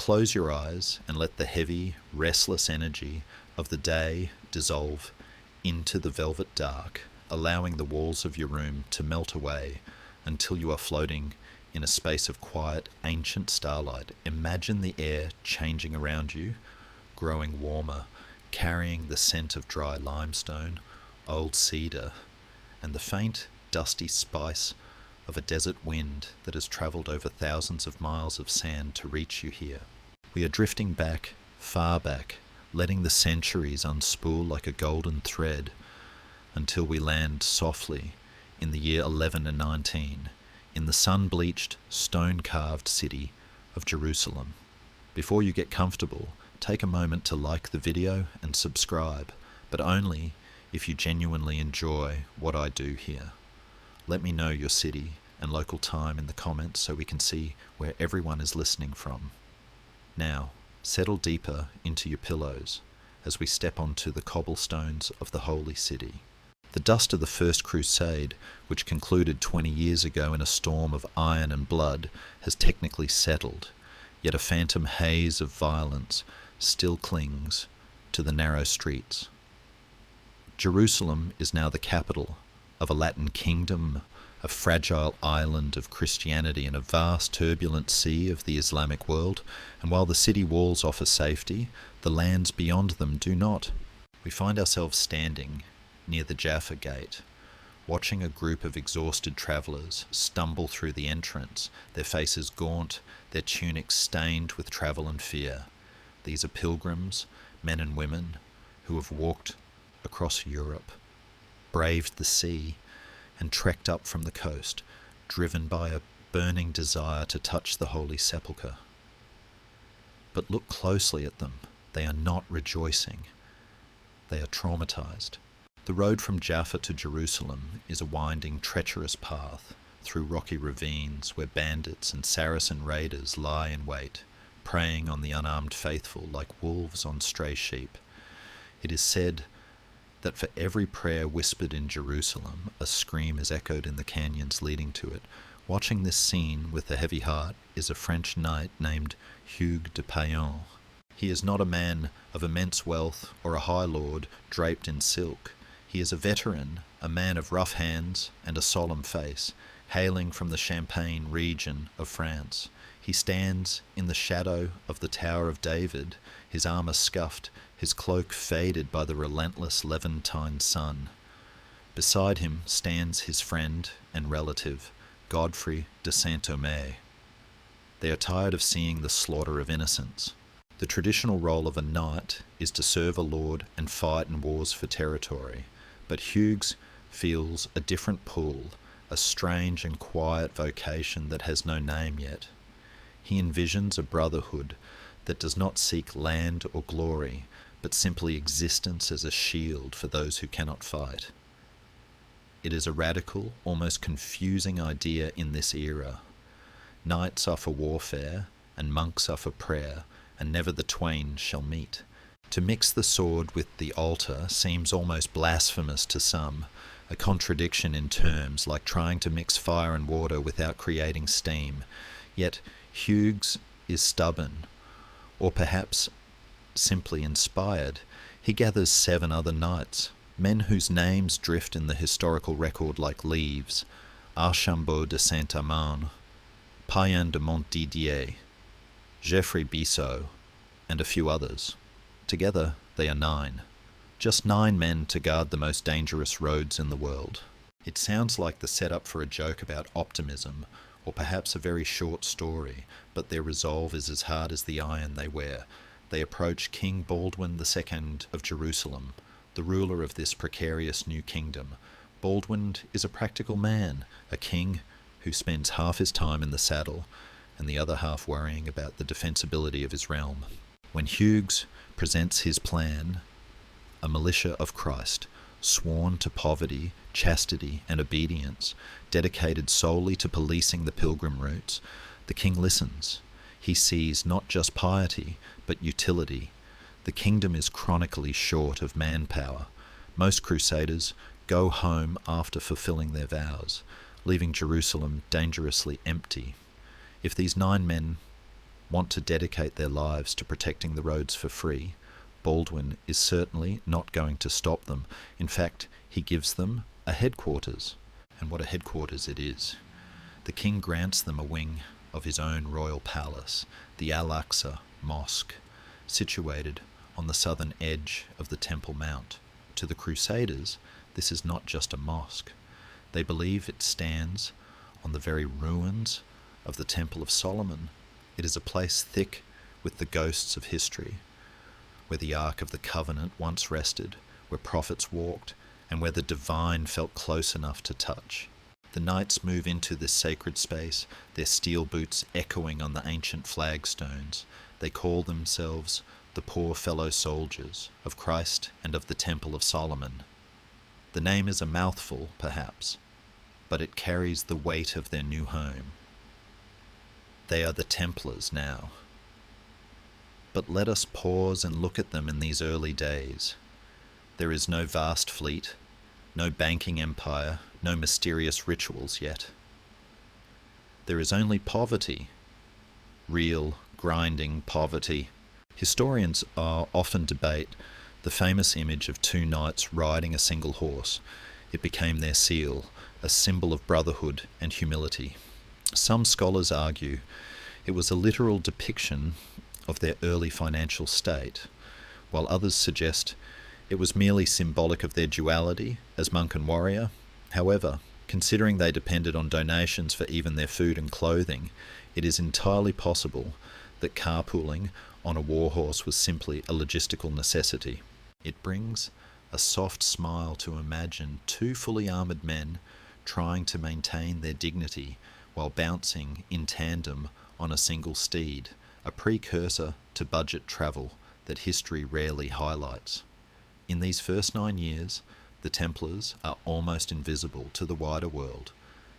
close your eyes and let the heavy, restless energy of the day dissolve into the velvet dark, allowing the walls of your room to melt away until you are floating in a space of quiet, ancient starlight. Imagine the air changing around you, growing warmer, carrying the scent of dry limestone, old cedar, and the faint, dusty spice of a desert wind that has travelled over thousands of miles of sand to reach you here. We are drifting back, far back, letting the centuries unspool like a golden thread until we land softly in the year 1119 in the sun-bleached, stone-carved city of Jerusalem. Before you get comfortable, take a moment to like the video and subscribe, but only if you genuinely enjoy what I do here. Let me know your city and local time in the comments so we can see where everyone is listening from. Now, settle deeper into your pillows as we step onto the cobblestones of the Holy City. The dust of the First Crusade, which concluded 20 years ago in a storm of iron and blood, has technically settled, yet a phantom haze of violence still clings to the narrow streets. Jerusalem is now the capital of a Latin kingdom, a fragile island of Christianity in a vast turbulent sea of the Islamic world, and while the city walls offer safety, the lands beyond them do not. We find ourselves standing near the Jaffa Gate, watching a group of exhausted travellers stumble through the entrance, their faces gaunt, their tunics stained with travel and fear. These are pilgrims, men and women, who have walked across Europe, braved the sea, and trekked up from the coast, driven by a burning desire to touch the Holy Sepulchre. But look closely at them. They are not rejoicing. They are traumatized. The road from Jaffa to Jerusalem is a winding, treacherous path through rocky ravines where bandits and Saracen raiders lie in wait, preying on the unarmed faithful like wolves on stray sheep. It is said that for every prayer whispered in Jerusalem, a scream is echoed in the canyons leading to it. Watching this scene with a heavy heart is a French knight named Hugues de Payan. He is not a man of immense wealth or a high lord draped in silk. He is a veteran, a man of rough hands and a solemn face, hailing from the Champagne region of France. He stands in the shadow of the Tower of David, his armour scuffed, his cloak faded by the relentless Levantine sun. Beside him stands his friend and relative, Godfrey de Saint-Omer. They are tired of seeing the slaughter of innocents. The traditional role of a knight is to serve a lord and fight in wars for territory, but Hugues feels a different pull, a strange and quiet vocation that has no name yet. He envisions a brotherhood that does not seek land or glory, but simply existence as a shield for those who cannot fight. It is a radical, almost confusing idea in this era. Knights are for warfare, and monks are for prayer, and never the twain shall meet. To mix the sword with the altar seems almost blasphemous to some, a contradiction in terms, like trying to mix fire and water without creating steam. Yet Hugues is stubborn, or perhaps simply inspired. He gathers 7 other knights, men whose names drift in the historical record like leaves: Archambault de Saint-Amand, Payen de Montdidier, Geoffrey Bissot, and a few others. Together they are 9. Just 9 men to guard the most dangerous roads in the world. It sounds like the setup for a joke about optimism, or perhaps a very short story, but their resolve is as hard as the iron they wear. They approach King Baldwin II of Jerusalem, the ruler of this precarious new kingdom. Baldwin is a practical man, a king who spends half his time in the saddle and the other half worrying about the defensibility of his realm. When Hugues presents his plan, a militia of Christ, sworn to poverty, chastity, and obedience, dedicated solely to policing the pilgrim routes, the king listens. He sees not just piety, but utility. The kingdom is chronically short of manpower. Most crusaders go home after fulfilling their vows, leaving Jerusalem dangerously empty. If these 9 men want to dedicate their lives to protecting the roads for free, Baldwin is certainly not going to stop them. In fact, he gives them a headquarters. And what a headquarters it is. The king grants them a wing of his own royal palace, the Al-Aqsa Mosque, situated on the southern edge of the Temple Mount. To the Crusaders, this is not just a mosque. They believe it stands on the very ruins of the Temple of Solomon. It is a place thick with the ghosts of history, where the Ark of the Covenant once rested, where prophets walked, and where the divine felt close enough to touch. The knights move into this sacred space, their steel boots echoing on the ancient flagstones. They call themselves the poor fellow soldiers of Christ and of the Temple of Solomon. The name is a mouthful, perhaps, but it carries the weight of their new home. They are the Templars now. But let us pause and look at them in these early days. There is no vast fleet, no banking empire, no mysterious rituals yet. There is only poverty, real, grinding poverty. Historians often debate the famous image of two knights riding a single horse. It became their seal, a symbol of brotherhood and humility. Some scholars argue it was a literal depiction of their early financial state, while others suggest it was merely symbolic of their duality as monk and warrior. However, considering they depended on donations for even their food and clothing, it is entirely possible that carpooling on a war horse was simply a logistical necessity. It brings a soft smile to imagine two fully armoured men trying to maintain their dignity while bouncing in tandem on a single steed, a precursor to budget travel that history rarely highlights. In these first 9 years, the Templars are almost invisible to the wider world.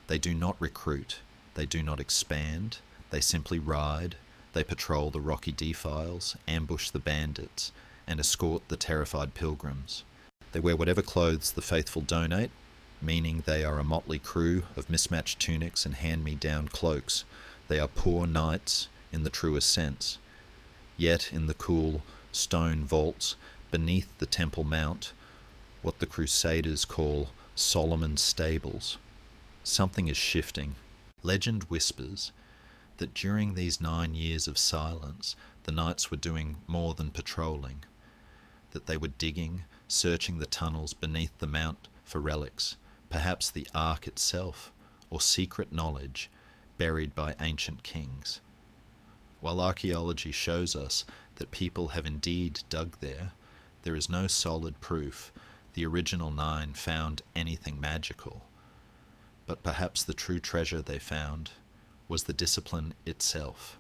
They do not recruit, they do not expand, they simply ride, they patrol the rocky defiles, ambush the bandits, and escort the terrified pilgrims. They wear whatever clothes the faithful donate, meaning they are a motley crew of mismatched tunics and hand-me-down cloaks. They are poor knights in the truest sense. Yet in the cool stone vaults beneath the Temple Mount, what the Crusaders call Solomon's Stables, something is shifting. Legend whispers that during these 9 years of silence, the knights were doing more than patrolling, that they were digging, searching the tunnels beneath the mount for relics, perhaps the Ark itself, or secret knowledge buried by ancient kings. While archaeology shows us that people have indeed dug there, there is no solid proof the original 9 found anything magical. But perhaps the true treasure they found was the discipline itself.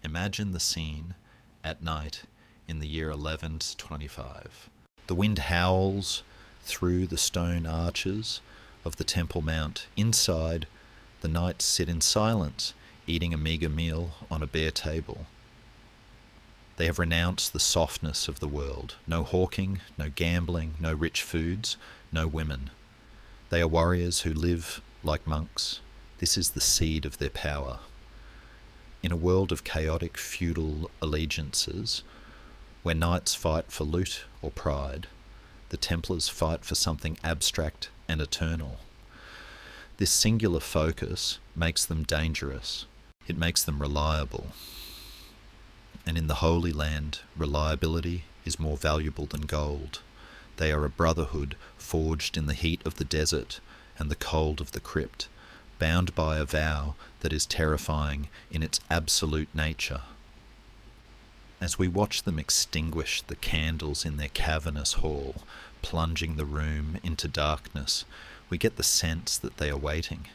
Imagine the scene at night in the year 1125. The wind howls through the stone arches of the Temple Mount. Inside, the knights sit in silence, eating a meagre meal on a bare table. They have renounced the softness of the world. No hawking, no gambling, no rich foods, no women. They are warriors who live like monks. This is the seed of their power. In a world of chaotic feudal allegiances, where knights fight for loot or pride, the Templars fight for something abstract and eternal. This singular focus makes them dangerous. It makes them reliable. And in the Holy Land, reliability is more valuable than gold. They are a brotherhood forged in the heat of the desert and the cold of the crypt, bound by a vow that is terrifying in its absolute nature. As we watch them extinguish the candles in their cavernous hall, plunging the room into darkness, we get the sense that they are waiting.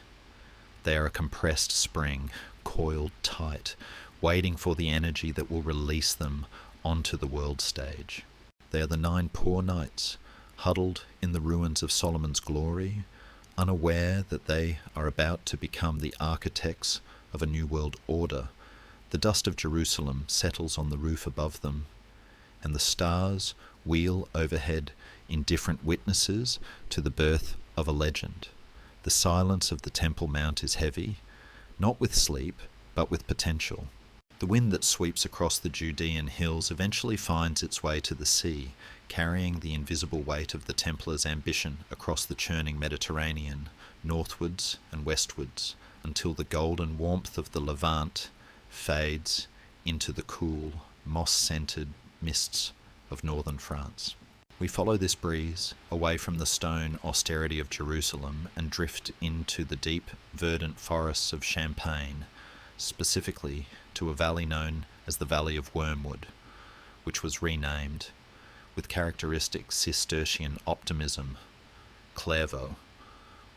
They are a compressed spring, coiled tight, waiting for the energy that will release them onto the world stage. They are the 9 poor knights, huddled in the ruins of Solomon's glory, unaware that they are about to become the architects of a new world order. The dust of Jerusalem settles on the roof above them, and the stars wheel overhead in different witnesses to the birth of a legend. The silence of the Temple Mount is heavy, not with sleep, but with potential. The wind that sweeps across the Judean hills eventually finds its way to the sea, carrying the invisible weight of the Templars' ambition across the churning Mediterranean, northwards and westwards, until the golden warmth of the Levant fades into the cool, moss-scented mists of northern France. We follow this breeze away from the stone austerity of Jerusalem and drift into the deep, verdant forests of Champagne, specifically to a valley known as the Valley of Wormwood, which was renamed, with characteristic Cistercian optimism, Clairvaux,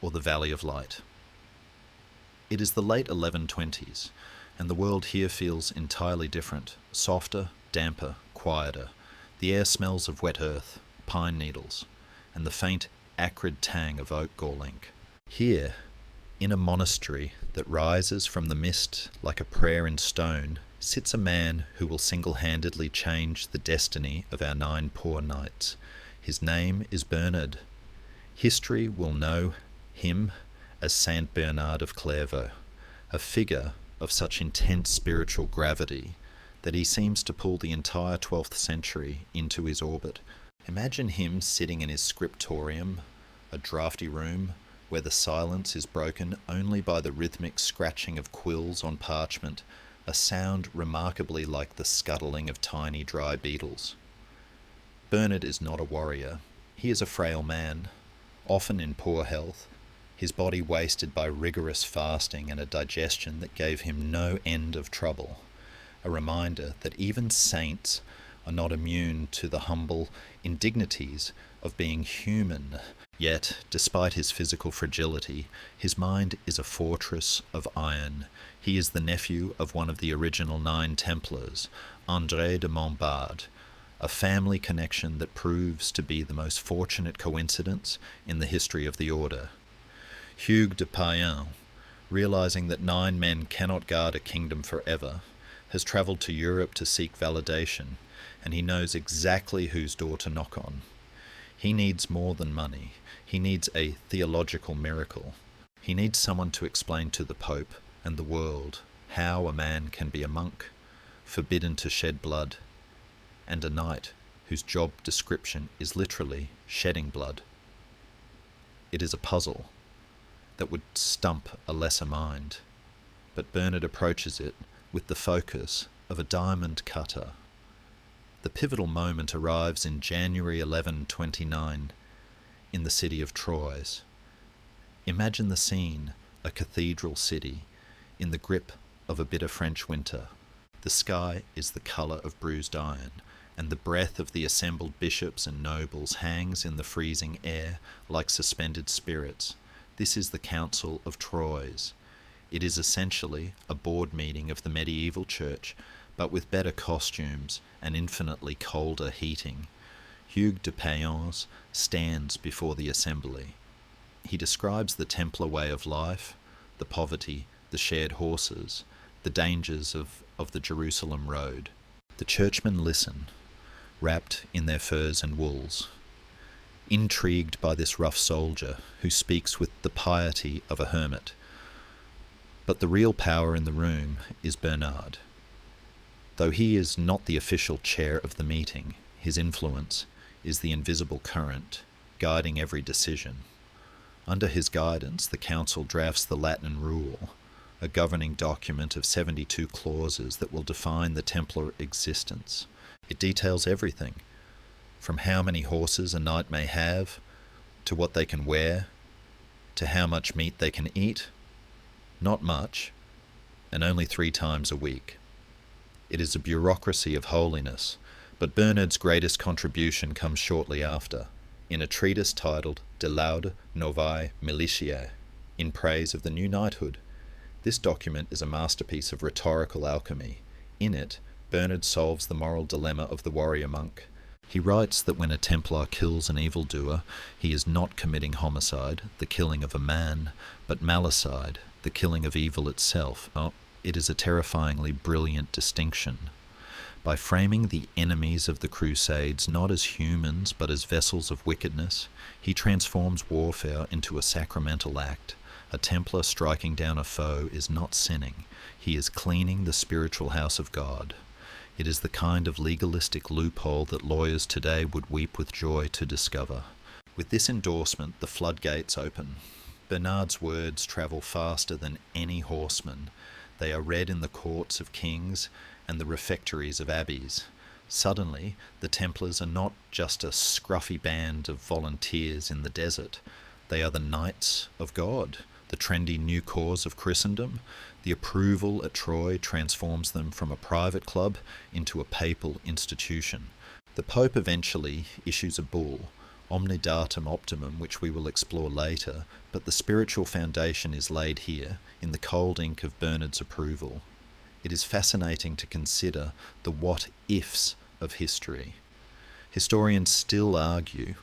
or the Valley of Light. It is the late 1120s, and the world here feels entirely different, softer, damper, quieter. The air smells of wet earth, pine needles, and the faint, acrid tang of oak galling. Here, in a monastery that rises from the mist like a prayer in stone, sits a man who will single-handedly change the destiny of our 9 poor knights. His name is Bernard. History will know him as Saint Bernard of Clairvaux, a figure of such intense spiritual gravity that he seems to pull the entire 12th century into his orbit. Imagine him sitting in his scriptorium, a drafty room where the silence is broken only by the rhythmic scratching of quills on parchment, a sound remarkably like the scuttling of tiny dry beetles. Bernard is not a warrior. He is a frail man, often in poor health, his body wasted by rigorous fasting and a digestion that gave him no end of trouble. A reminder that even saints are not immune to the humble indignities of being human. Yet, despite his physical fragility, his mind is a fortress of iron. He is the nephew of one of the original 9 Templars, André de Montbard, a family connection that proves to be the most fortunate coincidence in the history of the order. Hugues de Payen, realizing that 9 men cannot guard a kingdom forever, has travelled to Europe to seek validation, and he knows exactly whose door to knock on. He needs more than money. He needs a theological miracle. He needs someone to explain to the Pope and the world how a man can be a monk, forbidden to shed blood, and a knight whose job description is literally shedding blood. It is a puzzle that would stump a lesser mind, but Bernard approaches it with the focus of a diamond cutter. The pivotal moment arrives in January 1129 in the city of Troyes. Imagine the scene, a cathedral city, in the grip of a bitter French winter. The sky is the colour of bruised iron, and the breath of the assembled bishops and nobles hangs in the freezing air like suspended spirits. This is the Council of Troyes. It is essentially a board meeting of the medieval church, but with better costumes and infinitely colder heating. Hugues de Payen stands before the assembly. He describes the Templar way of life, the poverty, the shared horses, the dangers of the Jerusalem road. The churchmen listen, wrapped in their furs and wools, intrigued by this rough soldier who speaks with the piety of a hermit. But the real power in the room is Bernard. Though he is not the official chair of the meeting, his influence is the invisible current guiding every decision. Under his guidance, the council drafts the Latin Rule, a governing document of 72 clauses that will define the Templar existence. It details everything, from how many horses a knight may have, to what they can wear, to how much meat they can eat. Not much, and only 3 times a week. It is a bureaucracy of holiness, but Bernard's greatest contribution comes shortly after, in a treatise titled De Laude Novae Militiae, in praise of the new knighthood. This document is a masterpiece of rhetorical alchemy. In it, Bernard solves the moral dilemma of the warrior monk. He writes that when a Templar kills an evildoer, he is not committing homicide, the killing of a man, but malicide, the killing of evil itself. Oh, it is a terrifyingly brilliant distinction. By framing the enemies of the Crusades not as humans but as vessels of wickedness, he transforms warfare into a sacramental act, A Templar striking down a foe is not sinning. He is cleaning the spiritual house of God. It is the kind of legalistic loophole that lawyers today would weep with joy to discover. With this endorsement, the floodgates open. Bernard's words travel faster than any horseman. They are read in the courts of kings and the refectories of abbeys. Suddenly, the Templars are not just a scruffy band of volunteers in the desert. They are the Knights of God, the trendy new cause of Christendom. The approval at Troy transforms them from a private club into a papal institution. The Pope eventually issues a bull, Omnidatum Optimum, which we will explore later, but the spiritual foundation is laid here in the cold ink of Bernard's approval. It is fascinating to consider the what-ifs of history. Historians still argue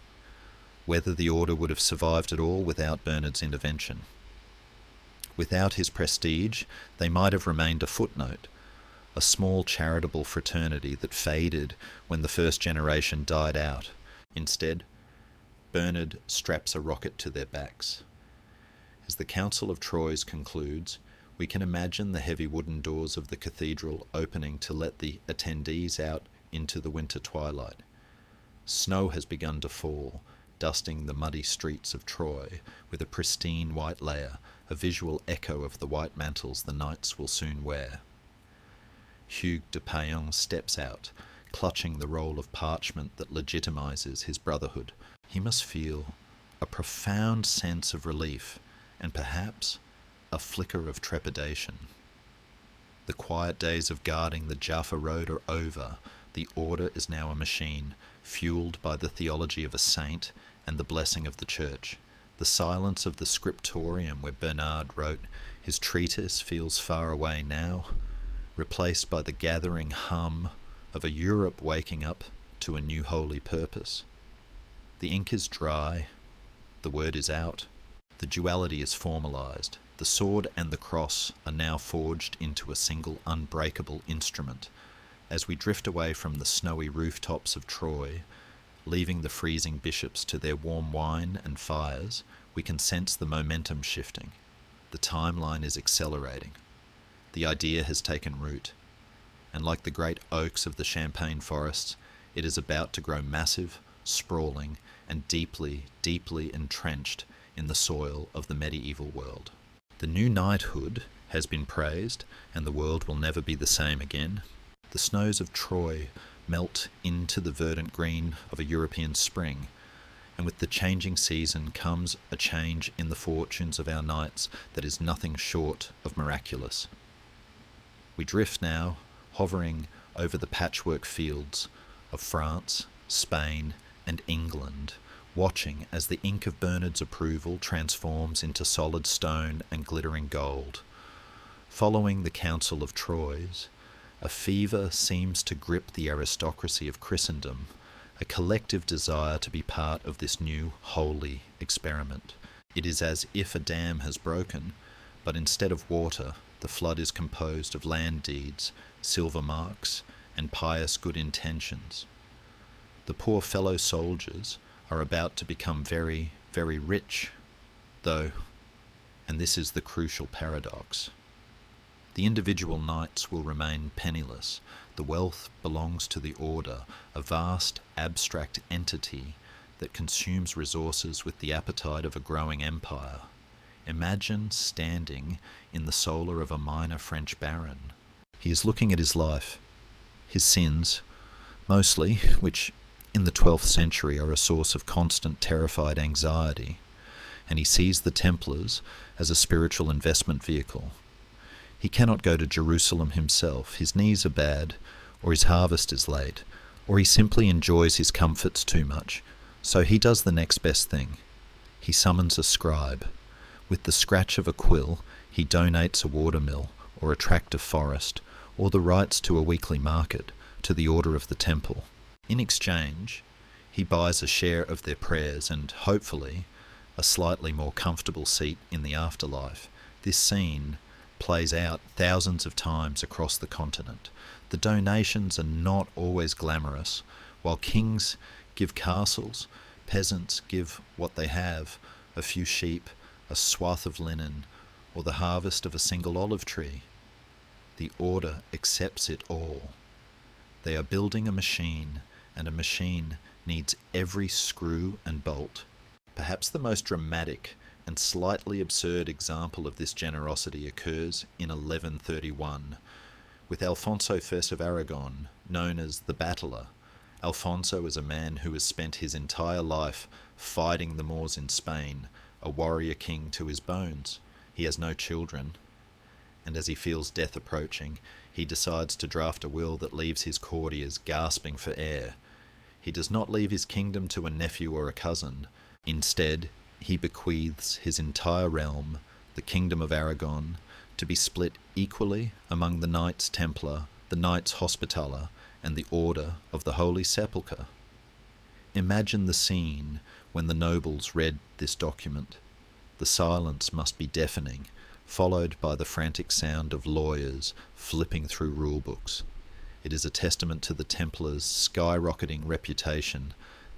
whether the order would have survived at all without Bernard's intervention. Without his prestige, they might have remained a footnote, a small charitable fraternity that faded when the first generation died out. Instead, Bernard straps a rocket to their backs. As the Council of Troyes concludes, we can imagine the heavy wooden doors of the cathedral opening to let the attendees out into the winter twilight. Snow has begun to fall, dusting the muddy streets of Troy with a pristine white layer, a visual echo of the white mantles the knights will soon wear. Hugues de Payan steps out, clutching the roll of parchment that legitimizes his brotherhood. He must feel a profound sense of relief and perhaps a flicker of trepidation. The quiet days of guarding the Jaffa Road are over. The order is now a machine, fueled by the theology of a saint and the blessing of the church. The silence of the scriptorium where Bernard wrote his treatise feels far away now, replaced by the gathering hum of a Europe waking up to a new holy purpose. The ink is dry, the word is out, the duality is formalized. The sword and the cross are now forged into a single unbreakable instrument. As we drift away from the snowy rooftops of Troy, leaving the freezing bishops to their warm wine and fires, we can sense the momentum shifting. The timeline is accelerating. The idea has taken root, and like the great oaks of the Champagne forests, it is about to grow massive, sprawling, and deeply, deeply entrenched in the soil of the medieval world. The new knighthood has been praised, and the world will never be the same again. The snows of Troy melt into the verdant green of a European spring, and with the changing season comes a change in the fortunes of our knights that is nothing short of miraculous. We drift now, hovering over the patchwork fields of France, Spain, and England, watching as the ink of Bernard's approval transforms into solid stone and glittering gold. Following the Council of Troyes, a fever seems to grip the aristocracy of Christendom, a collective desire to be part of this new holy experiment. It is as if a dam has broken, but instead of water, the flood is composed of land deeds, silver marks, and pious good intentions. The poor fellow soldiers are about to become very, very rich, though, and this is the crucial paradox, the individual knights will remain penniless. The wealth belongs to the order, a vast, abstract entity that consumes resources with the appetite of a growing empire. Imagine standing in the solar of a minor French baron. He is looking at his life, his sins, mostly, which in the 12th century are a source of constant terrified anxiety, and he sees the Templars as a spiritual investment vehicle. He cannot go to Jerusalem himself. His knees are bad, or his harvest is late, or he simply enjoys his comforts too much. So he does the next best thing. He summons a scribe. With the scratch of a quill, he donates a watermill, or a tract of forest, or the rights to a weekly market, to the order of the temple. In exchange, he buys a share of their prayers and, hopefully, a slightly more comfortable seat in the afterlife. This scene plays out thousands of times across the continent. The donations are not always glamorous. While kings give castles, peasants give what they have, a few sheep, a swath of linen, or the harvest of a single olive tree. The order accepts it all. They are building a machine, and a machine needs every screw and bolt. Perhaps the most dramatic and slightly absurd example of this generosity occurs in 1131, with Alfonso I of Aragon, known as the Battler. Alfonso is a man who has spent his entire life fighting the Moors in Spain, a warrior king to his bones. He has no children, and as he feels death approaching, he decides to draft a will that leaves his courtiers gasping for air. He does not leave his kingdom to a nephew or a cousin. Instead, he bequeaths his entire realm, the Kingdom of Aragon, to be split equally among the Knights Templar, the Knights Hospitaller, and the Order of the Holy Sepulchre. Imagine the scene when the nobles read this document. The silence must be deafening, followed by the frantic sound of lawyers flipping through rulebooks. It is a testament to the Templars' skyrocketing reputation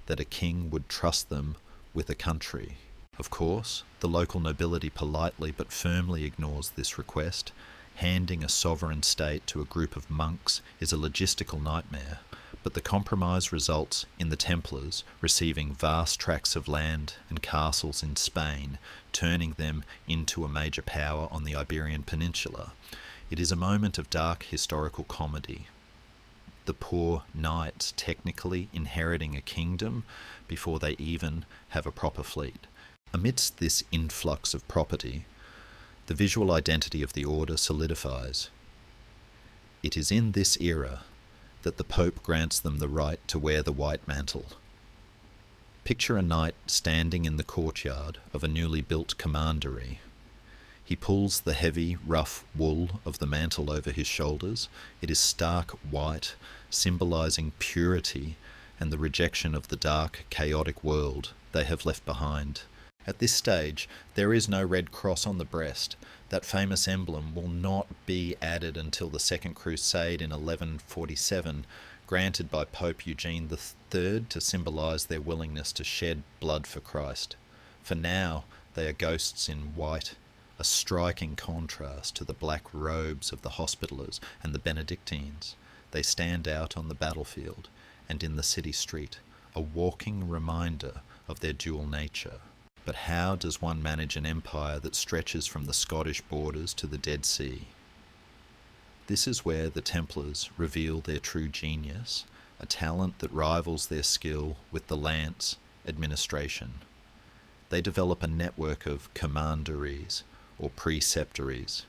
that a king would trust them with a country. Of course, the local nobility politely but firmly ignores this request. Handing a sovereign state to a group of monks is a logistical nightmare, but the compromise results in the Templars receiving vast tracts of land and castles in Spain, turning them into a major power on the Iberian Peninsula. It is a moment of dark historical comedy. The poor knights technically inheriting a kingdom before they even have a proper fleet. Amidst this influx of property, the visual identity of the order solidifies. It is in this era that the Pope grants them the right to wear the white mantle. Picture a knight standing in the courtyard of a newly built commandery. He pulls the heavy, rough wool of the mantle over his shoulders. It is stark white, symbolizing purity and the rejection of the dark, chaotic world they have left behind. At this stage, there is no red cross on the breast. That famous emblem will not be added until the Second Crusade in 1147, granted by Pope Eugene III to symbolize their willingness to shed blood for Christ. For now, they are ghosts in white, a striking contrast to the black robes of the Hospitallers and the Benedictines. They stand out on the battlefield and in the city street, a walking reminder of their dual nature. But how does one manage an empire that stretches from the Scottish borders to the Dead Sea? This is where the Templars reveal their true genius, a talent that rivals their skill with the lance administration. They develop a network of commanderies or preceptories.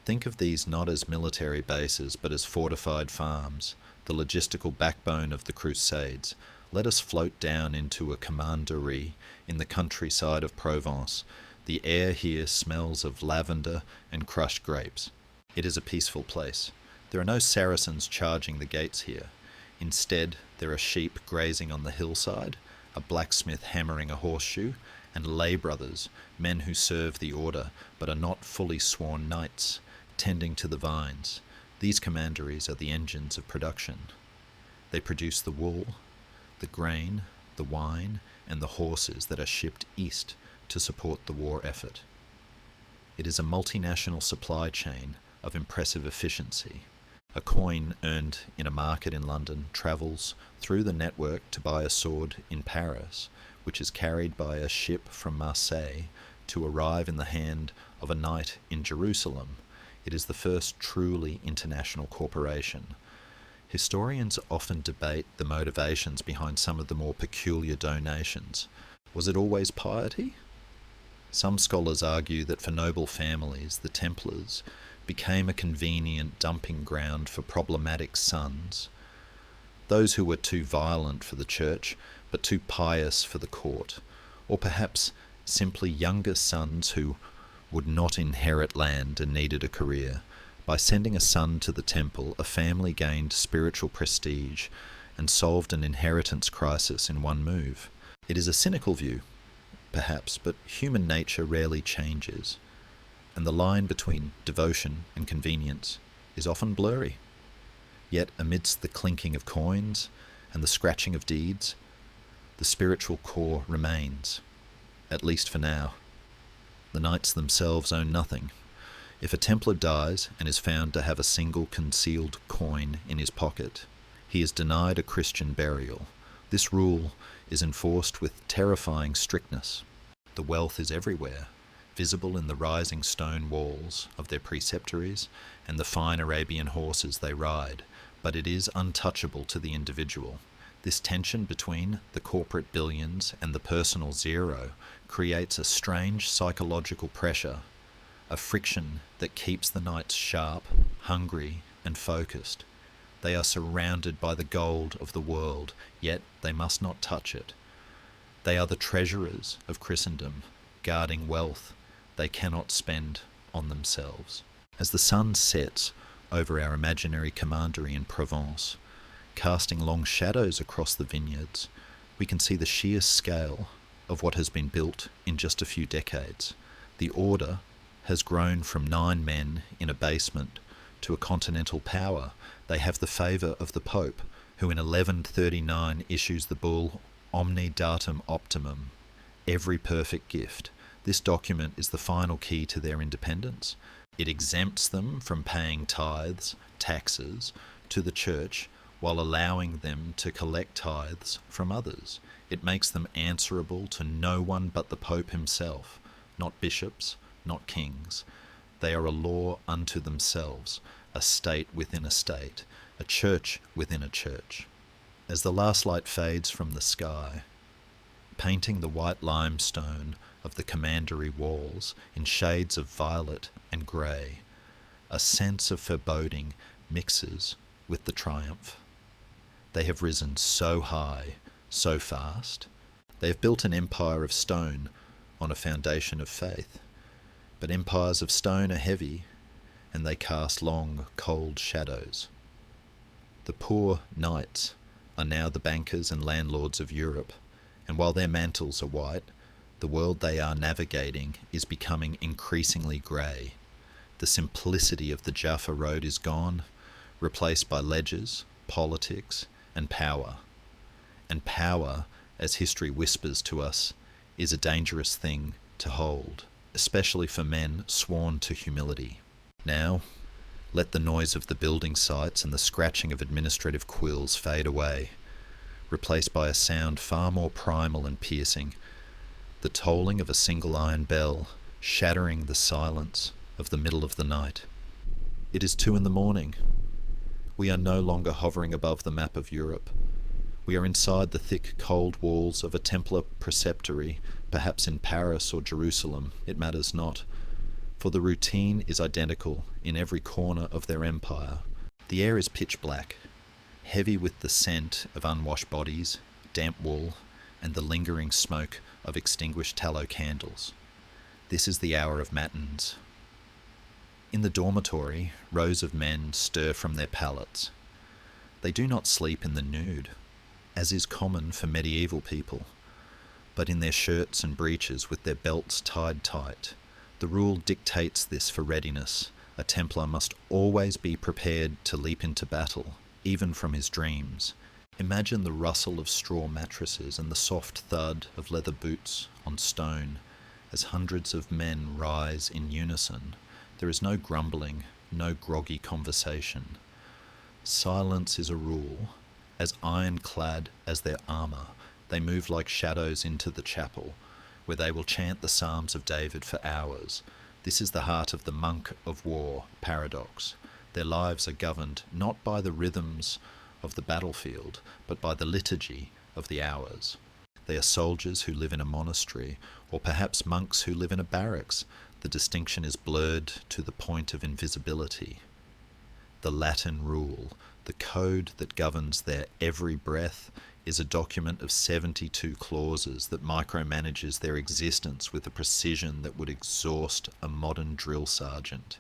Think of these not as military bases but as fortified farms, the logistical backbone of the Crusades. Let us float down into a commandery in the countryside of Provence. The air here smells of lavender and crushed grapes. It is a peaceful place. There are no Saracens charging the gates here. Instead, there are sheep grazing on the hillside, a blacksmith hammering a horseshoe, and lay brothers, men who serve the order but are not fully sworn knights, tending to the vines. These commanderies are the engines of production. They produce the wool, the grain, the wine, and the horses that are shipped east to support the war effort. It is a multinational supply chain of impressive efficiency. A coin earned in a market in London travels through the network to buy a sword in Paris, which is carried by a ship from Marseille to arrive in the hand of a knight in Jerusalem. It is the first truly international corporation. Historians often debate the motivations behind some of the more peculiar donations. Was it always piety? Some scholars argue that for noble families, the Templars became a convenient dumping ground for problematic sons, those who were too violent for the church but too pious for the court, or perhaps simply younger sons who would not inherit land and needed a career. By sending a son to the temple, a family gained spiritual prestige and solved an inheritance crisis in one move. It is a cynical view, perhaps, but human nature rarely changes, and the line between devotion and convenience is often blurry. Yet amidst the clinking of coins and the scratching of deeds, the spiritual core remains, at least for now. The knights themselves own nothing. If a Templar dies and is found to have a single concealed coin in his pocket, he is denied a Christian burial. This rule is enforced with terrifying strictness. The wealth is everywhere, visible in the rising stone walls of their preceptories and the fine Arabian horses they ride, but it is untouchable to the individual. This tension between the corporate billions and the personal zero creates a strange psychological pressure, a friction that keeps the knights sharp, hungry, and focused. They are surrounded by the gold of the world, yet they must not touch it. They are the treasurers of Christendom, guarding wealth they cannot spend on themselves. As the sun sets over our imaginary commandery in Provence, casting long shadows across the vineyards, we can see the sheer scale of what has been built in just a few decades. The order has grown from 9 men in a basement to a continental power. They have the favour of the Pope, who in 1139 issues the bull Omni Datum Optimum, every perfect gift. This document is the final key to their independence. It exempts them from paying tithes, taxes, to the church, while allowing them to collect tithes from others. It makes them answerable to no one but the Pope himself, not bishops, not kings. They are a law unto themselves, a state within a state, a church within a church. As the last light fades from the sky, painting the white limestone of the commandery walls in shades of violet and grey, a sense of foreboding mixes with the triumph. They have risen so high, so fast. They have built an empire of stone on a foundation of faith. But empires of stone are heavy, and they cast long, cold shadows. The poor knights are now the bankers and landlords of Europe, and while their mantles are white, the world they are navigating is becoming increasingly grey. The simplicity of the Jaffa Road is gone, replaced by ledgers, politics, and power. And power, as history whispers to us, is a dangerous thing to hold, especially for men sworn to humility. Now, let the noise of the building sites and the scratching of administrative quills fade away, replaced by a sound far more primal and piercing, the tolling of a single iron bell, shattering the silence of the middle of the night. It is 2 a.m. We are no longer hovering above the map of Europe. We are inside the thick, cold walls of a Templar preceptory, perhaps in Paris or Jerusalem, it matters not, for the routine is identical in every corner of their empire. The air is pitch black, heavy with the scent of unwashed bodies, damp wool, and the lingering smoke of extinguished tallow candles. This is the hour of matins. In the dormitory, rows of men stir from their pallets. They do not sleep in the nude, as is common for medieval people, but in their shirts and breeches with their belts tied tight. The rule dictates this for readiness. A Templar must always be prepared to leap into battle, even from his dreams. Imagine the rustle of straw mattresses and the soft thud of leather boots on stone as hundreds of men rise in unison. There is no grumbling, no groggy conversation. Silence is a rule. As ironclad as their armour, they move like shadows into the chapel, where they will chant the Psalms of David for hours. This is the heart of the monk of war paradox. Their lives are governed not by the rhythms of the battlefield, but by the liturgy of the hours. They are soldiers who live in a monastery, or perhaps monks who live in a barracks. The distinction is blurred to the point of invisibility. The Latin rule, the code that governs their every breath, is a document of 72 clauses that micromanages their existence with a precision that would exhaust a modern drill sergeant.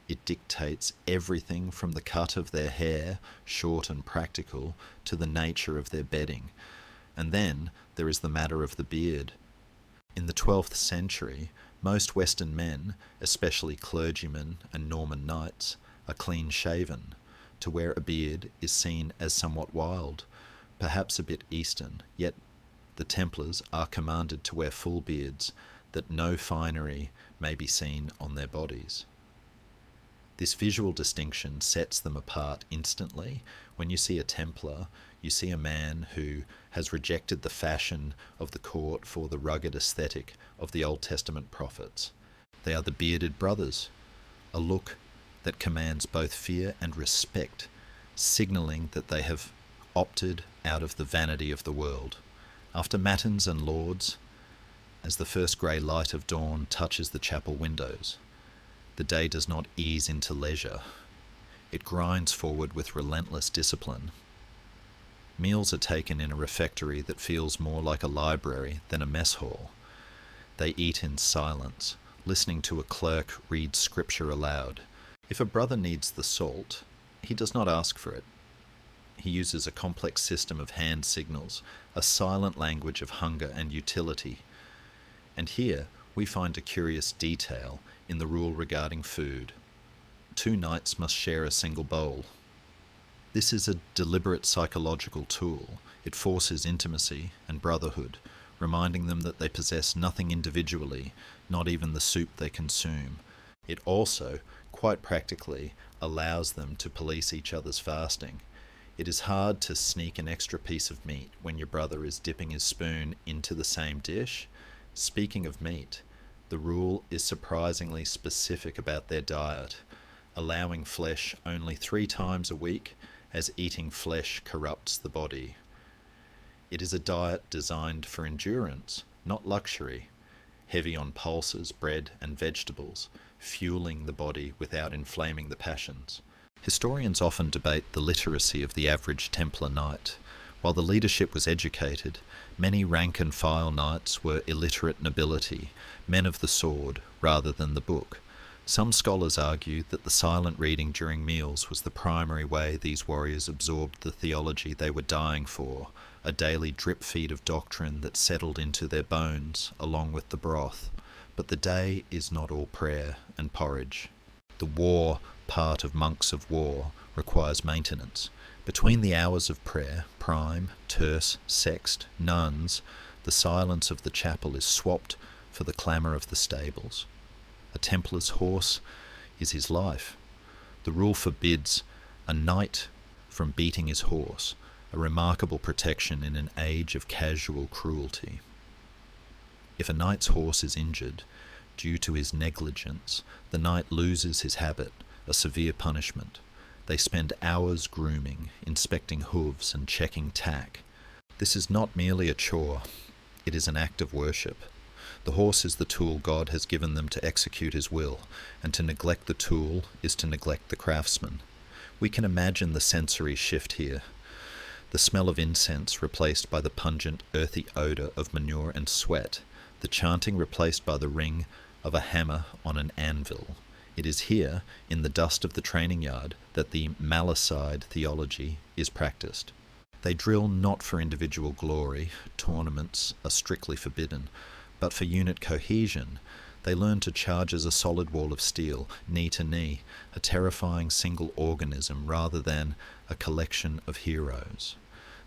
It dictates everything from the cut of their hair, short and practical, to the nature of their bedding. And then there is the matter of the beard. In the 12th century, most Western men, especially clergymen and Norman knights, are clean-shaven. To wear a beard is seen as somewhat wild, perhaps a bit Eastern, yet the Templars are commanded to wear full beards, that no finery may be seen on their bodies. This visual distinction sets them apart instantly. When you see a Templar, you see a man who has rejected the fashion of the court for the rugged aesthetic of the Old Testament prophets. They are the bearded brothers, a look that commands both fear and respect, signalling that they have opted out of the vanity of the world. After matins and lauds, as the first grey light of dawn touches the chapel windows, the day does not ease into leisure. It grinds forward with relentless discipline. Meals are taken in a refectory that feels more like a library than a mess hall. They eat in silence, listening to a clerk read scripture aloud. If a brother needs the salt, he does not ask for it. He uses a complex system of hand signals, a silent language of hunger and utility. And here we find a curious detail in the rule regarding food. 2 knights must share a single bowl. This is a deliberate psychological tool. It forces intimacy and brotherhood, reminding them that they possess nothing individually, not even the soup they consume. It also, quite practically, allows them to police each other's fasting. It is hard to sneak an extra piece of meat when your brother is dipping his spoon into the same dish. Speaking of meat, the rule is surprisingly specific about their diet, allowing flesh only 3 times a week, as eating flesh corrupts the body. It is a diet designed for endurance, not luxury, heavy on pulses, bread and vegetables, fueling the body without inflaming the passions. Historians often debate the literacy of the average Templar knight. While the leadership was educated, many rank-and-file knights were illiterate nobility, men of the sword rather than the book. Some scholars argue that the silent reading during meals was the primary way these warriors absorbed the theology they were dying for, a daily drip-feed of doctrine that settled into their bones along with the broth. But the day is not all prayer and porridge. The war part of monks of war requires maintenance. Between the hours of prayer, prime, terce, sext, nuns, the silence of the chapel is swapped for the clamour of the stables. A Templar's horse is his life. The rule forbids a knight from beating his horse, a remarkable protection in an age of casual cruelty. If a knight's horse is injured due to his negligence, the knight loses his habit, a severe punishment. They spend hours grooming, inspecting hooves and checking tack. This is not merely a chore, it is an act of worship. The horse is the tool God has given them to execute his will, and to neglect the tool is to neglect the craftsman. We can imagine the sensory shift here. The smell of incense replaced by the pungent, earthy odour of manure and sweat, the chanting replaced by the ring of a hammer on an anvil. It is here, in the dust of the training yard, that the Malicide theology is practiced. They drill not for individual glory, tournaments are strictly forbidden, but for unit cohesion. They learn to charge as a solid wall of steel, knee to knee, a terrifying single organism rather than a collection of heroes.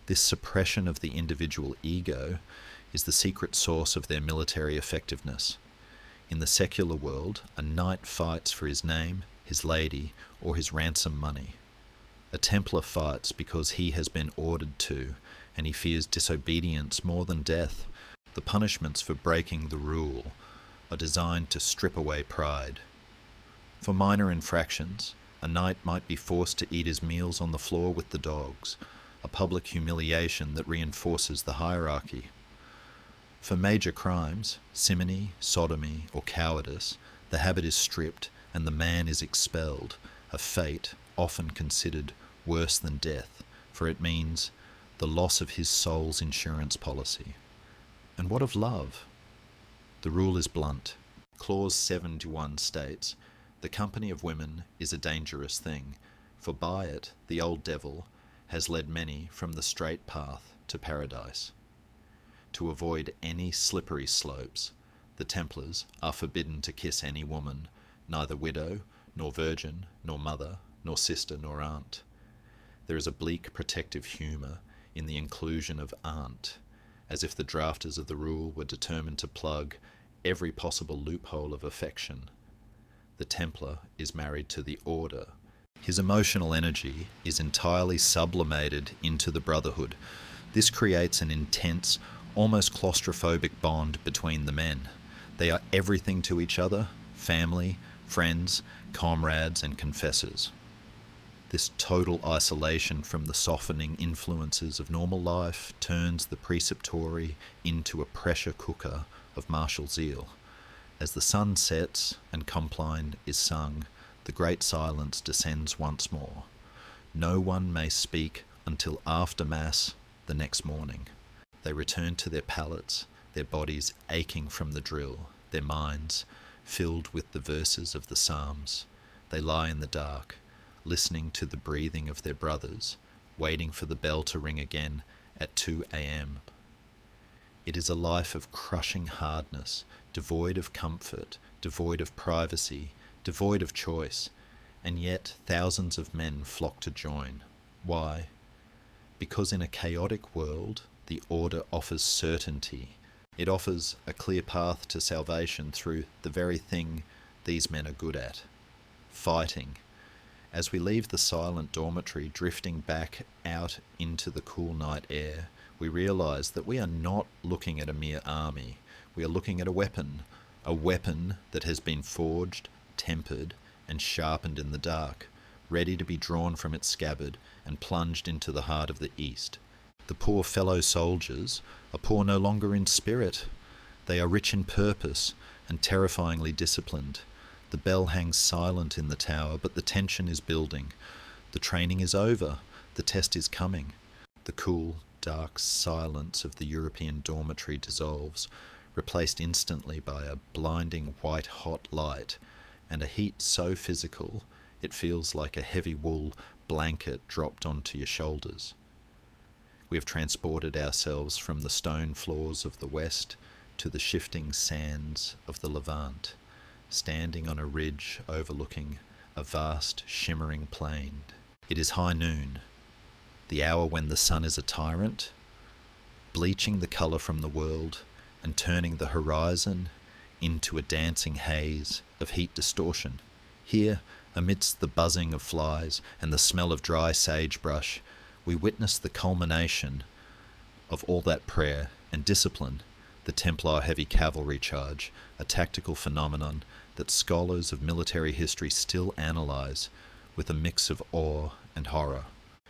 This suppression of the individual ego is the secret source of their military effectiveness. In the secular world, a knight fights for his name, his lady, or his ransom money. A Templar fights because he has been ordered to, and he fears disobedience more than death. The punishments for breaking the rule are designed to strip away pride. For minor infractions, a knight might be forced to eat his meals on the floor with the dogs, a public humiliation that reinforces the hierarchy. For major crimes, simony, sodomy, or cowardice, the habit is stripped and the man is expelled, a fate often considered worse than death, for it means the loss of his soul's insurance policy. And what of love? The rule is blunt. Clause 71 states, "The company of women is a dangerous thing, for by it the old devil has led many from the straight path to paradise." To avoid any slippery slopes, the Templars are forbidden to kiss any woman, neither widow, nor virgin, nor mother, nor sister, nor aunt. There is a bleak protective humour in the inclusion of aunt, as if the drafters of the rule were determined to plug every possible loophole of affection. The Templar is married to the Order. His emotional energy is entirely sublimated into the brotherhood. This creates an intense, almost claustrophobic bond between the men. They are everything to each other: family, friends, comrades, and confessors. This total isolation from the softening influences of normal life turns the preceptory into a pressure cooker of martial zeal. As the sun sets and Compline is sung, the great silence descends once more. No one may speak until after Mass the next morning. They return to their pallets, their bodies aching from the drill, their minds filled with the verses of the Psalms. They lie in the dark, listening to the breathing of their brothers, waiting for the bell to ring again at 2 a.m. It is a life of crushing hardness, devoid of comfort, devoid of privacy, devoid of choice, and yet thousands of men flock to join. Why? Because in a chaotic world, the Order offers certainty. It offers a clear path to salvation through the very thing these men are good at: fighting. As we leave the silent dormitory, drifting back out into the cool night air, we realize that we are not looking at a mere army. We are looking at a weapon that has been forged, tempered, and sharpened in the dark, ready to be drawn from its scabbard and plunged into the heart of the East. The poor fellow soldiers are poor no longer in spirit. They are rich in purpose and terrifyingly disciplined. The bell hangs silent in the tower, but the tension is building. The training is over. The test is coming. The cool, dark silence of the European dormitory dissolves, replaced instantly by a blinding white-hot light and a heat so physical it feels like a heavy wool blanket dropped onto your shoulders. We have transported ourselves from the stone floors of the West to the shifting sands of the Levant, standing on a ridge overlooking a vast, shimmering plain. It is high noon, the hour when the sun is a tyrant, bleaching the colour from the world and turning the horizon into a dancing haze of heat distortion. Here, amidst the buzzing of flies and the smell of dry sagebrush, we witness the culmination of all that prayer and discipline, the Templar heavy cavalry charge, a tactical phenomenon that scholars of military history still analyse with a mix of awe and horror.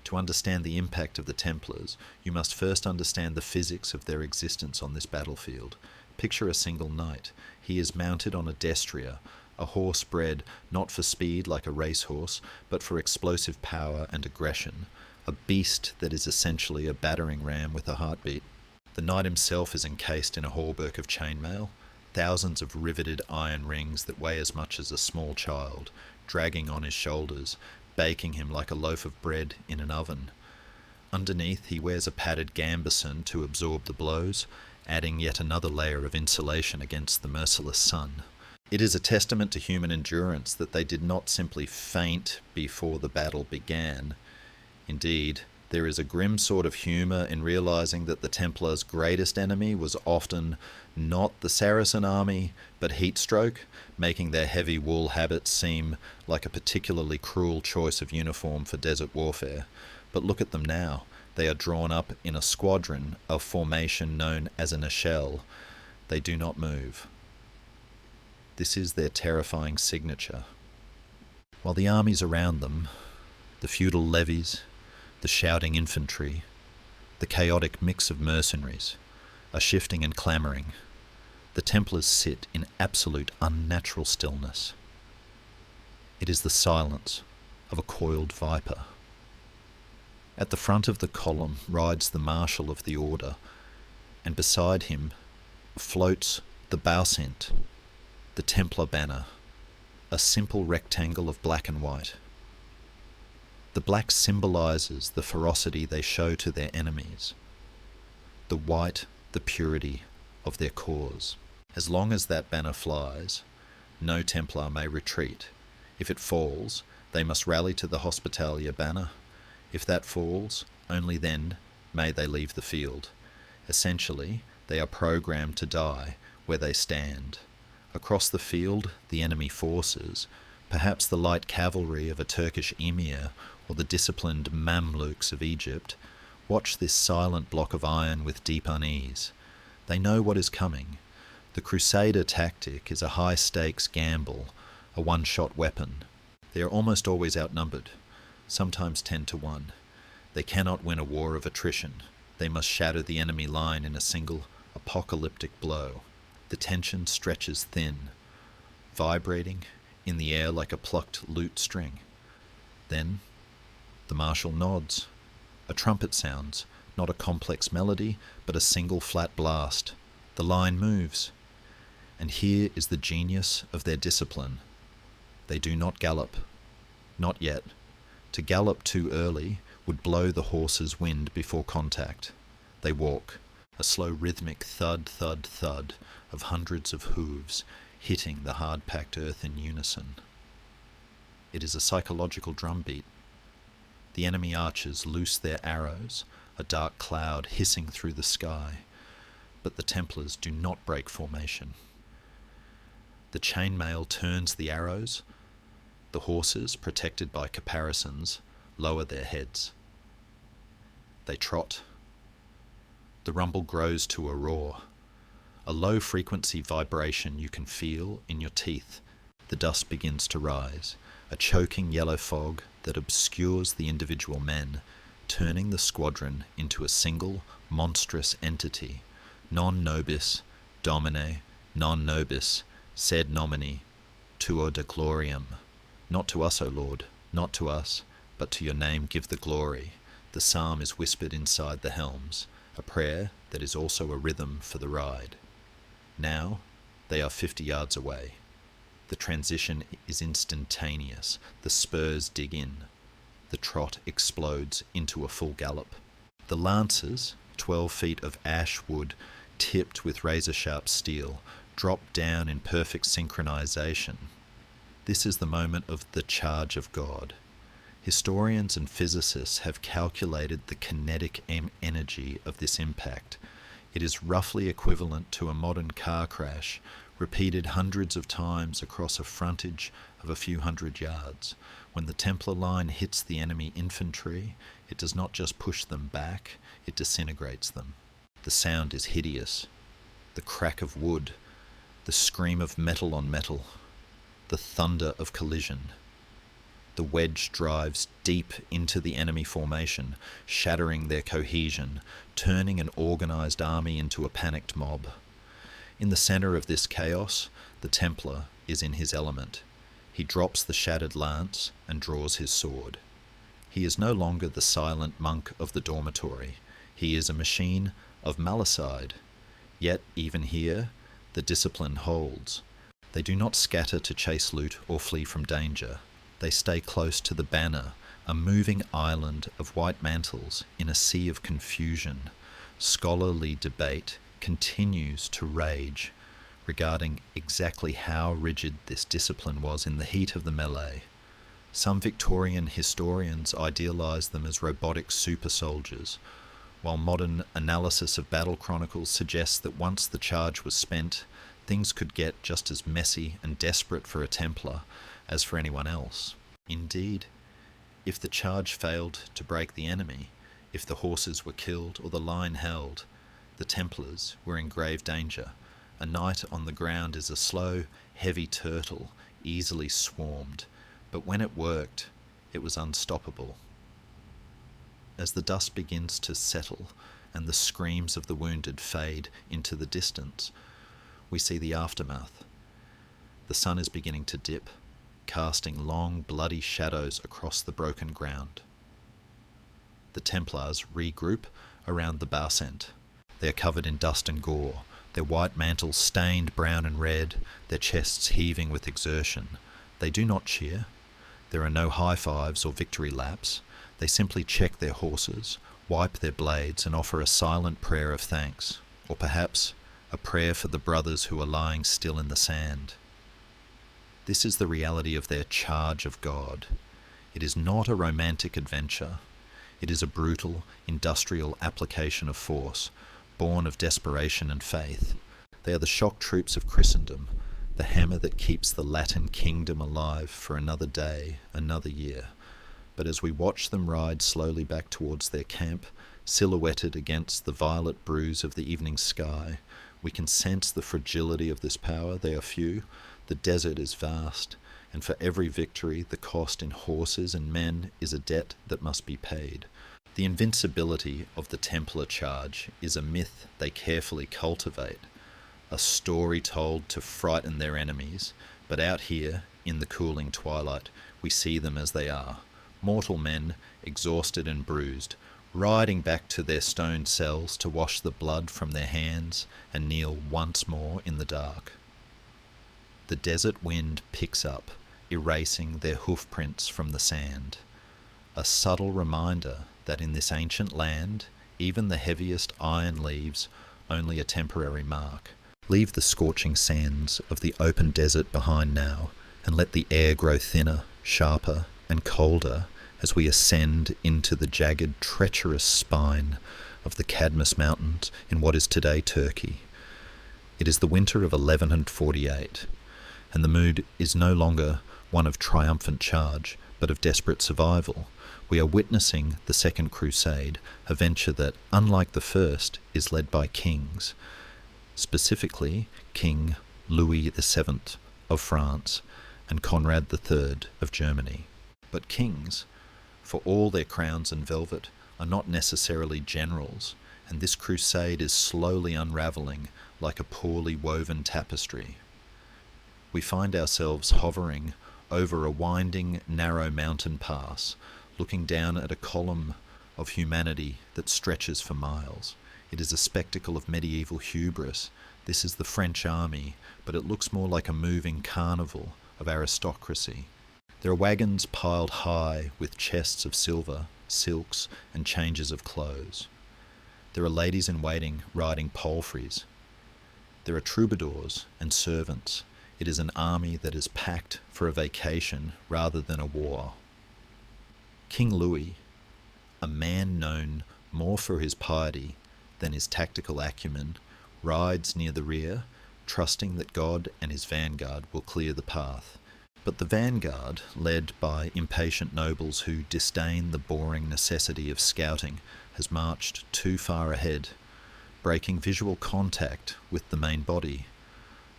To understand the impact of the Templars, you must first understand the physics of their existence on this battlefield. Picture a single knight. He is mounted on a destrier, a horse bred not for speed like a racehorse, but for explosive power and aggression, a beast that is essentially a battering ram with a heartbeat. The knight himself is encased in a hauberk of chainmail, thousands of riveted iron rings that weigh as much as a small child, dragging on his shoulders, baking him like a loaf of bread in an oven. Underneath, he wears a padded gambeson to absorb the blows, adding yet another layer of insulation against the merciless sun. It is a testament to human endurance that they did not simply faint before the battle began. Indeed, there is a grim sort of humour in realising that the Templars' greatest enemy was often not the Saracen army, but heatstroke, making their heavy wool habits seem like a particularly cruel choice of uniform for desert warfare. But look at them now. They are drawn up in a squadron, a formation known as an echelle. They do not move. This is their terrifying signature. While the armies around them, the feudal levies, the shouting infantry, the chaotic mix of mercenaries, are shifting and clamouring, the Templars sit in absolute unnatural stillness. It is the silence of a coiled viper. At the front of the column rides the Marshal of the Order, and beside him floats the Baucent, the Templar banner, a simple rectangle of black and white. The black symbolises the ferocity they show to their enemies, the white the purity of their cause. As long as that banner flies, no Templar may retreat. If it falls, they must rally to the Hospitalia banner. If that falls, only then may they leave the field. Essentially, they are programmed to die, where they stand. Across the field, the enemy forces, perhaps the light cavalry of a Turkish emir or the disciplined Mamluks of Egypt, watch this silent block of iron with deep unease. They know what is coming. The Crusader tactic is a high-stakes gamble, a one-shot weapon. They are almost always outnumbered, sometimes 10 to 1. They cannot win a war of attrition. They must shatter the enemy line in a single apocalyptic blow. The tension stretches thin, vibrating in the air like a plucked lute string. Then the marshal nods. A trumpet sounds, not a complex melody, but a single flat blast. The line moves. And here is the genius of their discipline. They do not gallop. Not yet. To gallop too early would blow the horse's wind before contact. They walk, a slow rhythmic thud, thud, thud of hundreds of hooves hitting the hard-packed earth in unison. It is a psychological drumbeat. The enemy archers loose their arrows, a dark cloud hissing through the sky, but the Templars do not break formation. The chainmail turns the arrows. The horses, protected by caparisons, lower their heads. They trot. The rumble grows to a roar, a low-frequency vibration you can feel in your teeth. The dust begins to rise, a choking yellow fog that obscures the individual men, turning the squadron into a single, monstrous entity, non nobis, domine, non nobis, sed nomini, tuo de gloriam. Not to us, O Lord, not to us, but to your name give the glory. The psalm is whispered inside the helms, a prayer that is also a rhythm for the ride. Now they are 50 yards away. The transition is instantaneous. The spurs dig in. The trot explodes into a full gallop. The lances, 12 feet of ash wood tipped with razor-sharp steel, drop down in perfect synchronization. This is the moment of the charge of God. Historians and physicists have calculated the kinetic energy of this impact. It is roughly equivalent to a modern car crash, repeated hundreds of times across a frontage of a few hundred yards. When the Templar line hits the enemy infantry, it does not just push them back, it disintegrates them. The sound is hideous. The crack of wood, the scream of metal on metal, the thunder of collision. The wedge drives deep into the enemy formation, shattering their cohesion, turning an organized army into a panicked mob. In the center of this chaos, the Templar is in his element. He drops the shattered lance and draws his sword. He is no longer the silent monk of the dormitory. He is a machine of malicide. Yet, even here, the discipline holds. They do not scatter to chase loot or flee from danger. They stay close to the banner, a moving island of white mantles in a sea of confusion. Scholarly debate continues to rage regarding exactly how rigid this discipline was in the heat of the melee. Some Victorian historians idealize them as robotic super soldiers, while modern analysis of battle chronicles suggests that once the charge was spent, things could get just as messy and desperate for a Templar as for anyone else. Indeed, if the charge failed to break the enemy, if the horses were killed or the line held, the Templars were in grave danger. A knight on the ground is a slow, heavy turtle, easily swarmed, but when it worked, it was unstoppable. As the dust begins to settle and the screams of the wounded fade into the distance, we see the aftermath. The sun is beginning to dip, casting long, bloody shadows across the broken ground. The Templars regroup around the Baucent. They are covered in dust and gore, their white mantles stained brown and red, their chests heaving with exertion. They do not cheer. There are no high fives or victory laps. They simply check their horses, wipe their blades, and offer a silent prayer of thanks, or perhaps a prayer for the brothers who are lying still in the sand. This is the reality of their charge of God. It is not a romantic adventure. It is a brutal, industrial application of force, born of desperation and faith. They are the shock troops of Christendom, the hammer that keeps the Latin kingdom alive for another day, another year. But as we watch them ride slowly back towards their camp, silhouetted against the violet bruise of the evening sky, we can sense the fragility of this power. They are few, the desert is vast, and for every victory the cost in horses and men is a debt that must be paid. The invincibility of the Templar charge is a myth they carefully cultivate, a story told to frighten their enemies, but out here, in the cooling twilight, we see them as they are, mortal men, exhausted and bruised, riding back to their stone cells to wash the blood from their hands and kneel once more in the dark. The desert wind picks up, erasing their hoofprints from the sand, a subtle reminder that in this ancient land, even the heaviest iron leaves only a temporary mark. Leave the scorching sands of the open desert behind now, and let the air grow thinner, sharper, and colder as we ascend into the jagged, treacherous spine of the Cadmus Mountains in what is today Turkey. It is the winter of 1148, and the mood is no longer one of triumphant charge, but of desperate survival. We are witnessing the Second Crusade, a venture that, unlike the first, is led by kings, specifically King Louis VII of France and Conrad III of Germany. But kings, for all their crowns and velvet, are not necessarily generals, and this crusade is slowly unravelling like a poorly woven tapestry. We find ourselves hovering over a winding, narrow mountain pass, looking down at a column of humanity that stretches for miles. It is a spectacle of medieval hubris. This is the French army, but it looks more like a moving carnival of aristocracy. There are wagons piled high with chests of silver, silks, and changes of clothes. There are ladies in waiting riding palfreys. There are troubadours and servants. It is an army that is packed for a vacation rather than a war. King Louis, a man known more for his piety than his tactical acumen, rides near the rear, trusting that God and his vanguard will clear the path. But the vanguard, led by impatient nobles who disdain the boring necessity of scouting, has marched too far ahead, breaking visual contact with the main body.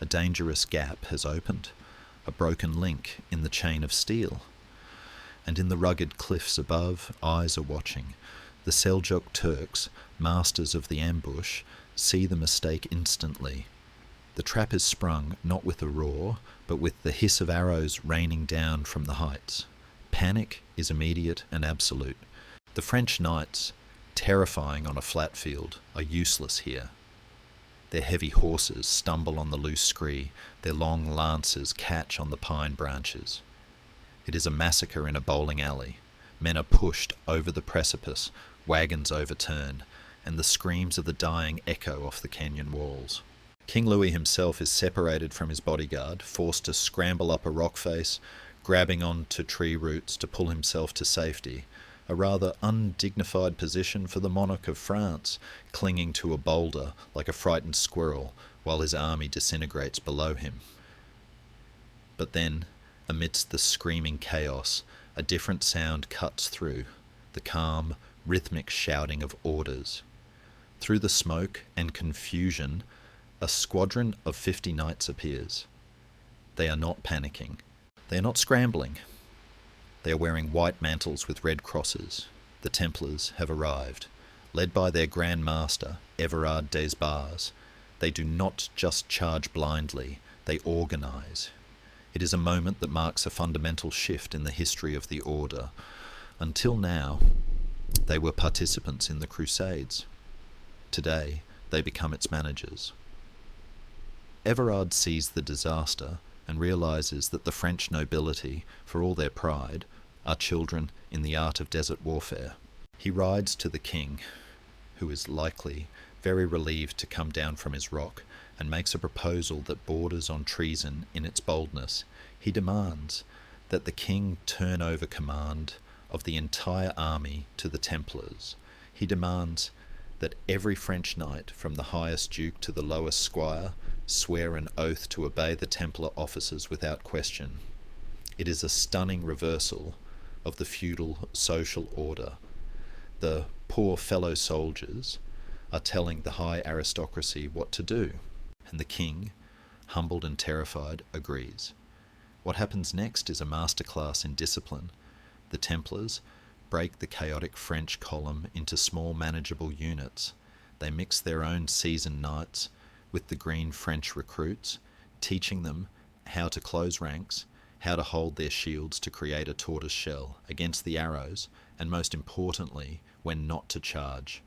A dangerous gap has opened, a broken link in the chain of steel. And in the rugged cliffs above, eyes are watching. The Seljuk Turks, masters of the ambush, see the mistake instantly. The trap is sprung not with a roar, but with the hiss of arrows raining down from the heights. Panic is immediate and absolute. The French knights, terrifying on a flat field, are useless here. Their heavy horses stumble on the loose scree, their long lances catch on the pine branches. It is a massacre in a bowling alley. Men are pushed over the precipice, wagons overturn, and the screams of the dying echo off the canyon walls. King Louis himself is separated from his bodyguard, forced to scramble up a rock face, grabbing onto tree roots to pull himself to safety, a rather undignified position for the monarch of France, clinging to a boulder like a frightened squirrel while his army disintegrates below him. But then, amidst the screaming chaos, a different sound cuts through, the calm, rhythmic shouting of orders. Through the smoke and confusion, a squadron of 50 knights appears. They are not panicking. They are not scrambling. They are wearing white mantles with red crosses. The Templars have arrived, led by their Grand Master, Everard des Barres. They do not just charge blindly, they organise. It is a moment that marks a fundamental shift in the history of the Order. Until now, they were participants in the Crusades. Today, they become its managers. Everard sees the disaster and realises that the French nobility, for all their pride, are children in the art of desert warfare. He rides to the king, who is likely very relieved to come down from his rock, and makes a proposal that borders on treason in its boldness. He demands that the king turn over command of the entire army to the Templars. He demands that every French knight, from the highest duke to the lowest squire, swear an oath to obey the Templar officers without question. It is a stunning reversal of the feudal social order. The poor fellow soldiers are telling the high aristocracy what to do, and the king, humbled and terrified, agrees. What happens next is a masterclass in discipline. The Templars break the chaotic French column into small manageable units. They mix their own seasoned knights with the green French recruits, teaching them how to close ranks, how to hold their shields to create a tortoise shell against the arrows, and most importantly, when not to charge.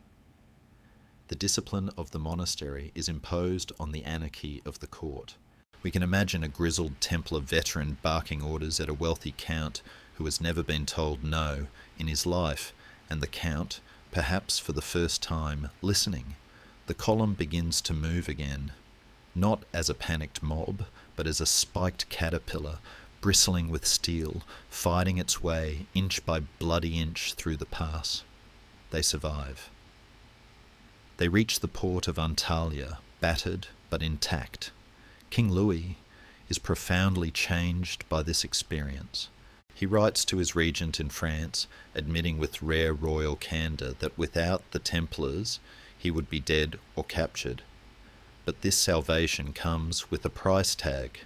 The discipline of the monastery is imposed on the anarchy of the court. We can imagine a grizzled Templar veteran barking orders at a wealthy count who has never been told no in his life, and the count, perhaps for the first time, listening. The column begins to move again, not as a panicked mob, but as a spiked caterpillar, bristling with steel, fighting its way inch by bloody inch through the pass. They survive. They reach the port of Antalya, battered but intact. King Louis is profoundly changed by this experience. He writes to his regent in France, admitting with rare royal candour that without the Templars he would be dead or captured. But this salvation comes with a price tag.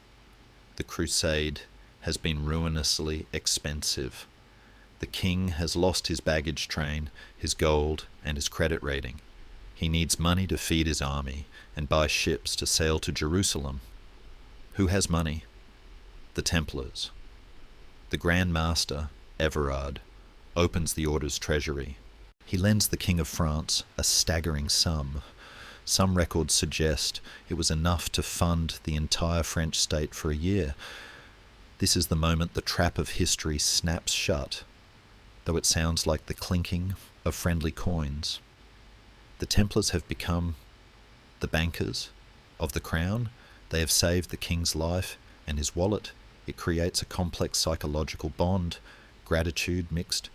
The crusade has been ruinously expensive. The king has lost his baggage train, his gold, and his credit rating. He needs money to feed his army and buy ships to sail to Jerusalem. Who has money? The Templars. The Grand Master, Everard, opens the order's treasury. He lends the King of France a staggering sum. Some records suggest it was enough to fund the entire French state for a year. This is the moment the trap of history snaps shut, though it sounds like the clinking of friendly coins. The Templars have become the bankers of the crown. They have saved the king's life and his wallet. It creates a complex psychological bond, gratitude mixed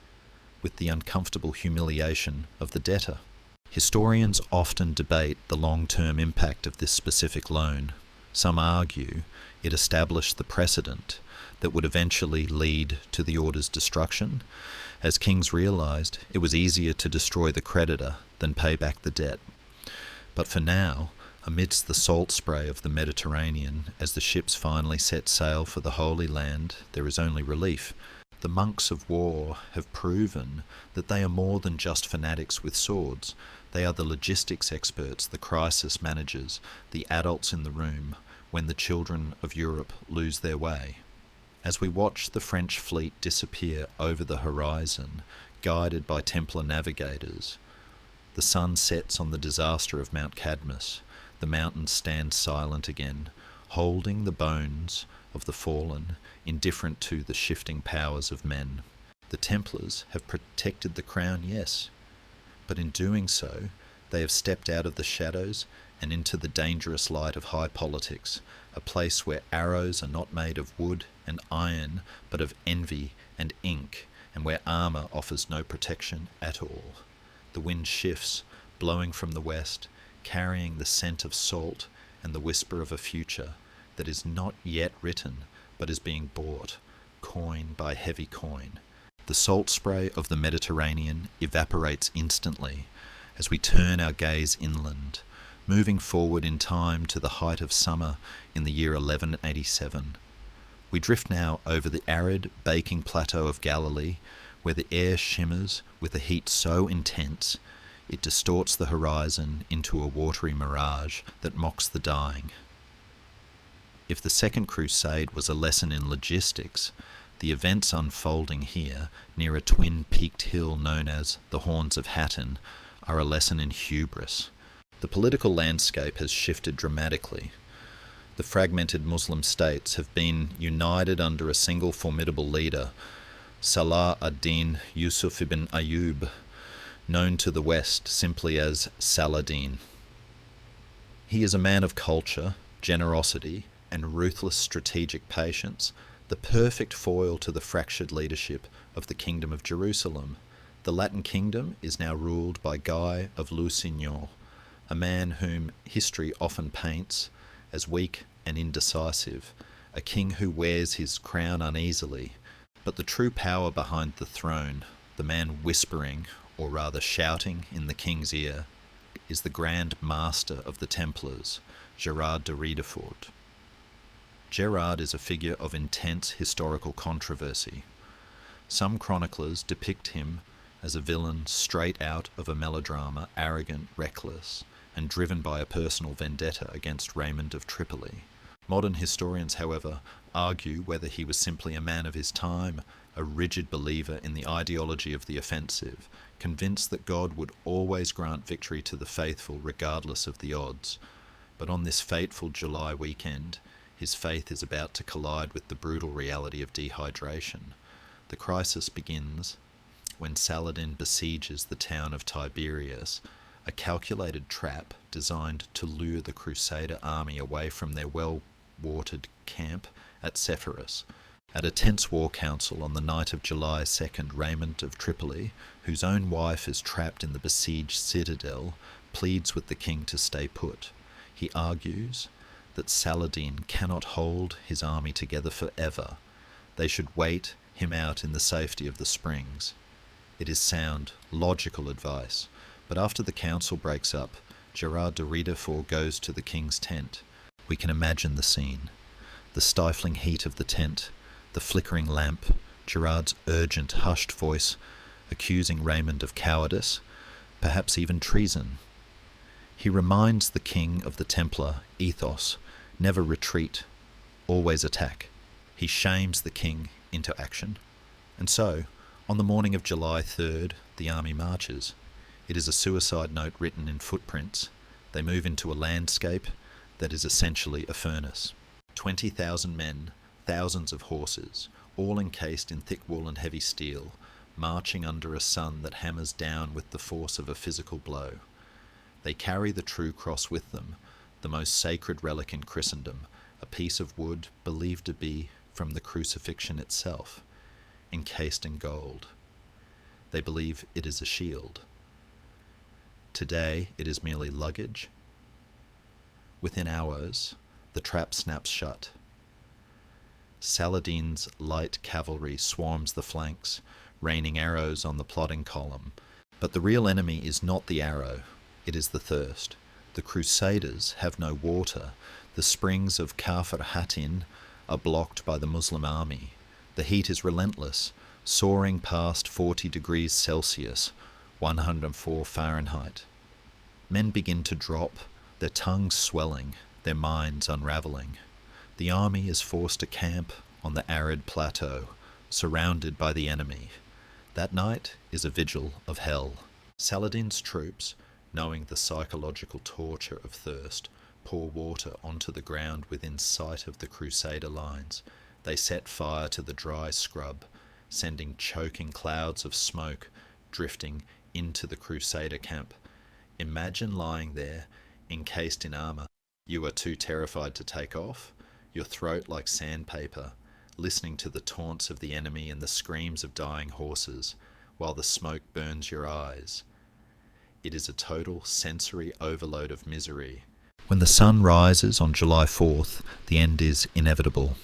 with the uncomfortable humiliation of the debtor. Historians often debate the long-term impact of this specific loan. Some argue it established the precedent that would eventually lead to the order's destruction. As kings realised, it was easier to destroy the creditor than pay back the debt. But for now, amidst the salt spray of the Mediterranean, as the ships finally set sail for the Holy Land, there is only relief. The monks of war have proven that they are more than just fanatics with swords. They are the logistics experts, the crisis managers, the adults in the room when the children of Europe lose their way. As we watch the French fleet disappear over the horizon, guided by Templar navigators, the sun sets on the disaster of Mount Cadmus. The mountains stand silent again, holding the bones of the fallen, indifferent to the shifting powers of men. The Templars have protected the crown, yes, but in doing so, they have stepped out of the shadows and into the dangerous light of high politics, a place where arrows are not made of wood and iron, but of envy and ink, and where armour offers no protection at all. The wind shifts, blowing from the west, carrying the scent of salt and the whisper of a future that is not yet written, but is being bought, coin by heavy coin. The salt spray of the Mediterranean evaporates instantly as we turn our gaze inland, moving forward in time to the height of summer in the year 1187. We drift now over the arid, baking plateau of Galilee, where the air shimmers with a heat so intense it distorts the horizon into a watery mirage that mocks the dying. If the Second Crusade was a lesson in logistics, the events unfolding here, near a twin-peaked hill known as the Horns of Hattin, are a lesson in hubris. The political landscape has shifted dramatically. The fragmented Muslim states have been united under a single formidable leader, Salah ad-Din Yusuf ibn Ayyub, known to the West simply as Saladin. He is a man of culture, generosity, and ruthless strategic patience, the perfect foil to the fractured leadership of the Kingdom of Jerusalem. The Latin kingdom is now ruled by Guy of Lusignan, a man whom history often paints as weak and indecisive, a king who wears his crown uneasily. But the true power behind the throne, the man whispering, or rather shouting in the king's ear, is the Grand Master of the Templars, Gerard de Riedefort. Gerard is a figure of intense historical controversy. Some chroniclers depict him as a villain straight out of a melodrama, arrogant, reckless, and driven by a personal vendetta against Raymond of Tripoli. Modern historians, however, argue whether he was simply a man of his time, a rigid believer in the ideology of the offensive, convinced that God would always grant victory to the faithful regardless of the odds. But on this fateful July weekend, his faith is about to collide with the brutal reality of dehydration. The crisis begins when Saladin besieges the town of Tiberias, a calculated trap designed to lure the Crusader army away from their well-watered camp at Sepphoris. At a tense war council on the night of July 2nd, Raymond of Tripoli, whose own wife is trapped in the besieged citadel, pleads with the king to stay put. He argues that Saladin cannot hold his army together forever. They should wait him out in the safety of the springs. It is sound, logical advice, but after the council breaks up, Gerard de Riedefort goes to the king's tent. We can imagine the scene. The stifling heat of the tent, the flickering lamp, Gerard's urgent, hushed voice accusing Raymond of cowardice, perhaps even treason. He reminds the king of the Templar ethos: never retreat, always attack. He shames the king into action. And so, on the morning of July 3rd, the army marches. It is a suicide note written in footprints. They move into a landscape that is essentially a furnace. 20,000 men, thousands of horses, all encased in thick wool and heavy steel, marching under a sun that hammers down with the force of a physical blow. They carry the true cross with them, the most sacred relic in Christendom, a piece of wood believed to be from the crucifixion itself, encased in gold. They believe it is a shield. Today it is merely luggage. Within hours, the trap snaps shut. Saladin's light cavalry swarms the flanks, raining arrows on the plodding column. But the real enemy is not the arrow, it is the thirst. The Crusaders have no water. The springs of Kafr Hatin are blocked by the Muslim army. The heat is relentless, soaring past 40 degrees Celsius, 104 Fahrenheit. Men begin to drop, their tongues swelling, their minds unravelling. The army is forced to camp on the arid plateau, surrounded by the enemy. That night is a vigil of hell. Saladin's troops, knowing the psychological torture of thirst, pour water onto the ground within sight of the Crusader lines. They set fire to the dry scrub, sending choking clouds of smoke drifting into the Crusader camp. Imagine lying there, encased in armour. You are too terrified to take off, your throat like sandpaper, listening to the taunts of the enemy and the screams of dying horses, while the smoke burns your eyes. It is a total sensory overload of misery. When the sun rises on July 4th, the end is inevitable.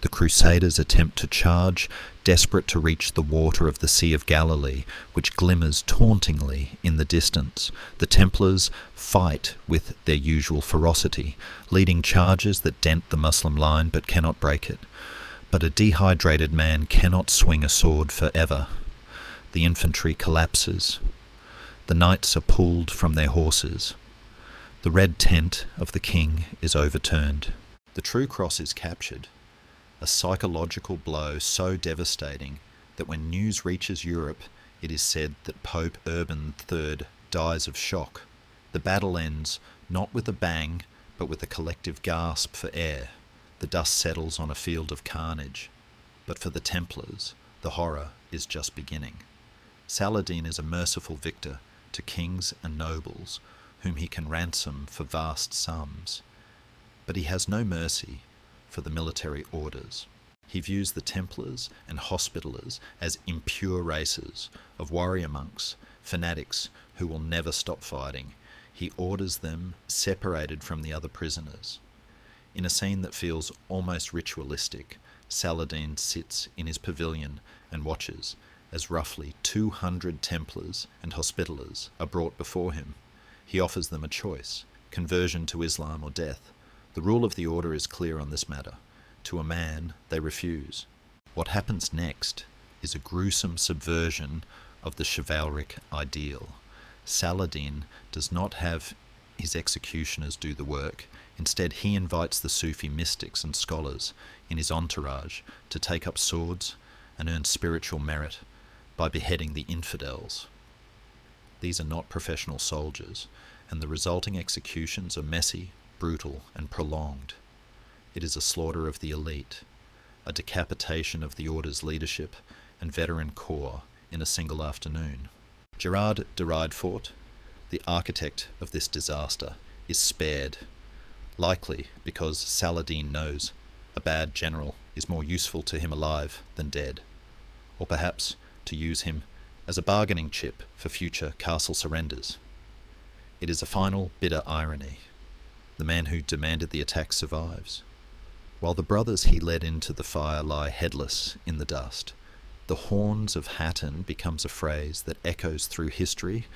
The Crusaders attempt to charge, desperate to reach the water of the Sea of Galilee, which glimmers tauntingly in the distance. The Templars fight with their usual ferocity, leading charges that dent the Muslim line but cannot break it. But a dehydrated man cannot swing a sword forever. The infantry collapses. The knights are pulled from their horses. The red tent of the king is overturned. The true cross is captured. A psychological blow so devastating that when news reaches Europe, it is said that Pope Urban III dies of shock. The battle ends not with a bang, but with a collective gasp for air. The dust settles on a field of carnage. But for the Templars, the horror is just beginning. Saladin is a merciful victor to kings and nobles, whom he can ransom for vast sums. But he has no mercy for the military orders. He views the Templars and Hospitallers as impure races of warrior monks, fanatics who will never stop fighting. He orders them separated from the other prisoners. In a scene that feels almost ritualistic, Saladin sits in his pavilion and watches as roughly 200 Templars and Hospitallers are brought before him. He offers them a choice: conversion to Islam or death. The rule of the order is clear on this matter. To a man, they refuse. What happens next is a gruesome subversion of the chivalric ideal. Saladin does not have his executioners do the work. Instead, he invites the Sufi mystics and scholars in his entourage to take up swords and earn spiritual merit by beheading the infidels. These are not professional soldiers, and the resulting executions are messy, brutal, and prolonged. It is a slaughter of the elite, a decapitation of the order's leadership and veteran corps in a single afternoon. Gerard de Riedfort, the architect of this disaster, is spared, likely because Saladin knows a bad general is more useful to him alive than dead, or perhaps to use him as a bargaining chip for future castle surrenders. It is a final bitter irony. The man who demanded the attack survives, while the brothers he led into the fire lie headless in the dust. The horns of Hatton becomes a phrase that echoes through history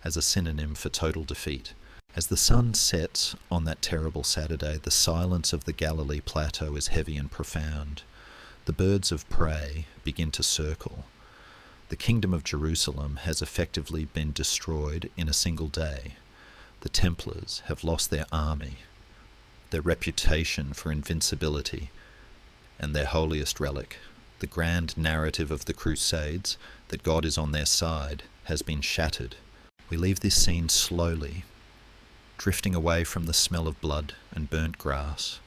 as a synonym for total defeat. As the sun sets on that terrible Saturday, the silence of the Galilee plateau is heavy and profound. The birds of prey begin to circle. The kingdom of Jerusalem has effectively been destroyed in a single day. The Templars have lost their army, their reputation for invincibility, and their holiest relic. The grand narrative of the Crusades, that God is on their side, has been shattered. We leave this scene slowly, drifting away from the smell of blood and burnt grass,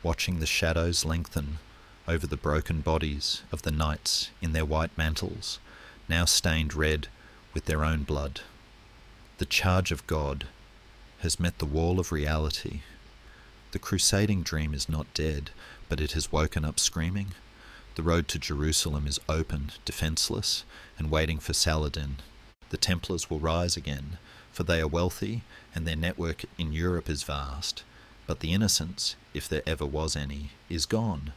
watching the shadows lengthen over the broken bodies of the knights in their white mantles, now stained red with their own blood. The charge of God has met the wall of reality. The crusading dream is not dead, but it has woken up screaming. The road to Jerusalem is open, defenceless, and waiting for Saladin. The Templars will rise again, for they are wealthy and their network in Europe is vast. But the innocence, if there ever was any, is gone.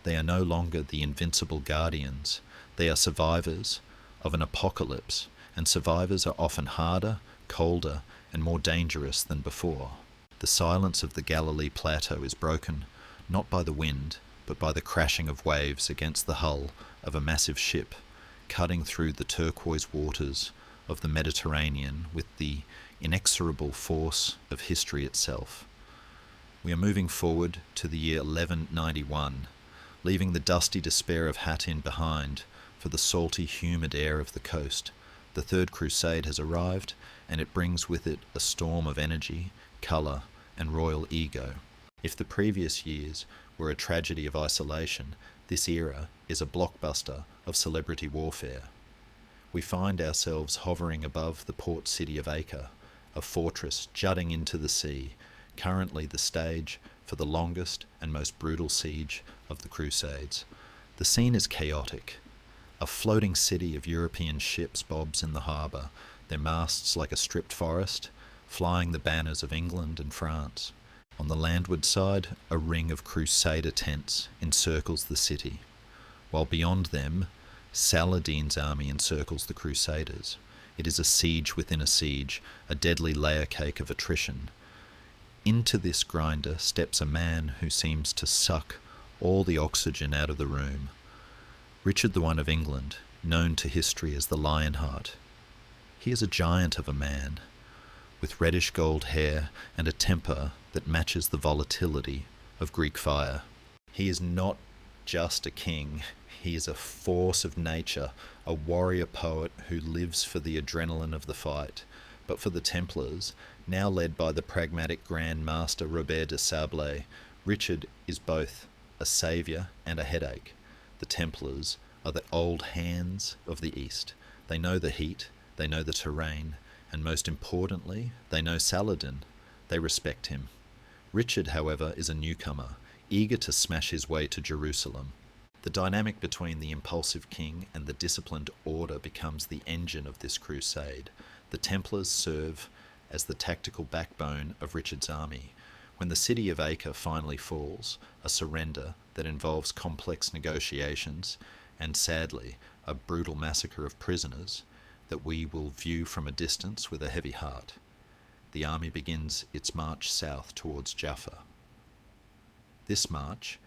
They are no longer the invincible guardians. They are survivors of an apocalypse, and survivors are often harder, colder, and more dangerous than before. The silence of the Galilee plateau is broken, not by the wind, but by the crashing of waves against the hull of a massive ship, cutting through the turquoise waters of the Mediterranean with the inexorable force of history itself. We are moving forward to the year 1191, leaving the dusty despair of Hattin behind for the salty, humid air of the coast. The Third Crusade has arrived, and it brings with it a storm of energy, colour, and royal ego. If the previous years were a tragedy of isolation, this era is a blockbuster of celebrity warfare. We find ourselves hovering above the port city of Acre, a fortress jutting into the sea, currently the stage for the longest and most brutal siege of the Crusades. The scene is chaotic. A floating city of European ships bobs in the harbour, their masts like a stripped forest, flying the banners of England and France. On the landward side, a ring of crusader tents encircles the city, while beyond them, Saladin's army encircles the Crusaders. It is a siege within a siege, a deadly layer cake of attrition. Into this grinder steps a man who seems to suck all the oxygen out of the room. Richard I of England, known to history as the Lionheart. He is a giant of a man, with reddish gold hair and a temper that matches the volatility of Greek fire. He is not just a king, he is a force of nature, a warrior poet who lives for the adrenaline of the fight. But for the Templars, now led by the pragmatic Grand Master Robert de Sablé, Richard is both a saviour and a headache. The Templars are the old hands of the East. They know the heat, they know the terrain, and most importantly, they know Saladin. They respect him. Richard, however, is a newcomer, eager to smash his way to Jerusalem. The dynamic between the impulsive king and the disciplined order becomes the engine of this crusade. The Templars serve as the tactical backbone of Richard's army, When the city of Acre finally falls, a surrender that involves complex negotiations and, sadly, a brutal massacre of prisoners that we will view from a distance with a heavy heart, the army begins its march south towards Jaffa. This march,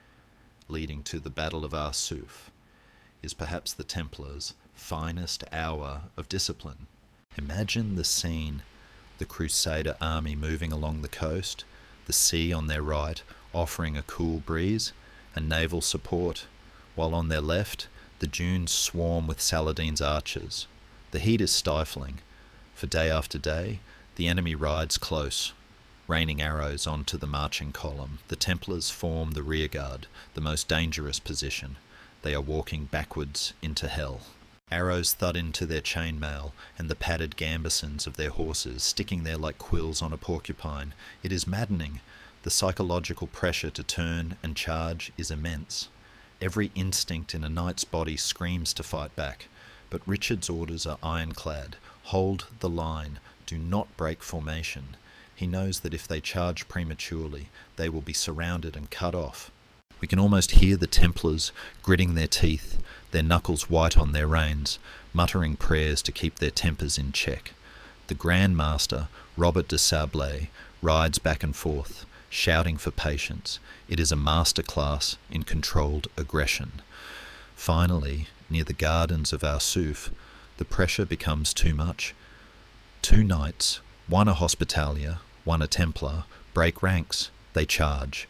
leading to the Battle of Arsuf, is perhaps the Templars' finest hour of discipline. Imagine the scene: the Crusader army moving along the coast, the sea on their right offering a cool breeze and naval support, while on their left the dunes swarm with Saladin's archers. The heat is stifling, for day after day the enemy rides close, raining arrows onto the marching column. The Templars form the rearguard, the most dangerous position. They are walking backwards into hell. Arrows thud into their chainmail and the padded gambesons of their horses, sticking there like quills on a porcupine. It is maddening. The psychological pressure to turn and charge is immense. Every instinct in a knight's body screams to fight back, but Richard's orders are ironclad. Hold the line. Do not break formation. He knows that if they charge prematurely, they will be surrounded and cut off. We can almost hear the Templars gritting their teeth, their knuckles white on their reins, muttering prayers to keep their tempers in check. The Grand Master, Robert de Sablé, rides back and forth, shouting for patience. It is a master class in controlled aggression. Finally, near the gardens of Arsuf, the pressure becomes too much. 2 knights, one a Hospitalier, one a Templar, break ranks. They charge.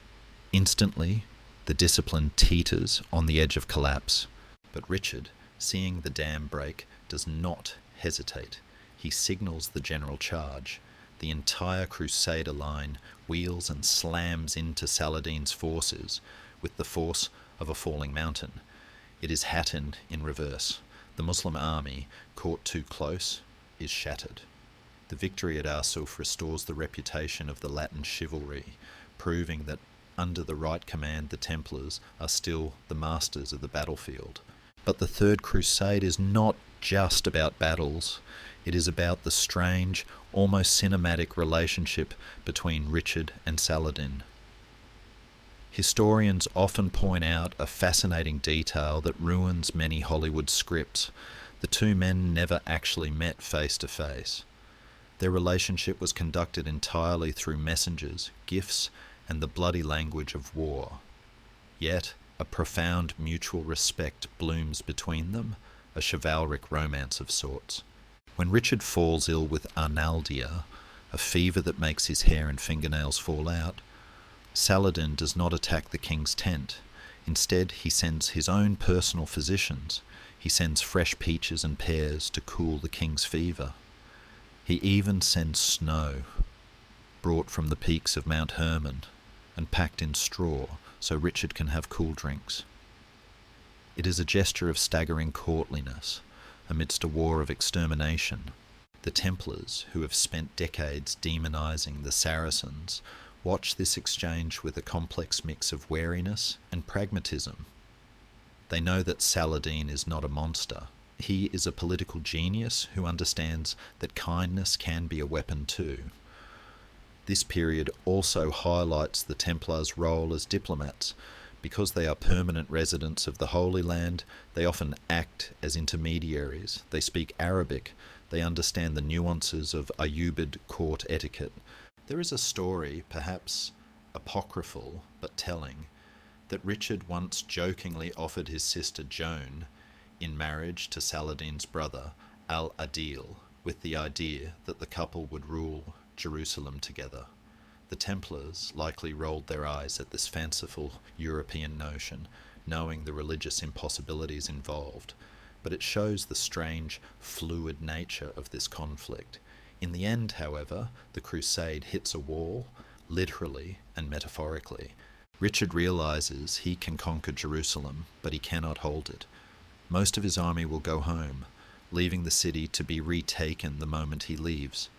Instantly, the discipline teeters on the edge of collapse. But Richard, seeing the dam break, does not hesitate. He signals the general charge. The entire Crusader line wheels and slams into Saladin's forces with the force of a falling mountain. It is Hattin in reverse. The Muslim army, caught too close, is shattered. The victory at Arsuf restores the reputation of the Latin chivalry, proving that under the right command the Templars are still the masters of the battlefield. But the Third Crusade is not just about battles. It is about the strange, almost cinematic relationship between Richard and Saladin. Historians often point out a fascinating detail that ruins many Hollywood scripts. The two men never actually met face to face. Their relationship was conducted entirely through messengers, gifts, and the bloody language of war. Yet, a profound mutual respect blooms between them, a chivalric romance of sorts. When Richard falls ill with arnaldia, a fever that makes his hair and fingernails fall out, Saladin does not attack the king's tent. Instead, he sends his own personal physicians. He sends fresh peaches and pears to cool the king's fever. He even sends snow, brought from the peaks of Mount Hermon, and packed in straw so Richard can have cool drinks. It is a gesture of staggering courtliness amidst a war of extermination. The Templars, who have spent decades demonizing the Saracens, watch this exchange with a complex mix of wariness and pragmatism. They know that Saladin is not a monster. He is a political genius who understands that kindness can be a weapon too. This period also highlights the Templars' role as diplomats. Because they are permanent residents of the Holy Land, they often act as intermediaries. They speak Arabic. They understand the nuances of Ayyubid court etiquette. There is a story, perhaps apocryphal but telling, that Richard once jokingly offered his sister Joan in marriage to Saladin's brother Al-Adil, with the idea that the couple would rule Jerusalem together. The Templars likely rolled their eyes at this fanciful European notion, knowing the religious impossibilities involved, but it shows the strange, fluid nature of this conflict. In the end, however, the crusade hits a wall, literally and metaphorically. Richard realizes he can conquer Jerusalem, but he cannot hold it. Most of his army will go home, leaving the city to be retaken the moment he leaves.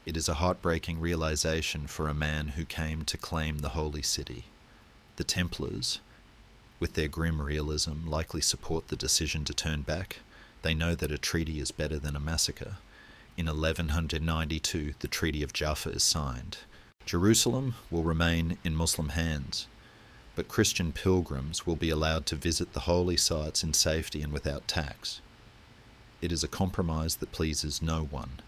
It is a heartbreaking realization for a man who came to claim the holy city. The Templars, with their grim realism, likely support the decision to turn back. They know that a treaty is better than a massacre. In 1192, the Treaty of Jaffa is signed. Jerusalem will remain in Muslim hands, but Christian pilgrims will be allowed to visit the holy sites in safety and without tax. It is a compromise that pleases no one,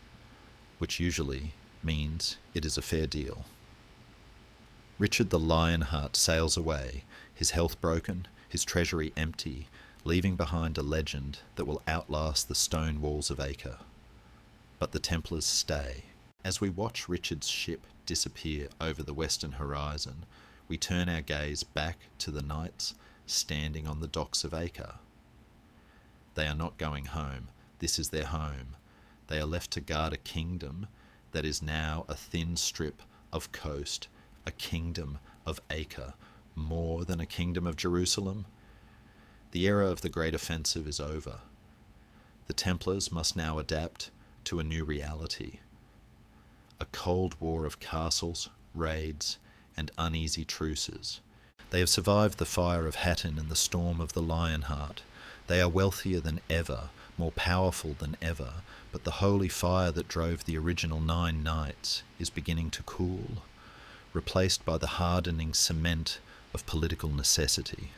which usually means it is a fair deal. Richard the Lionheart sails away, his health broken, his treasury empty, leaving behind a legend that will outlast the stone walls of Acre. But the Templars stay. As we watch Richard's ship disappear over the western horizon, we turn our gaze back to the knights standing on the docks of Acre. They are not going home. This is their home. They are left to guard a kingdom that is now a thin strip of coast, a kingdom of Acre, more than a kingdom of Jerusalem. The era of the Great Offensive is over. The Templars must now adapt to a new reality. A cold war of castles, raids, and uneasy truces. They have survived the fire of Hattin and the storm of the Lionheart. They are wealthier than ever, more powerful than ever, but the holy fire that drove the original 9 knights is beginning to cool, replaced by the hardening cement of political necessity.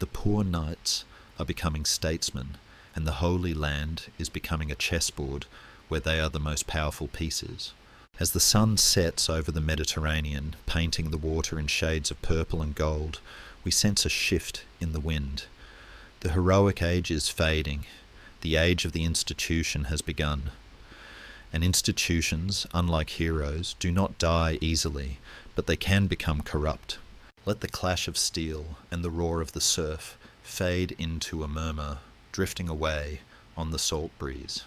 The poor knights are becoming statesmen, and the Holy Land is becoming a chessboard where they are the most powerful pieces. As the sun sets over the Mediterranean, painting the water in shades of purple and gold, we sense a shift in the wind. The heroic age is fading. The age of the institution has begun. And institutions, unlike heroes, do not die easily, but they can become corrupt. Let the clash of steel and the roar of the surf fade into a murmur, drifting away on the salt breeze.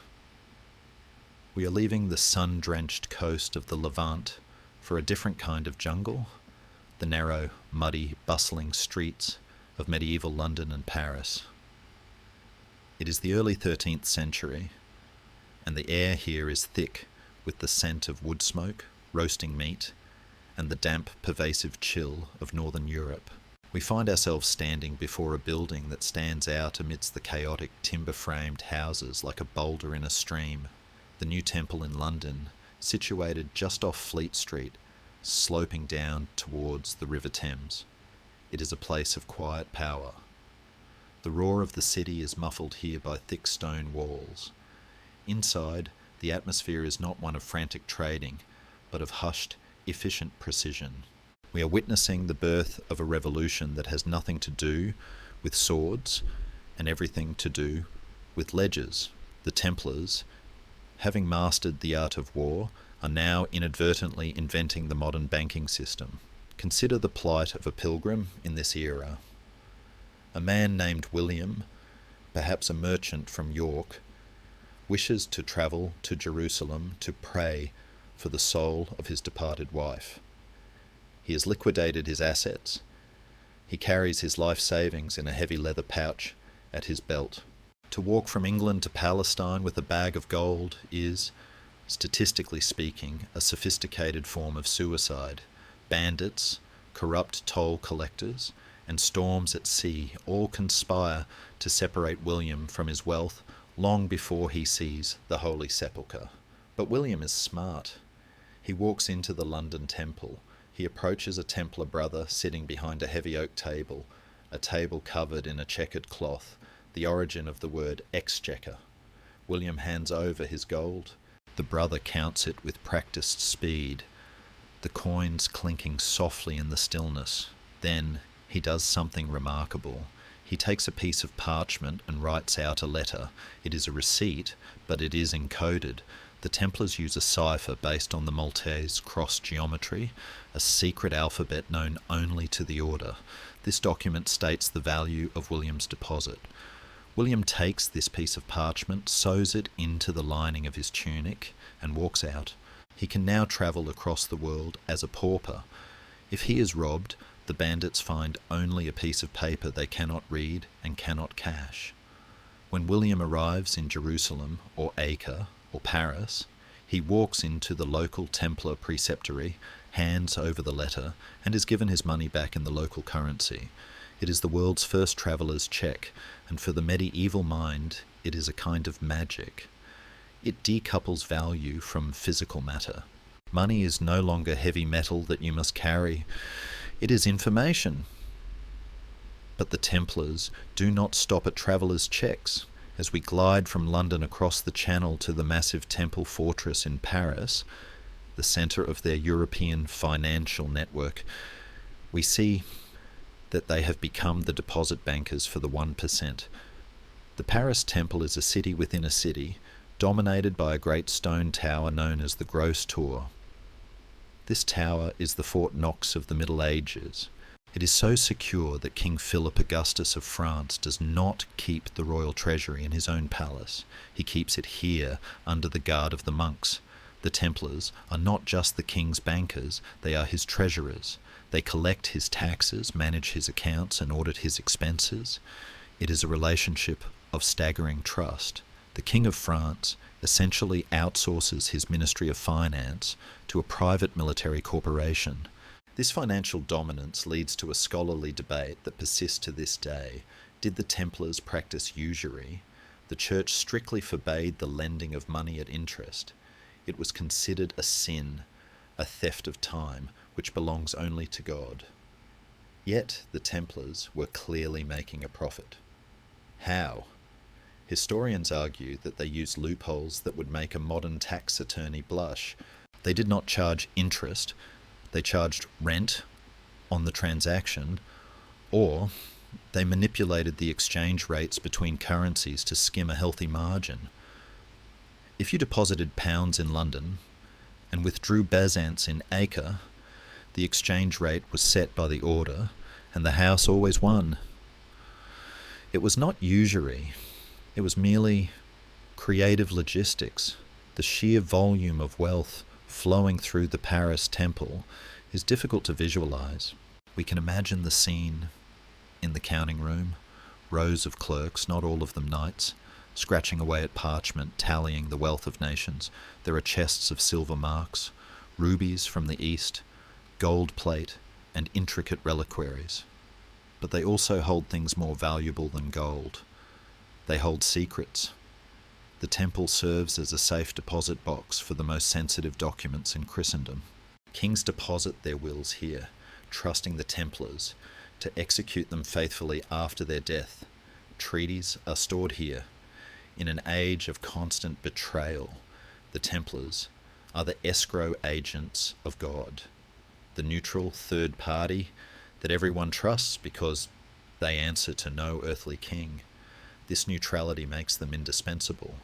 We are leaving the sun-drenched coast of the Levant for a different kind of jungle, the narrow, muddy, bustling streets of medieval London and Paris. It is the early 13th century, and the air here is thick with the scent of wood smoke, roasting meat, and the damp, pervasive chill of northern Europe. We find ourselves standing before a building that stands out amidst the chaotic timber-framed houses like a boulder in a stream. The new temple in London, situated just off Fleet Street, sloping down towards the River Thames. It is a place of quiet power. The roar of the city is muffled here by thick stone walls. Inside, the atmosphere is not one of frantic trading, but of hushed, efficient precision. We are witnessing the birth of a revolution that has nothing to do with swords and everything to do with ledgers. The Templars, having mastered the art of war, are now inadvertently inventing the modern banking system. Consider the plight of a pilgrim in this era. A man named William, perhaps a merchant from York, wishes to travel to Jerusalem to pray for the soul of his departed wife. He has liquidated his assets. He carries his life savings in a heavy leather pouch at his belt. To walk from England to Palestine with a bag of gold is, statistically speaking, a sophisticated form of suicide. Bandits, corrupt toll collectors, and storms at sea all conspire to separate William from his wealth long before he sees the Holy Sepulchre. But William is smart. He walks into the London Temple. He approaches a Templar brother sitting behind a heavy oak table, a table covered in a checkered cloth, the origin of the word exchequer. William hands over his gold. The brother counts it with practiced speed, the coins clinking softly in the stillness. Then he does something remarkable. He takes a piece of parchment and writes out a letter. It is a receipt, but it is encoded. The Templars use a cipher based on the Maltese cross geometry, a secret alphabet known only to the order. This document states the value of William's deposit. William takes this piece of parchment, sews it into the lining of his tunic, and walks out. He can now travel across the world as a pauper. If he is robbed, the bandits find only a piece of paper they cannot read and cannot cash. When William arrives in Jerusalem or Acre or Paris, he walks into the local Templar preceptory, hands over the letter, and is given his money back in the local currency. It is the world's first traveller's check, and for the medieval mind, it is a kind of magic. It decouples value from physical matter. Money is no longer heavy metal that you must carry. It is information. But the Templars do not stop at travellers' checks. As we glide from London across the Channel to the massive temple fortress in Paris, the centre of their European financial network, we see that they have become the deposit bankers for the 1%. The Paris Temple is a city within a city, dominated by a great stone tower known as the Grosse Tour. This tower is the Fort Knox of the Middle Ages. It is so secure that King Philip Augustus of France does not keep the royal treasury in his own palace. He keeps it here under the guard of the monks. The Templars are not just the king's bankers, they are his treasurers. They collect his taxes, manage his accounts, and audit his expenses. It is a relationship of staggering trust. The King of France essentially outsources his Ministry of Finance to a private military corporation. This financial dominance leads to a scholarly debate that persists to this day. Did the Templars practice usury? The Church strictly forbade the lending of money at interest. It was considered a sin, a theft of time, which belongs only to God. Yet the Templars were clearly making a profit. How? Historians argue that they used loopholes that would make a modern tax attorney blush. They did not charge interest. They charged rent on the transaction, or they manipulated the exchange rates between currencies to skim a healthy margin. If you deposited pounds in London and withdrew bezants in Acre, the exchange rate was set by the order, and the house always won. It was not usury. It was merely creative logistics. The sheer volume of wealth flowing through the Paris Temple is difficult to visualize. We can imagine the scene in the counting room, rows of clerks, not all of them knights, scratching away at parchment, tallying the wealth of nations. There are chests of silver marks, rubies from the east, gold plate, and intricate reliquaries. But they also hold things more valuable than gold. They hold secrets. The temple serves as a safe deposit box for the most sensitive documents in Christendom. Kings deposit their wills here, trusting the Templars to execute them faithfully after their death. Treaties are stored here. In an age of constant betrayal, the Templars are the escrow agents of God, the neutral third party that everyone trusts because they answer to no earthly king. This neutrality makes them indispensable.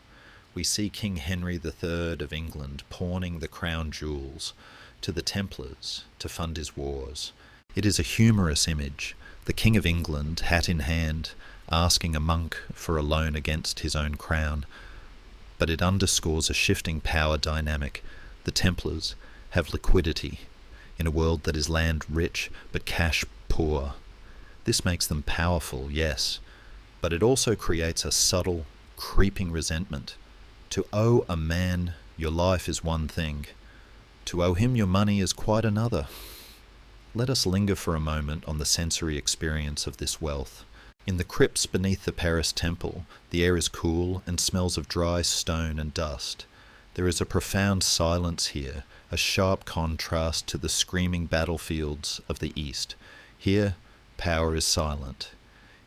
We see King Henry III of England pawning the crown jewels to the Templars to fund his wars. It is a humorous image, the King of England, hat in hand, asking a monk for a loan against his own crown, but it underscores a shifting power dynamic. The Templars have liquidity in a world that is land rich but cash poor. This makes them powerful, yes, but it also creates a subtle, creeping resentment. To owe a man your life is one thing. To owe him your money is quite another. Let us linger for a moment on the sensory experience of this wealth. In the crypts beneath the Paris Temple, the air is cool and smells of dry stone and dust. There is a profound silence here, a sharp contrast to the screaming battlefields of the East. Here, power is silent.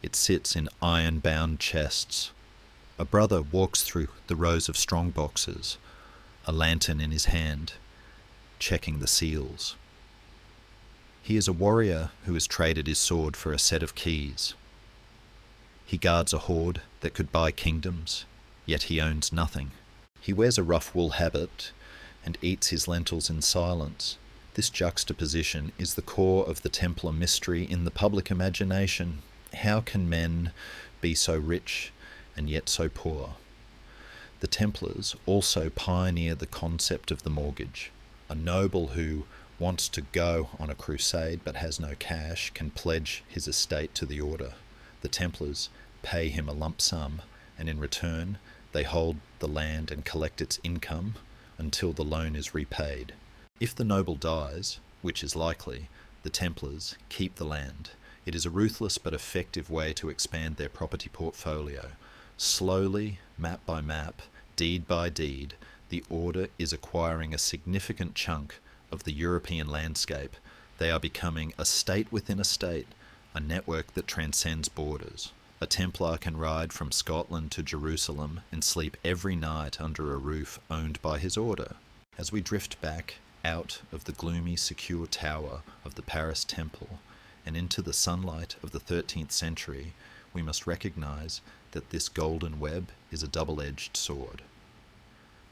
It sits in iron-bound chests. A brother walks through the rows of strong boxes, a lantern in his hand, checking the seals. He is a warrior who has traded his sword for a set of keys. He guards a hoard that could buy kingdoms, yet he owns nothing. He wears a rough wool habit and eats his lentils in silence. This juxtaposition is the core of the Templar mystery in the public imagination. How can men be so rich and yet so poor? The Templars also pioneer the concept of the mortgage. A noble who wants to go on a crusade but has no cash can pledge his estate to the order. The Templars pay him a lump sum, and in return they hold the land and collect its income until the loan is repaid. If the noble dies, which is likely, the Templars keep the land. It is a ruthless but effective way to expand their property portfolio. Slowly, map by map, deed by deed, the Order is acquiring a significant chunk of the European landscape. They are becoming a state within a state, a network that transcends borders. A Templar can ride from Scotland to Jerusalem and sleep every night under a roof owned by his order. As we drift back out of the gloomy, secure tower of the Paris Temple and into the sunlight of the 13th century, we must recognize that this golden web is a double-edged sword.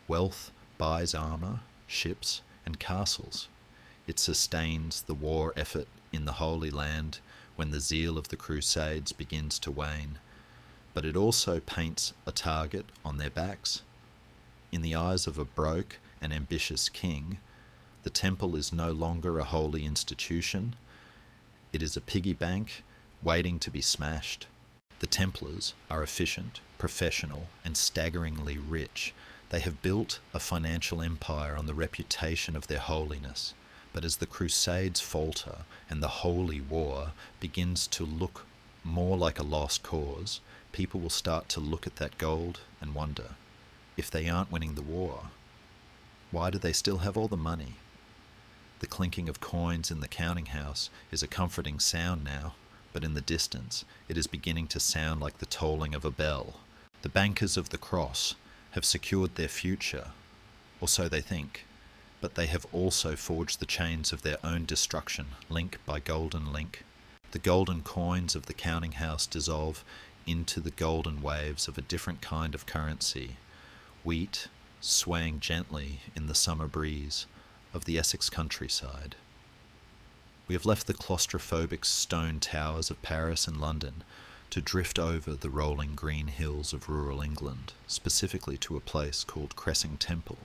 Wealth buys armor, ships, and castles. It sustains the war effort in the Holy Land when the zeal of the Crusades begins to wane, but it also paints a target on their backs. In the eyes of a broke and ambitious king, the temple is no longer a holy institution. It is a piggy bank waiting to be smashed. The Templars are efficient, professional, and staggeringly rich. They have built a financial empire on the reputation of their holiness. But as the Crusades falter and the Holy War begins to look more like a lost cause, people will start to look at that gold and wonder, if they aren't winning the war, why do they still have all the money? The clinking of coins in the counting house is a comforting sound now, but in the distance it is beginning to sound like the tolling of a bell. The bankers of the cross have secured their future, or so they think. But they have also forged the chains of their own destruction, link by golden link. The golden coins of the counting house dissolve into the golden waves of a different kind of currency, wheat swaying gently in the summer breeze of the Essex countryside. We have left the claustrophobic stone towers of Paris and London to drift over the rolling green hills of rural England, specifically to a place called Cressing Temple.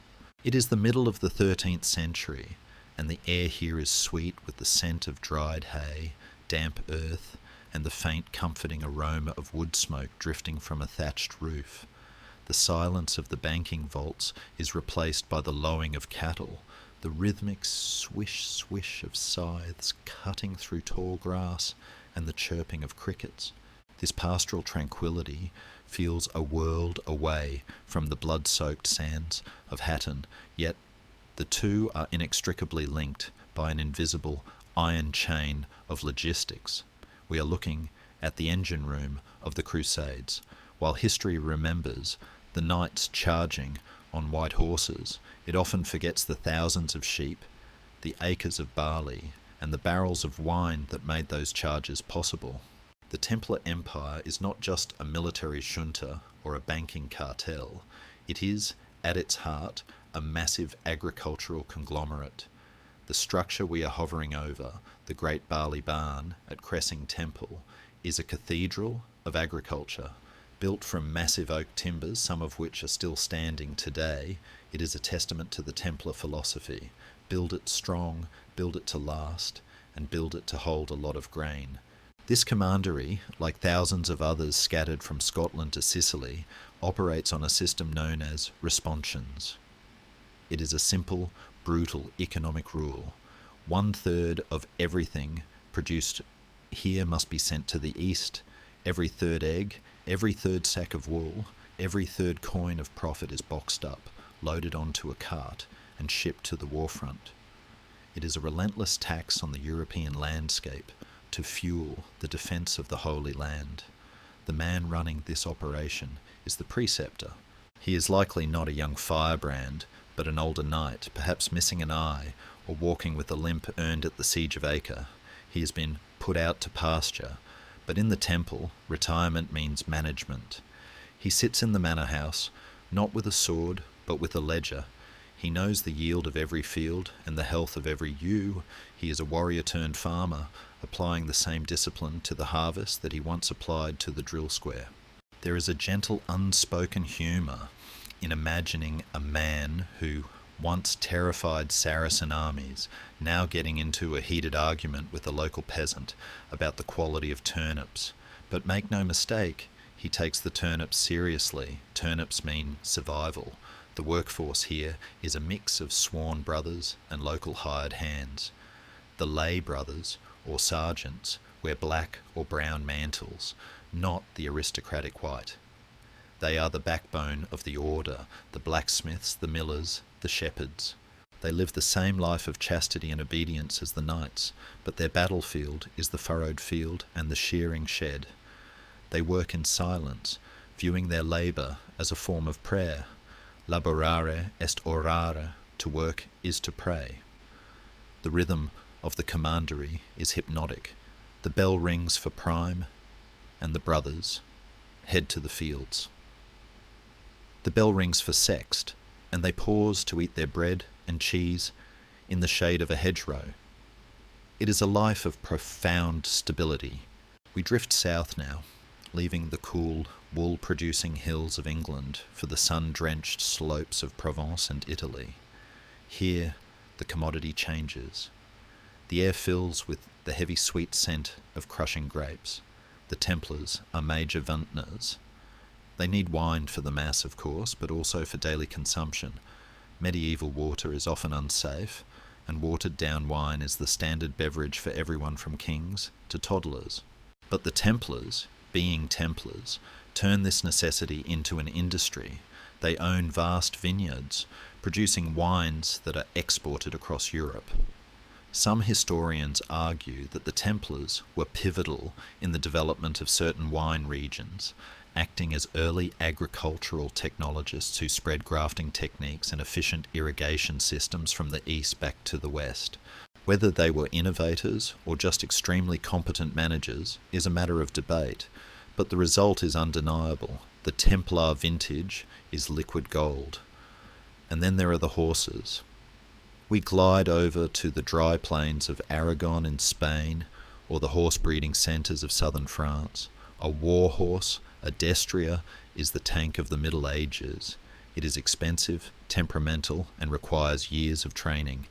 It is the middle of the 13th century, and the air here is sweet with the scent of dried hay, damp earth, and the faint comforting aroma of wood smoke drifting from a thatched roof. The silence of the banking vaults is replaced by the lowing of cattle, the rhythmic swish-swish of scythes cutting through tall grass, and the chirping of crickets. This pastoral tranquility feels a world away from the blood-soaked sands of Hatton, yet the two are inextricably linked by an invisible iron chain of logistics. We are looking at the engine room of the Crusades. While history remembers the knights charging on white horses, it often forgets the thousands of sheep, the acres of barley, and the barrels of wine that made those charges possible. The Templar Empire is not just a military junta or a banking cartel. It is, at its heart, a massive agricultural conglomerate. The structure we are hovering over, the Great Barley Barn at Cressing Temple, is a cathedral of agriculture. Built from massive oak timbers, some of which are still standing today, it is a testament to the Templar philosophy. Build it strong, build it to last, and build it to hold a lot of grain. This commandery, like thousands of others scattered from Scotland to Sicily, operates on a system known as responsions. It is a simple, brutal economic rule. 1/3 of everything produced here must be sent to the east. Every third egg, every third sack of wool, every third coin of profit is boxed up, loaded onto a cart, and shipped to the warfront. It is a relentless tax on the European landscape to fuel the defence of the Holy Land. The man running this operation is the preceptor. He is likely not a young firebrand, but an older knight, perhaps missing an eye, or walking with a limp earned at the Siege of Acre. He has been put out to pasture, but in the temple, retirement means management. He sits in the manor house, not with a sword, but with a ledger. He knows the yield of every field and the health of every ewe. He is a warrior-turned-farmer, applying the same discipline to the harvest that he once applied to the drill square. There is a gentle, unspoken humour in imagining a man who once terrified Saracen armies, now getting into a heated argument with a local peasant about the quality of turnips. But make no mistake, he takes the turnips seriously. Turnips mean survival. The workforce here is a mix of sworn brothers and local hired hands. The lay brothers, or sergeants, wear black or brown mantles, not the aristocratic white. They are the backbone of the order, the blacksmiths, the millers, the shepherds. They live the same life of chastity and obedience as the knights, but their battlefield is the furrowed field and the shearing shed. They work in silence, viewing their labour as a form of prayer. Laborare est orare, to work is to pray. The rhythm of the commandery is hypnotic. The bell rings for prime, and the brothers head to the fields. The bell rings for sext, and they pause to eat their bread and cheese in the shade of a hedgerow. It is a life of profound stability. We drift south now, leaving the cool, wool-producing hills of England for the sun-drenched slopes of Provence and Italy. Here, the commodity changes. The air fills with the heavy sweet scent of crushing grapes. The Templars are major vintners. They need wine for the mass, of course, but also for daily consumption. Medieval water is often unsafe, and watered-down wine is the standard beverage for everyone from kings to toddlers. But the Templars, being Templars, turn this necessity into an industry. They own vast vineyards, producing wines that are exported across Europe. Some historians argue that the Templars were pivotal in the development of certain wine regions, acting as early agricultural technologists who spread grafting techniques and efficient irrigation systems from the east back to the west. Whether they were innovators or just extremely competent managers is a matter of debate, but the result is undeniable. The Templar vintage is liquid gold. And then there are the horses. We glide over to the dry plains of Aragon in Spain, or the horse breeding centres of southern France. A war horse, a destrier, is the tank of the Middle Ages. It is expensive, temperamental, and requires years of training.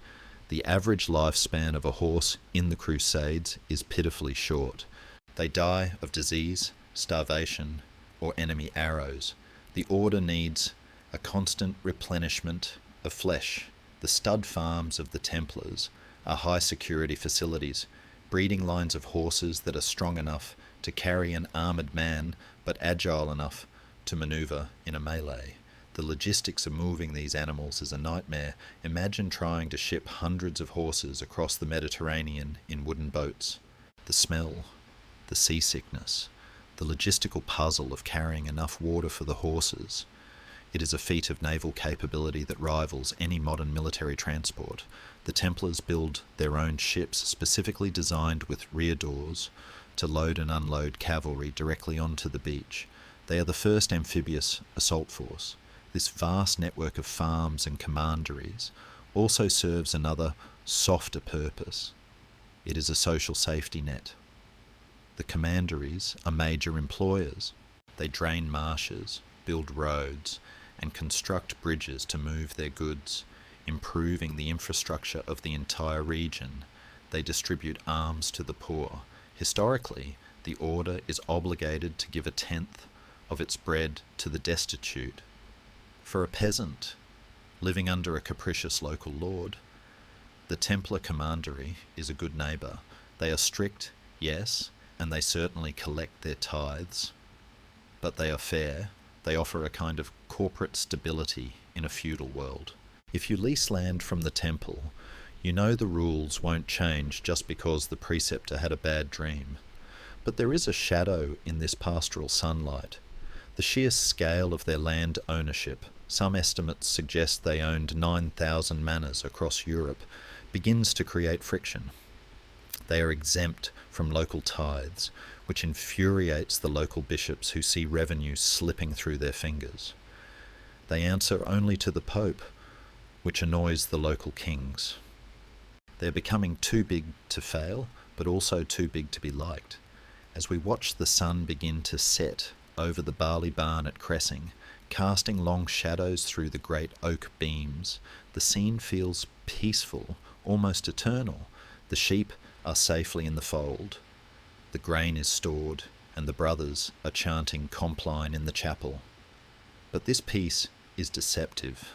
The average lifespan of a horse in the Crusades is pitifully short. They die of disease, starvation, or enemy arrows. The order needs a constant replenishment of flesh. The stud farms of the Templars are high-security facilities, breeding lines of horses that are strong enough to carry an armoured man, but agile enough to manoeuvre in a melee. The logistics of moving these animals is a nightmare. Imagine trying to ship hundreds of horses across the Mediterranean in wooden boats. The smell, the seasickness, the logistical puzzle of carrying enough water for the horses. It is a feat of naval capability that rivals any modern military transport. The Templars build their own ships specifically designed with rear doors to load and unload cavalry directly onto the beach. They are the first amphibious assault force. This vast network of farms and commanderies also serves another, softer purpose. It is a social safety net. The commanderies are major employers. They drain marshes, build roads, and construct bridges to move their goods, improving the infrastructure of the entire region. They distribute alms to the poor. Historically, the order is obligated to give a tenth of its bread to the destitute. For a peasant living under a capricious local lord, the Templar commandery is a good neighbour. They are strict, yes, and they certainly collect their tithes, but they are fair. They offer a kind of corporate stability in a feudal world. If you lease land from the temple, you know the rules won't change just because the preceptor had a bad dream. But there is a shadow in this pastoral sunlight. The sheer scale of their land ownership, some estimates suggest they owned 9,000 manors across Europe, begins to create friction. They are exempt from local tithes, which infuriates the local bishops who see revenue slipping through their fingers. They answer only to the Pope, which annoys the local kings. They're becoming too big to fail, but also too big to be liked. As we watch the sun begin to set over the barley barn at Cressing, casting long shadows through the great oak beams, the scene feels peaceful, almost eternal. The sheep are safely in the fold. The grain is stored, and the brothers are chanting Compline in the chapel. But this peace is deceptive.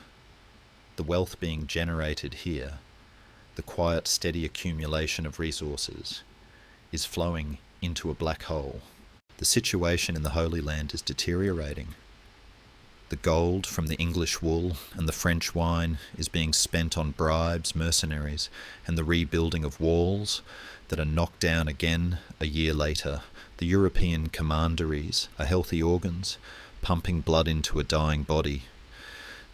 The wealth being generated here, the quiet, steady accumulation of resources, is flowing into a black hole. The situation in the Holy Land is deteriorating. The gold from the English wool and the French wine is being spent on bribes, mercenaries, and the rebuilding of walls that are knocked down again a year later. The European commanderies are healthy organs, pumping blood into a dying body.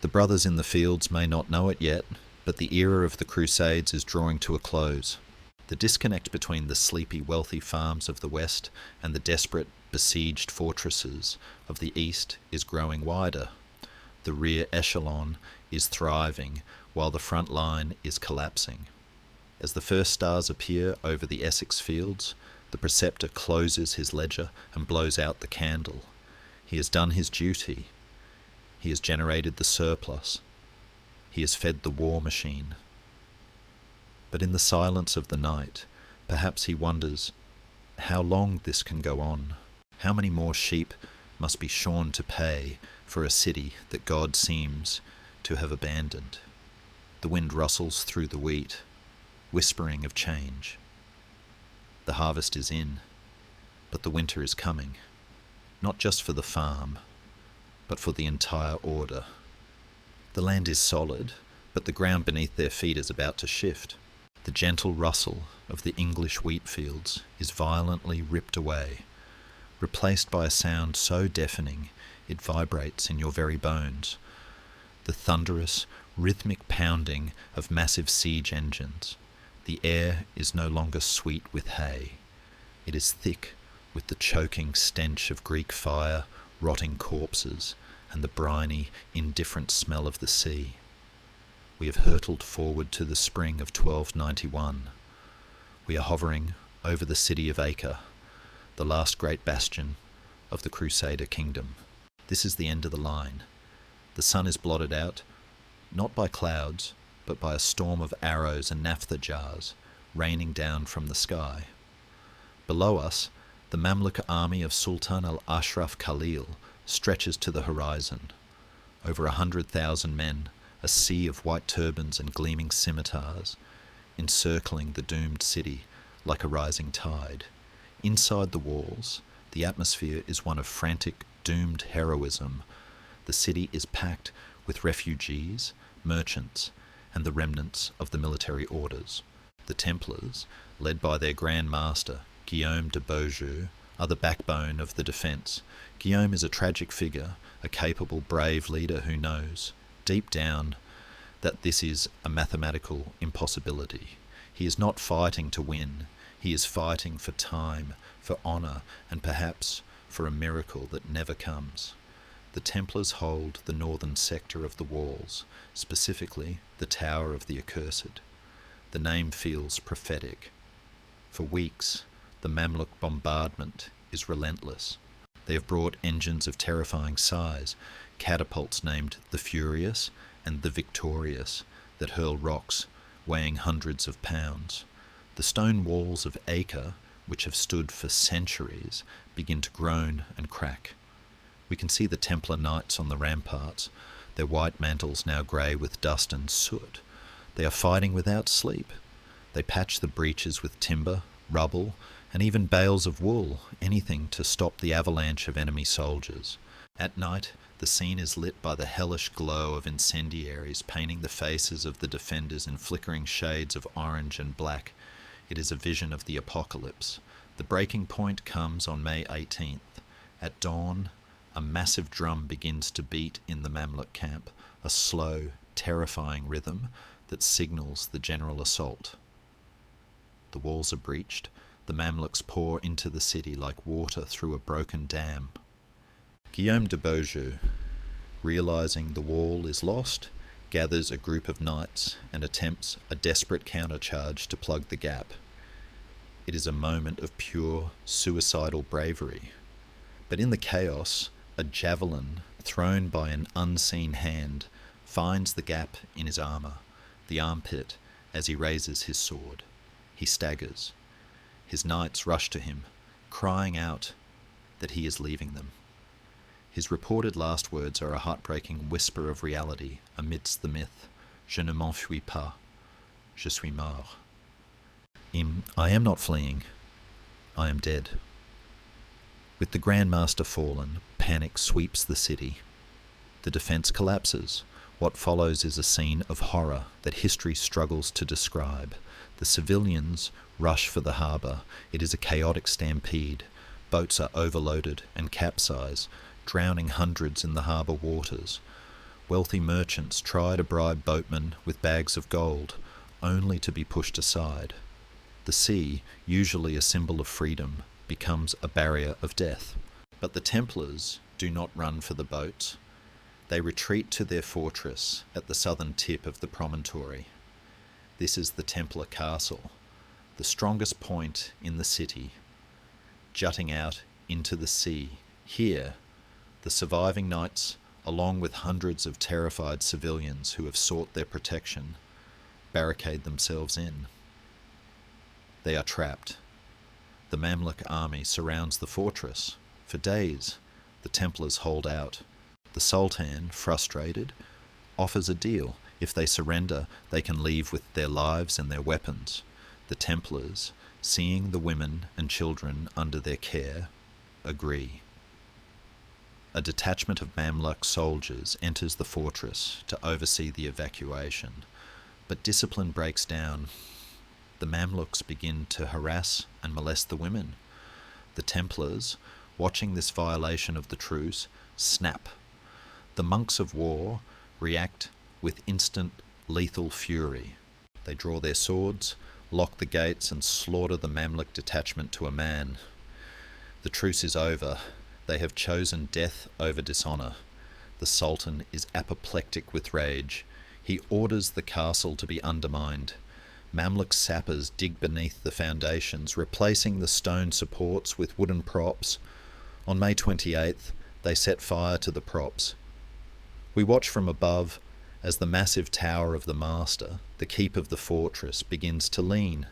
The brothers in the fields may not know it yet, but the era of the Crusades is drawing to a close. The disconnect between the sleepy, wealthy farms of the West and the desperate, besieged fortresses of the East is growing wider. The rear echelon is thriving, while the front line is collapsing. As the first stars appear over the Essex fields, the preceptor closes his ledger and blows out the candle. He has done his duty. He has generated the surplus. He has fed the war machine. But in the silence of the night, perhaps he wonders how long this can go on. How many more sheep must be shorn to pay for a city that God seems to have abandoned? The wind rustles through the wheat, whispering of change. The harvest is in, but the winter is coming, not just for the farm, but for the entire order. The land is solid, but the ground beneath their feet is about to shift. The gentle rustle of the English wheat fields is violently ripped away, replaced by a sound so deafening it vibrates in your very bones. The thunderous, rhythmic pounding of massive siege engines. The air is no longer sweet with hay. It is thick with the choking stench of Greek fire, rotting corpses, and the briny, indifferent smell of the sea. We have hurtled forward to the spring of 1291. We are hovering over the city of Acre, the last great bastion of the Crusader kingdom. This is the end of the line. The sun is blotted out, not by clouds, but by a storm of arrows and naphtha jars raining down from the sky. Below us, the Mamluk army of Sultan al-Ashraf Khalil stretches to the horizon. Over 100,000 men, a sea of white turbans and gleaming scimitars, encircling the doomed city like a rising tide. Inside the walls, the atmosphere is one of frantic, doomed heroism. The city is packed with refugees, merchants, and the remnants of the military orders. The Templars, led by their Grand Master, Guillaume de Beaujeu, are the backbone of the defence. Guillaume is a tragic figure, a capable, brave leader who knows, deep down, that this is a mathematical impossibility. He is not fighting to win. He is fighting for time, for honour, and perhaps for a miracle that never comes. The Templars hold the northern sector of the walls, specifically the Tower of the Accursed. The name feels prophetic. For weeks, the Mamluk bombardment is relentless. They have brought engines of terrifying size, catapults named the Furious and the Victorious, that hurl rocks weighing hundreds of pounds. The stone walls of Acre, which have stood for centuries, begin to groan and crack. We can see the Templar knights on the ramparts, their white mantles now grey with dust and soot. They are fighting without sleep. They patch the breaches with timber, rubble, and even bales of wool, anything to stop the avalanche of enemy soldiers. At night, the scene is lit by the hellish glow of incendiaries painting the faces of the defenders in flickering shades of orange and black. It is a vision of the apocalypse. The breaking point comes on May 18th. At dawn, a massive drum begins to beat in the Mamluk camp, a slow, terrifying rhythm that signals the general assault. The walls are breached. The Mamluks pour into the city like water through a broken dam. Guillaume de Beaujeu, realising the wall is lost, gathers a group of knights and attempts a desperate countercharge to plug the gap. It is a moment of pure, suicidal bravery. But in the chaos, a javelin, thrown by an unseen hand, finds the gap in his armour, the armpit, as he raises his sword. He staggers. His knights rush to him, crying out that he is leaving them. His reported last words are a heartbreaking whisper of reality amidst the myth. Je ne m'enfuis pas. Je suis mort. I am not fleeing. I am dead. With the Grand Master fallen, panic sweeps the city. The defence collapses. What follows is a scene of horror that history struggles to describe. The civilians rush for the harbour. It is a chaotic stampede. Boats are overloaded and capsize, drowning hundreds in the harbour waters. Wealthy merchants try to bribe boatmen with bags of gold, only to be pushed aside. The sea, usually a symbol of freedom, becomes a barrier of death. But the Templars do not run for the boats. They retreat to their fortress at the southern tip of the promontory. This is the Templar castle, the strongest point in the city, jutting out into the sea. Here, the surviving knights, along with hundreds of terrified civilians who have sought their protection, barricade themselves in. They are trapped. The Mamluk army surrounds the fortress. For days, the Templars hold out. The Sultan, frustrated, offers a deal. If they surrender, they can leave with their lives and their weapons. The Templars, seeing the women and children under their care, agree. A detachment of Mamluk soldiers enters the fortress to oversee the evacuation, but discipline breaks down. The Mamluks begin to harass and molest the women. The Templars, watching this violation of the truce, snap. The monks of war react with instant lethal fury. They draw their swords, lock the gates, and slaughter the Mamluk detachment to a man. The truce is over. They have chosen death over dishonour. The Sultan is apoplectic with rage. He orders the castle to be undermined. Mamluk sappers dig beneath the foundations, replacing the stone supports with wooden props. On May 28th, they set fire to the props. We watch from above as the massive tower of the master, the keep of the fortress, begins to lean.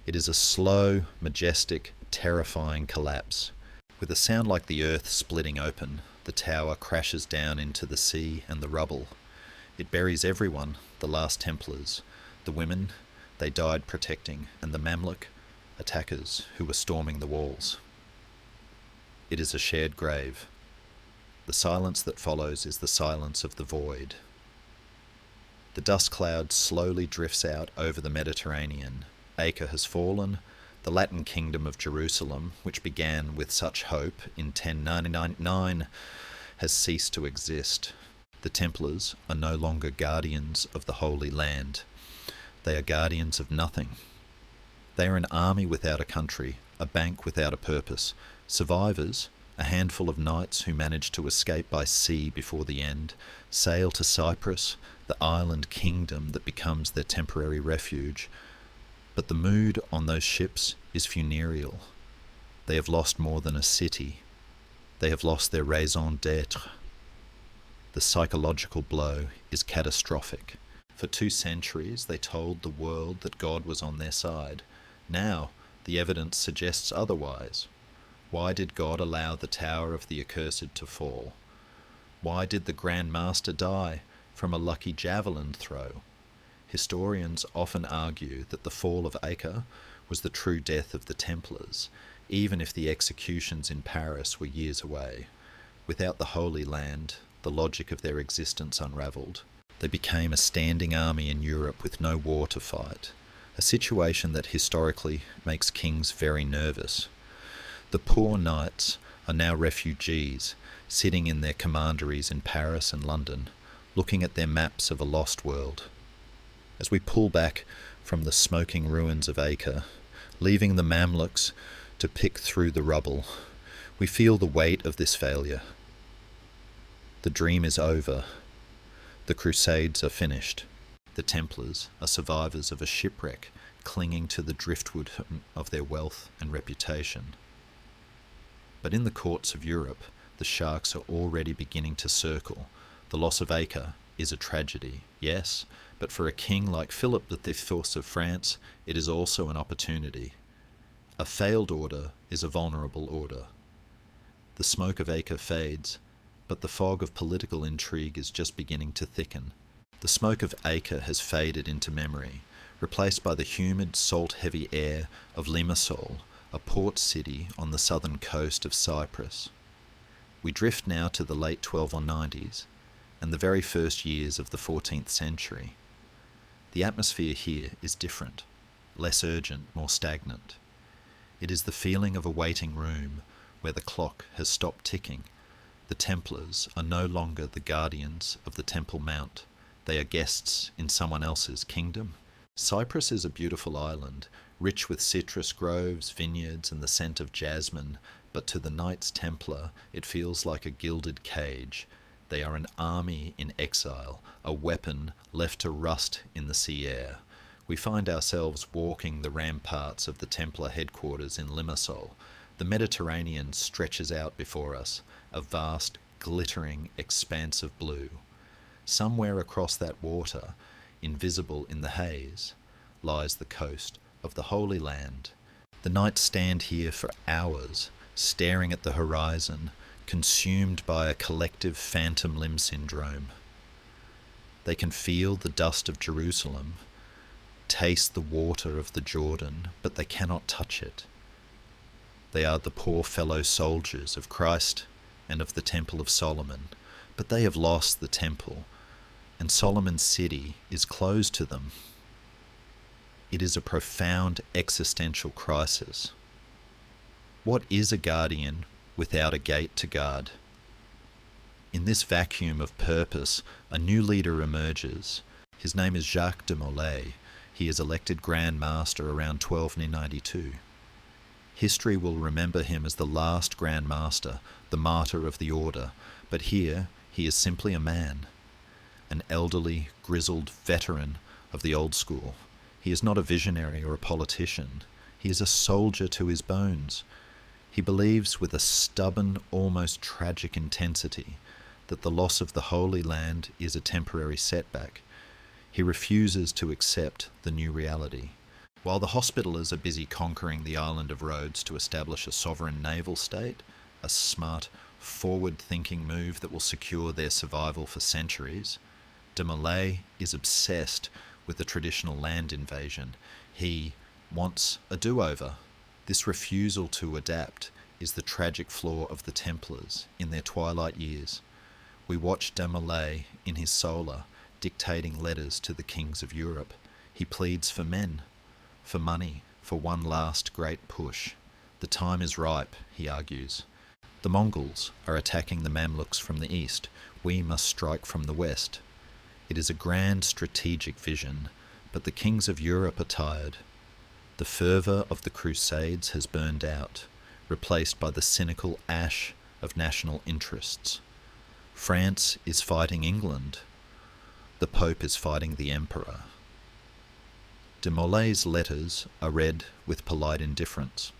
It is a slow, majestic, terrifying collapse. With a sound like the earth splitting open, the tower crashes down into the sea and the rubble. It buries everyone, the last Templars, the women they died protecting, and the Mamluk attackers who were storming the walls. It is a shared grave. The silence that follows is the silence of the void. The dust cloud slowly drifts out over the Mediterranean. Acre has fallen. The Latin kingdom of Jerusalem, which began with such hope in 1099, has ceased to exist. The Templars are no longer guardians of the Holy Land. They are guardians of nothing. They are an army without a country, a bank without a purpose. Survivors, a handful of knights who managed to escape by sea before the end, sail to Cyprus, the island kingdom that becomes their temporary refuge. But the mood on those ships is funereal. They have lost more than a city. They have lost their raison d'être. The psychological blow is catastrophic. For 2 centuries they told the world that God was on their side. Now the evidence suggests otherwise. Why did God allow the Tower of the Accursed to fall? Why did the Grand Master die from a lucky javelin throw? Historians often argue that the fall of Acre was the true death of the Templars, even if the executions in Paris were years away. Without the Holy Land, the logic of their existence unravelled. They became a standing army in Europe with no war to fight, a situation that historically makes kings very nervous. The poor knights are now refugees, sitting in their commanderies in Paris and London, looking at their maps of a lost world. As we pull back from the smoking ruins of Acre, leaving the Mamluks to pick through the rubble, we feel the weight of this failure. The dream is over. The Crusades are finished. The Templars are survivors of a shipwreck, clinging to the driftwood of their wealth and reputation. But in the courts of Europe, the sharks are already beginning to circle. The loss of Acre is a tragedy, yes, but for a king like Philip V of France, it is also an opportunity. A failed order is a vulnerable order. The smoke of Acre fades, but the fog of political intrigue is just beginning to thicken. The smoke of Acre has faded into memory, replaced by the humid, salt-heavy air of Limassol, a port city on the southern coast of Cyprus. We drift now to the late 1290s. and the very first years of the 14th century. The atmosphere here is different, less urgent, more stagnant. It is the feeling of a waiting room where the clock has stopped ticking. The Templars are no longer the guardians of the Temple Mount. They are guests in someone else's kingdom. Cyprus is a beautiful island, rich with citrus groves, vineyards, and the scent of jasmine, but to the Knights Templar it feels like a gilded cage. They are an army in exile, a weapon left to rust in the sea air. We find ourselves walking the ramparts of the Templar headquarters in Limassol. The Mediterranean stretches out before us, a vast, glittering expanse of blue. Somewhere across that water, invisible in the haze, lies the coast of the Holy Land. The knights stand here for hours, staring at the horizon, consumed by a collective phantom limb syndrome. They can feel the dust of Jerusalem, taste the water of the Jordan, but they cannot touch it. They are the poor fellow soldiers of Christ and of the Temple of Solomon, but they have lost the temple, and Solomon's city is closed to them. It is a profound existential crisis. What is a guardian without a gate to guard? In this vacuum of purpose, a new leader emerges. His name is Jacques de Molay. He is elected Grand Master around 1292. History will remember him as the last Grand Master, the martyr of the order, but here he is simply a man, an elderly, grizzled veteran of the old school. He is not a visionary or a politician. He is a soldier to his bones. He believes with a stubborn, almost tragic intensity that the loss of the Holy Land is a temporary setback. He refuses to accept the new reality. While the Hospitallers are busy conquering the island of Rhodes to establish a sovereign naval state, a smart, forward-thinking move that will secure their survival for centuries, de Molay is obsessed with the traditional land invasion. He wants a do-over. This refusal to adapt is the tragic flaw of the Templars in their twilight years. We watch de Molay in his solar dictating letters to the kings of Europe. He pleads for men, for money, for one last great push. The time is ripe, he argues. The Mongols are attacking the Mamluks from the east. We must strike from the west. It is a grand strategic vision, but the kings of Europe are tired. The fervour of the Crusades has burned out, replaced by the cynical ash of national interests. France is fighting England. The Pope is fighting the Emperor. De Molay's letters are read with polite indifference.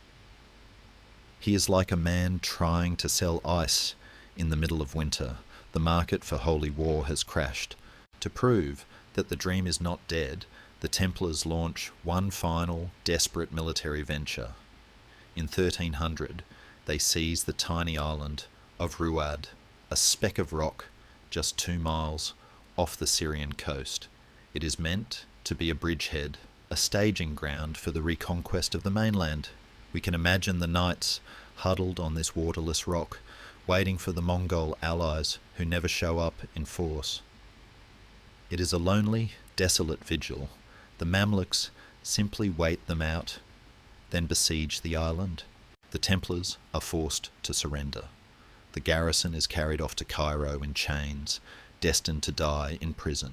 He is like a man trying to sell ice in the middle of winter. The market for holy war has crashed. To prove that the dream is not dead, the Templars launch one final, desperate military venture. In 1300, they seize the tiny island of Ruad, a speck of rock just 2 miles off the Syrian coast. It is meant to be a bridgehead, a staging ground for the reconquest of the mainland. We can imagine the knights huddled on this waterless rock, waiting for the Mongol allies who never show up in force. It is a lonely, desolate vigil. The Mamluks simply wait them out, then besiege the island. The Templars are forced to surrender. The garrison is carried off to Cairo in chains, destined to die in prison.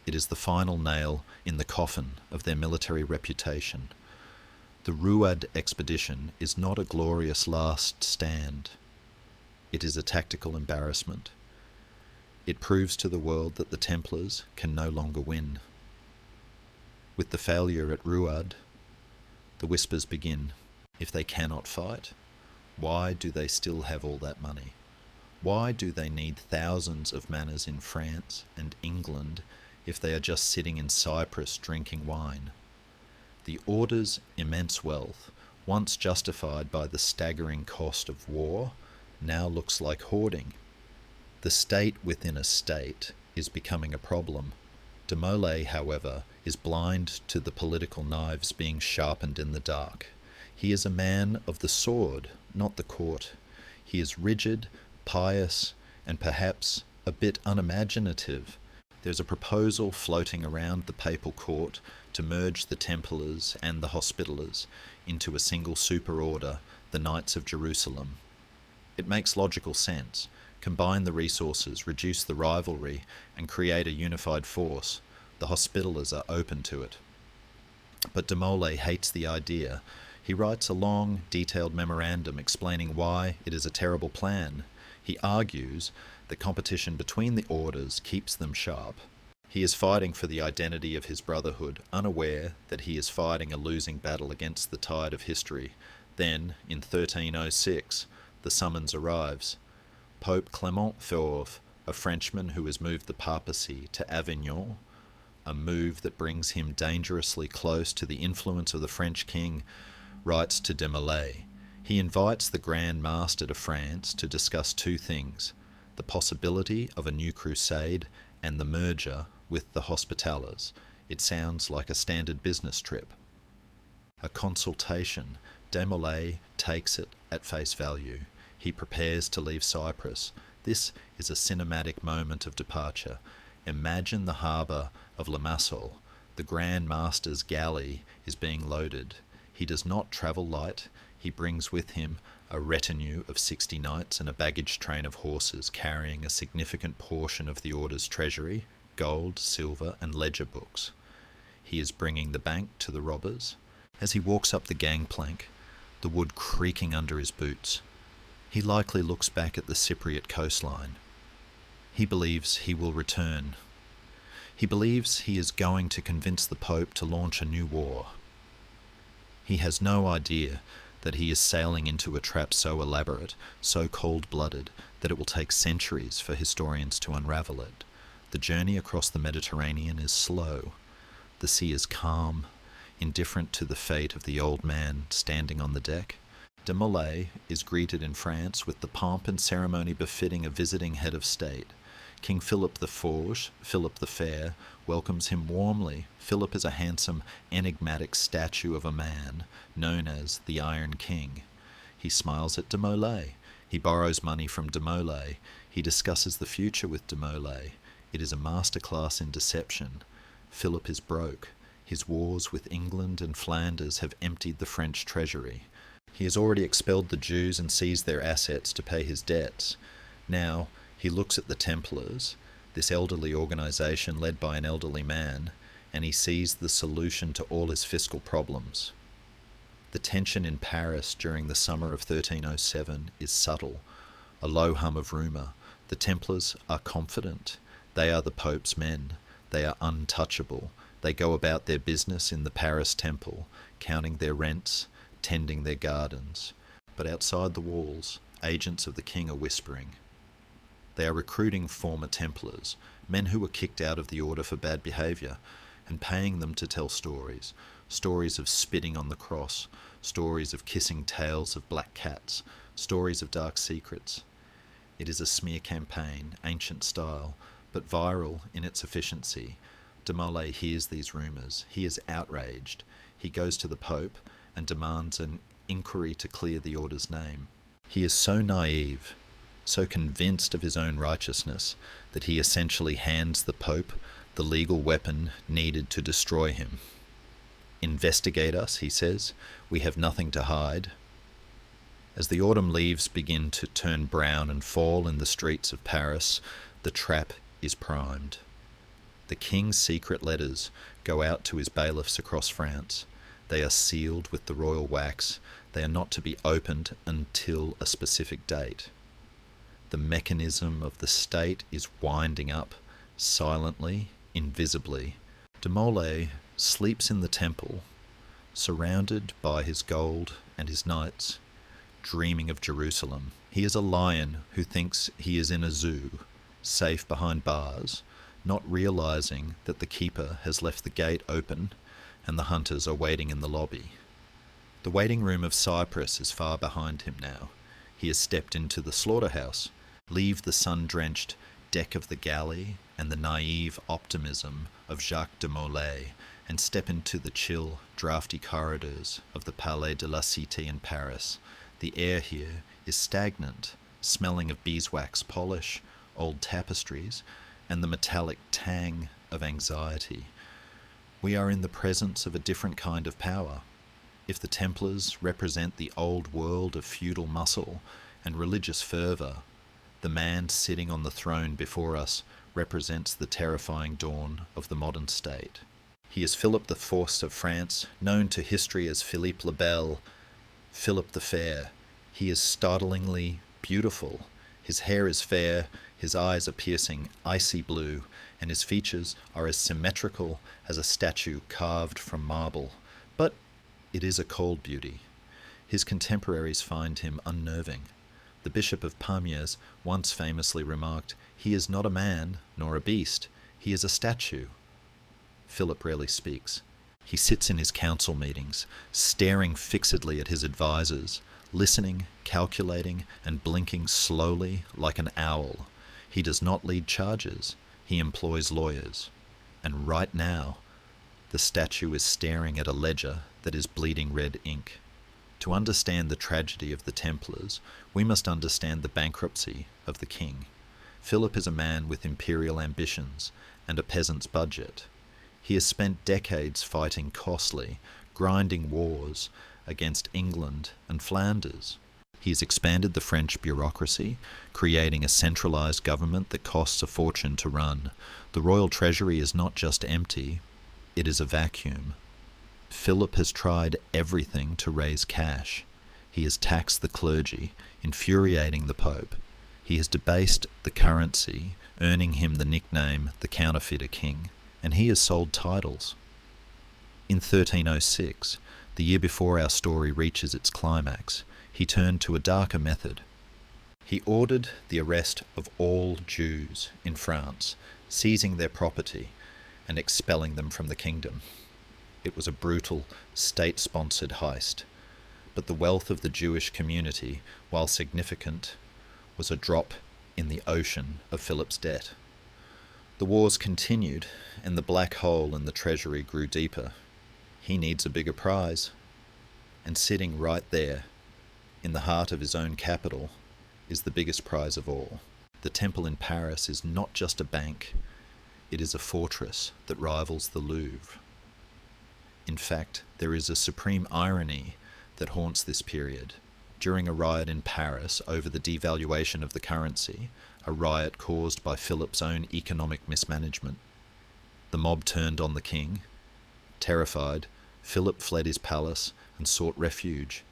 It is the final nail in the coffin of their military reputation. The Ruad expedition is not a glorious last stand. It is a tactical embarrassment. It proves to the world that the Templars can no longer win. With the failure at Ruad, the whispers begin. If they cannot fight, why do they still have all that money? Why do they need thousands of manors in France and England if they are just sitting in Cyprus drinking wine? The Order's immense wealth, once justified by the staggering cost of war, now looks like hoarding. The state within a state is becoming a problem. De Molay, however, is blind to the political knives being sharpened in the dark. He is a man of the sword, not the court. He is rigid, pious, and perhaps a bit unimaginative. There's a proposal floating around the papal court to merge the Templars and the Hospitallers into a single superorder, the Knights of Jerusalem. It makes logical sense. Combine the resources, reduce the rivalry, and create a unified force. The Hospitallers are open to it. But de Molay hates the idea. He writes a long, detailed memorandum explaining why it is a terrible plan. He argues that competition between the orders keeps them sharp. He is fighting for the identity of his brotherhood, unaware that he is fighting a losing battle against the tide of history. Then, in 1306, the summons arrives. Pope Clement IV, a Frenchman who has moved the papacy to Avignon, a move that brings him dangerously close to the influence of the French king, writes to de Molay. He invites the Grand Master to France to discuss two things: the possibility of a new crusade and the merger with the Hospitallers. It sounds like a standard business trip. A consultation. De Molay takes it at face value. He prepares to leave Cyprus. This is a cinematic moment of departure. Imagine the harbour of Limassol. The Grand Master's galley is being loaded. He does not travel light. He brings with him a retinue of 60 knights and a baggage train of horses carrying a significant portion of the order's treasury, gold, silver, and ledger books. He is bringing the bank to the robbers. As he walks up the gangplank, the wood creaking under his boots, he likely looks back at the Cypriot coastline. He believes he will return. He believes he is going to convince the Pope to launch a new war. He has no idea that he is sailing into a trap so elaborate, so cold-blooded, that it will take centuries for historians to unravel it. The journey across the Mediterranean is slow. The sea is calm, indifferent to the fate of the old man standing on the deck. De Molay is greeted in France with the pomp and ceremony befitting a visiting head of state. King Philip the Forge, Philip the Fair, welcomes him warmly. Philip is a handsome, enigmatic statue of a man, known as the Iron King. He smiles at de Molay. He borrows money from de Molay. He discusses the future with de Molay. It is a masterclass in deception. Philip is broke. His wars with England and Flanders have emptied the French treasury. He has already expelled the Jews and seized their assets to pay his debts. Now, he looks at the Templars, this elderly organisation led by an elderly man, and he sees the solution to all his fiscal problems. The tension in Paris during the summer of 1307 is subtle, a low hum of rumour. The Templars are confident. They are the Pope's men. They are untouchable. They go about their business in the Paris temple, counting their rents, tending their gardens. But outside the walls, agents of the king are whispering. They are recruiting former Templars, men who were kicked out of the order for bad behaviour, and paying them to tell stories. Stories of spitting on the cross, stories of kissing tails of black cats, stories of dark secrets. It is a smear campaign, ancient style, but viral in its efficiency. De Molay hears these rumours. He is outraged. He goes to the Pope and demands an inquiry to clear the order's name. He is so naive, so convinced of his own righteousness, that he essentially hands the Pope the legal weapon needed to destroy him. "Investigate us," he says. "We have nothing to hide." As the autumn leaves begin to turn brown and fall in the streets of Paris, the trap is primed. The king's secret letters go out to his bailiffs across France. They are sealed with the royal wax. They are not to be opened until a specific date. The mechanism of the state is winding up, silently, invisibly. De Molay sleeps in the temple, surrounded by his gold and his knights, dreaming of Jerusalem. He is a lion who thinks he is in a zoo, safe behind bars, not realizing that the keeper has left the gate open and the hunters are waiting in the lobby. The waiting room of Cyprus is far behind him now. He has stepped into the slaughterhouse. Leave the sun-drenched deck of the galley and the naive optimism of Jacques de Molay, and step into the chill, draughty corridors of the Palais de la Cité in Paris. The air here is stagnant, smelling of beeswax polish, old tapestries, and the metallic tang of anxiety. We are in the presence of a different kind of power. If the Templars represent the old world of feudal muscle and religious fervour, the man sitting on the throne before us represents the terrifying dawn of the modern state. He is Philip IV of France, known to history as Philippe le Bel, Philip the Fair. He is startlingly beautiful. His hair is fair, his eyes are piercing, icy blue, and his features are as symmetrical as a statue carved from marble. But it is a cold beauty. His contemporaries find him unnerving. The Bishop of Pamiers once famously remarked, "He is not a man, nor a beast. He is a statue." Philip rarely speaks. He sits in his council meetings, staring fixedly at his advisors, listening, calculating, and blinking slowly like an owl. He does not lead charges. He employs lawyers. And right now, the statue is staring at a ledger that is bleeding red ink. To understand the tragedy of the Templars, we must understand the bankruptcy of the king. Philip is a man with imperial ambitions and a peasant's budget. He has spent decades fighting costly, grinding wars against England and Flanders. He has expanded the French bureaucracy, creating a centralised government that costs a fortune to run. The royal treasury is not just empty, it is a vacuum. Philip has tried everything to raise cash. He has taxed the clergy, infuriating the Pope. He has debased the currency, earning him the nickname the counterfeiter king. And he has sold titles. In 1306, the year before our story reaches its climax, he turned to a darker method. He ordered the arrest of all Jews in France, seizing their property and expelling them from the kingdom. It was a brutal, state-sponsored heist, but the wealth of the Jewish community, while significant, was a drop in the ocean of Philip's debt. The wars continued, and the black hole in the treasury grew deeper. He needs a bigger prize. And sitting right there, in the heart of his own capital, is the biggest prize of all. The temple in Paris is not just a bank, it is a fortress that rivals the Louvre. In fact, there is a supreme irony that haunts this period. During a riot in Paris over the devaluation of the currency, a riot caused by Philip's own economic mismanagement, the mob turned on the king. Terrified, Philip fled his palace and sought refuge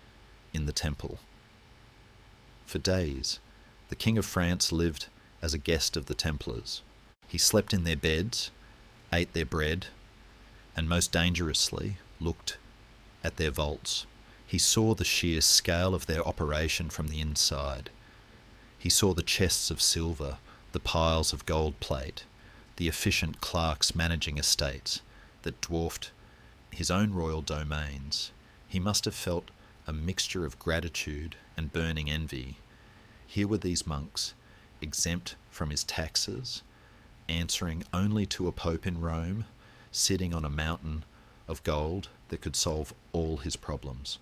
in the temple. For days, the King of France lived as a guest of the Templars. He slept in their beds, ate their bread, and most dangerously, looked at their vaults. He saw the sheer scale of their operation from the inside. He saw the chests of silver, the piles of gold plate, the efficient clerks managing estates that dwarfed his own royal domains. He must have felt a mixture of gratitude and burning envy. Here were these monks, exempt from his taxes, answering only to a pope in Rome, sitting on a mountain of gold that could solve all his problems.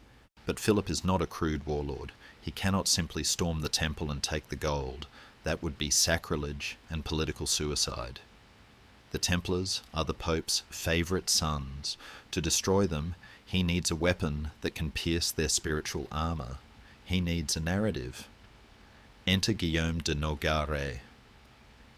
But Philip is not a crude warlord. He cannot simply storm the temple and take the gold. That would be sacrilege and political suicide. The Templars are the Pope's favourite sons. To destroy them, he needs a weapon that can pierce their spiritual armour. He needs a narrative. Enter Guillaume de Nogare.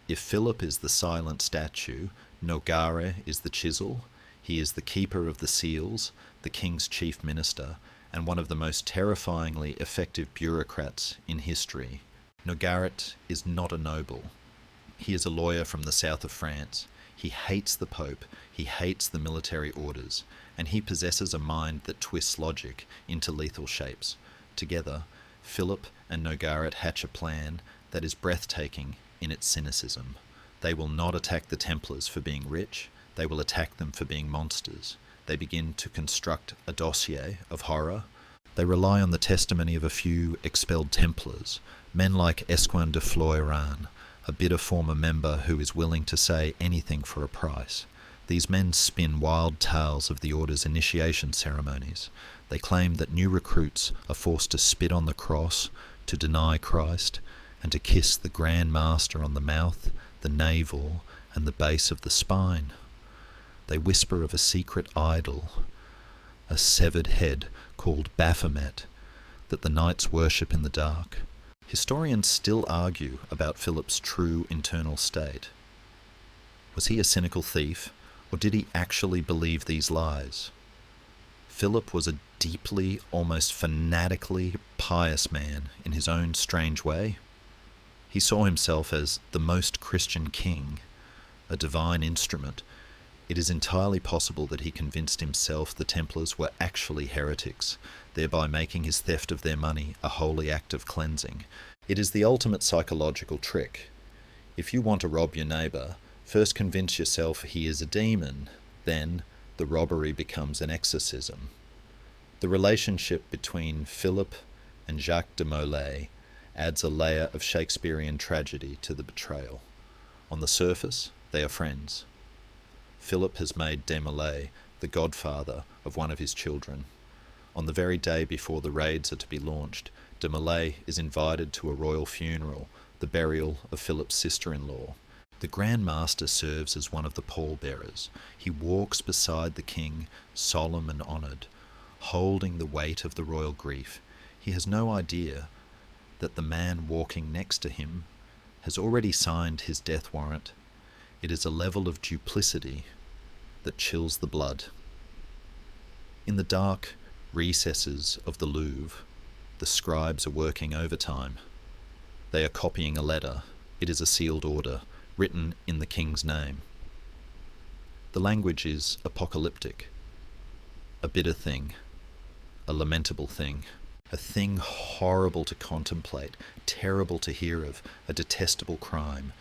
If Philip is the silent statue, Nogare is the chisel. He is the keeper of the seals, the king's chief minister, and one of the most terrifyingly effective bureaucrats in history. Nogaret is not a noble. He is a lawyer from the south of France. He hates the Pope, he hates the military orders, and he possesses a mind that twists logic into lethal shapes. Together, Philip and Nogaret hatch a plan that is breathtaking in its cynicism. They will not attack the Templars for being rich, they will attack them for being monsters. They begin to construct a dossier of horror. They rely on the testimony of a few expelled Templars, men like Esquin de Floiran, a bitter former member who is willing to say anything for a price. These men spin wild tales of the order's initiation ceremonies. They claim that new recruits are forced to spit on the cross, to deny Christ, and to kiss the Grand Master on the mouth, the navel, and the base of the spine. They whisper of a secret idol, a severed head called Baphomet, that the knights worship in the dark. Historians still argue about Philip's true internal state. Was he a cynical thief, or did he actually believe these lies? Philip was a deeply, almost fanatically pious man in his own strange way. He saw himself as the most Christian king, a divine instrument. It is entirely possible that he convinced himself the Templars were actually heretics, thereby making his theft of their money a holy act of cleansing. It is the ultimate psychological trick. If you want to rob your neighbour, first convince yourself he is a demon, then the robbery becomes an exorcism. The relationship between Philip and Jacques de Molay adds a layer of Shakespearean tragedy to the betrayal. On the surface, they are friends. Philip has made de Molay the godfather of one of his children. On the very day before the raids are to be launched, de Molay is invited to a royal funeral, the burial of Philip's sister-in-law. The Grand Master serves as one of the pallbearers. He walks beside the king, solemn and honoured, holding the weight of the royal grief. He has no idea that the man walking next to him has already signed his death warrant. It is a level of duplicity that chills the blood. In the dark recesses of the Louvre, the scribes are working overtime. They are copying a letter. It is a sealed order, written in the king's name. The language is apocalyptic, a bitter thing, a lamentable thing, a thing horrible to contemplate, terrible to hear of, a detestable crime.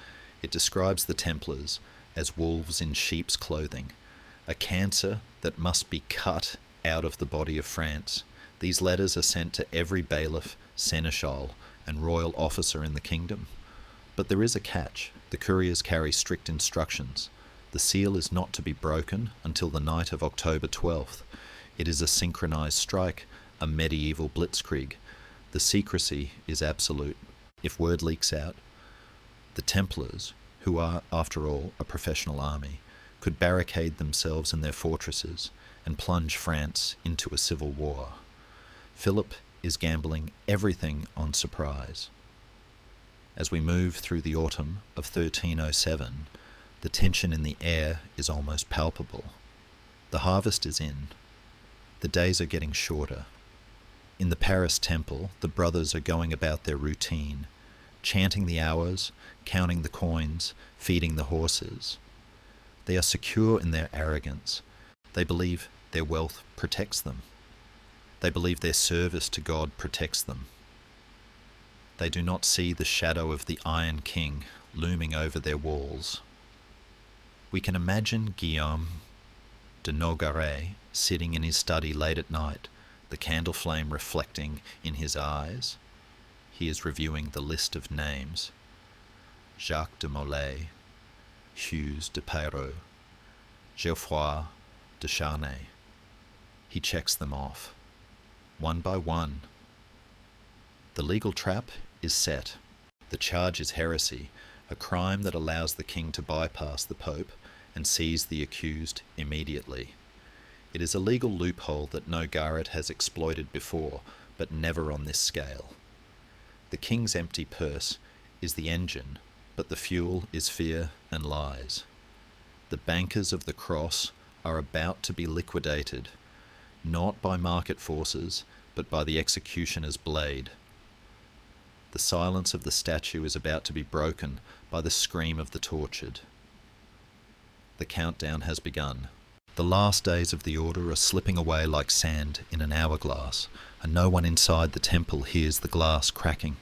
It describes the Templars as wolves in sheep's clothing, a cancer that must be cut out of the body of France. These letters are sent to every bailiff, seneschal, and royal officer in the kingdom. But there is a catch. The couriers carry strict instructions. The seal is not to be broken until the night of October 12th. It is a synchronized strike, a medieval blitzkrieg. The secrecy is absolute. If word leaks out, the Templars, who are, after all, a professional army, could barricade themselves in their fortresses and plunge France into a civil war. Philip is gambling everything on surprise. As we move through the autumn of 1307, the tension in the air is almost palpable. The harvest is in. The days are getting shorter. In the Paris temple, the brothers are going about their routine, chanting the hours, counting the coins, feeding the horses. They are secure in their arrogance. They believe their wealth protects them. They believe their service to God protects them. They do not see the shadow of the Iron King looming over their walls. We can imagine Guillaume de Nogaret sitting in his study late at night, the candle flame reflecting in his eyes. He is reviewing the list of names. Jacques de Molay, Hughes de Peyraud, Geoffroy de Charnay. He checks them off, one by one. The legal trap is set. The charge is heresy, a crime that allows the king to bypass the Pope and seize the accused immediately. It is a legal loophole that Nogaret has exploited before, but never on this scale. The king's empty purse is the engine, but the fuel is fear and lies. The bankers of the cross are about to be liquidated, not by market forces, but by the executioner's blade. The silence of the statue is about to be broken by the scream of the tortured. The countdown has begun. The last days of the order are slipping away like sand in an hourglass, and no one inside the temple hears the glass cracking.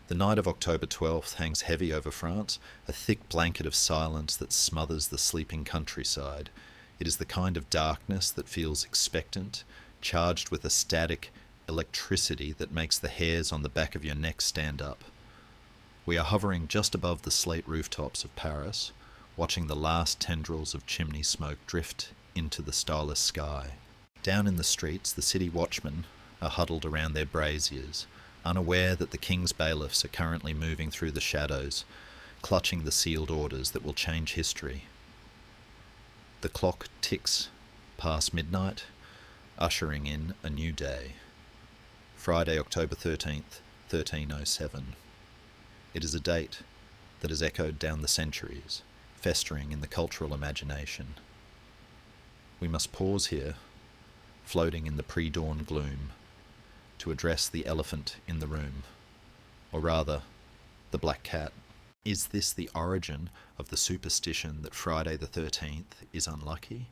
The night of October 12th hangs heavy over France, a thick blanket of silence that smothers the sleeping countryside. It is the kind of darkness that feels expectant, charged with a static electricity that makes the hairs on the back of your neck stand up. We are hovering just above the slate rooftops of Paris, watching the last tendrils of chimney smoke drift into the starless sky. Down in the streets, the city watchmen are huddled around their braziers, unaware that the king's bailiffs are currently moving through the shadows, clutching the sealed orders that will change history. The clock ticks past midnight, ushering in a new day. Friday, October 13th, 1307. It is a date that has echoed down the centuries, festering in the cultural imagination. We must pause here, floating in the pre-dawn gloom, to address the elephant in the room, or rather, the black cat. Is this the origin of the superstition that Friday the 13th is unlucky?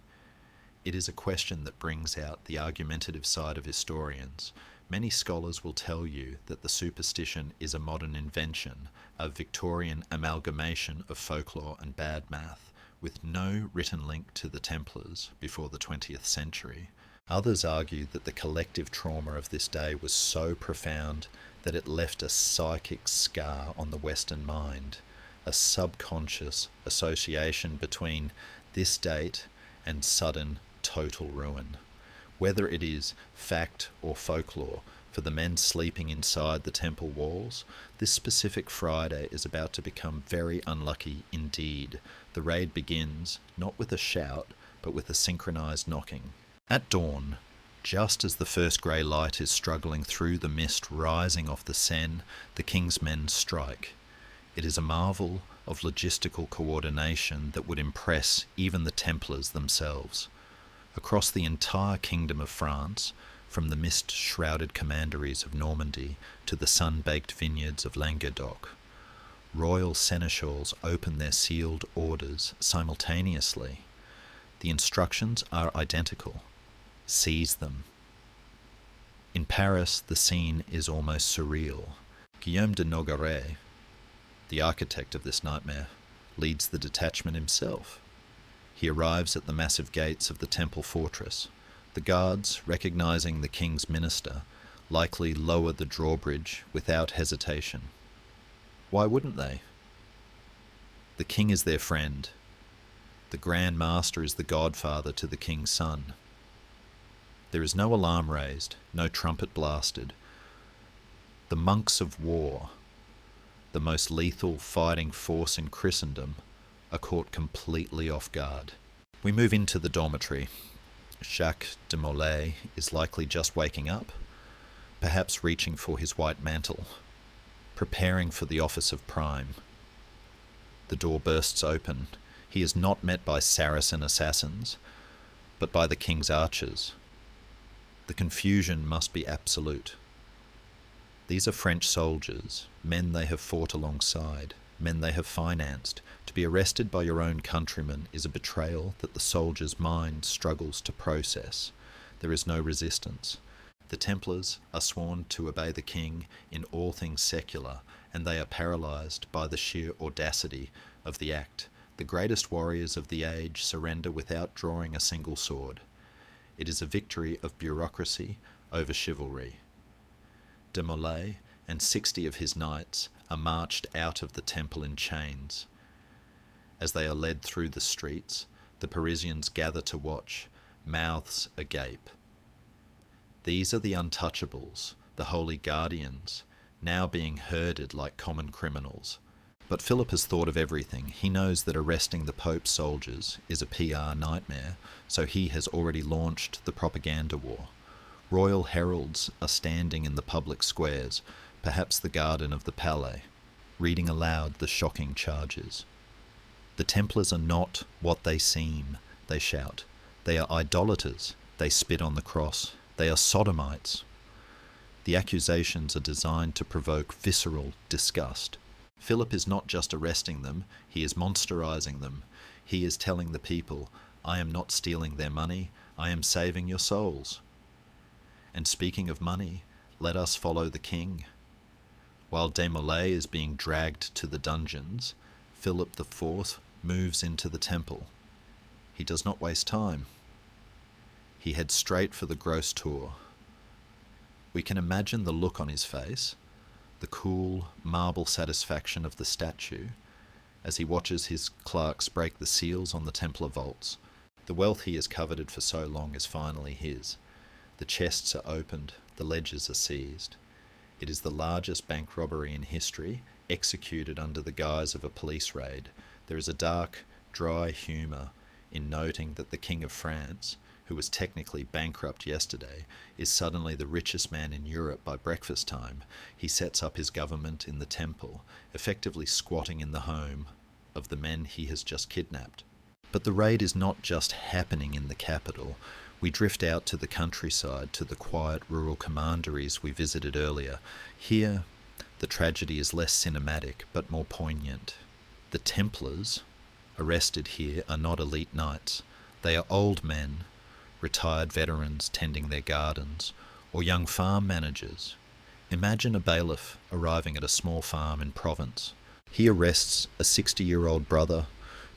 It is a question that brings out the argumentative side of historians. Many scholars will tell you that the superstition is a modern invention, a Victorian amalgamation of folklore and bad math, with no written link to the Templars before the 20th century. Others argue that the collective trauma of this day was so profound that it left a psychic scar on the Western mind, a subconscious association between this date and sudden total ruin. Whether it is fact or folklore, for the men sleeping inside the temple walls, this specific Friday is about to become very unlucky indeed. The raid begins not with a shout, but with a synchronized knocking. At dawn, just as the first grey light is struggling through the mist rising off the Seine, the king's men strike. It is a marvel of logistical coordination that would impress even the Templars themselves. Across the entire kingdom of France, from the mist-shrouded commanderies of Normandy to the sun-baked vineyards of Languedoc, royal seneschals open their sealed orders simultaneously. The instructions are identical. Seize them. In Paris, the scene is almost surreal. Guillaume de Nogaret, the architect of this nightmare, leads the detachment himself. He arrives at the massive gates of the temple fortress. The guards, recognizing the king's minister, likely lower the drawbridge without hesitation. Why wouldn't they? The king is their friend. The Grand Master is the godfather to the king's son. There is no alarm raised, no trumpet blasted. The monks of war, the most lethal fighting force in Christendom, are caught completely off guard. We move into the dormitory. Jacques de Molay is likely just waking up, perhaps reaching for his white mantle, preparing for the office of prime. The door bursts open. He is not met by Saracen assassins, but by the king's archers. The confusion must be absolute. These are French soldiers, men they have fought alongside, men they have financed. To be arrested by your own countrymen is a betrayal that the soldier's mind struggles to process. There is no resistance. The Templars are sworn to obey the king in all things secular, and they are paralysed by the sheer audacity of the act. The greatest warriors of the age surrender without drawing a single sword. It is a victory of bureaucracy over chivalry. De Molay and 60 of his knights are marched out of the temple in chains. As they are led through the streets, the Parisians gather to watch, mouths agape. These are the untouchables, the holy guardians, now being herded like common criminals. But Philip has thought of everything. He knows that arresting the Pope's soldiers is a PR nightmare, so he has already launched the propaganda war. Royal heralds are standing in the public squares, perhaps the garden of the Palais, reading aloud the shocking charges. The Templars are not what they seem, they shout. They are idolaters. They spit on the cross. They are sodomites. The accusations are designed to provoke visceral disgust. Philip is not just arresting them, he is monsterizing them. He is telling the people, I am not stealing their money, I am saving your souls. And speaking of money, let us follow the king. While de Molay is being dragged to the dungeons, Philip IV moves into the temple. He does not waste time. He heads straight for the gross tour. We can imagine the look on his face, the cool marble satisfaction of the statue, as he watches his clerks break the seals on the Templar vaults. The wealth he has coveted for so long is finally his. The chests are opened, the ledgers are seized. It is the largest bank robbery in history, executed under the guise of a police raid. There is a dark, dry humour in noting that the King of France, who was technically bankrupt yesterday, is suddenly the richest man in Europe by breakfast time. He sets up his government in the temple, effectively squatting in the home of the men he has just kidnapped. But the raid is not just happening in the capital. We drift out to the countryside, to the quiet rural commanderies we visited earlier. Here, the tragedy is less cinematic, but more poignant. The Templars arrested here are not elite knights. They are old men, retired veterans tending their gardens, or young farm managers. Imagine a bailiff arriving at a small farm in Provence. He arrests a 60-year-old brother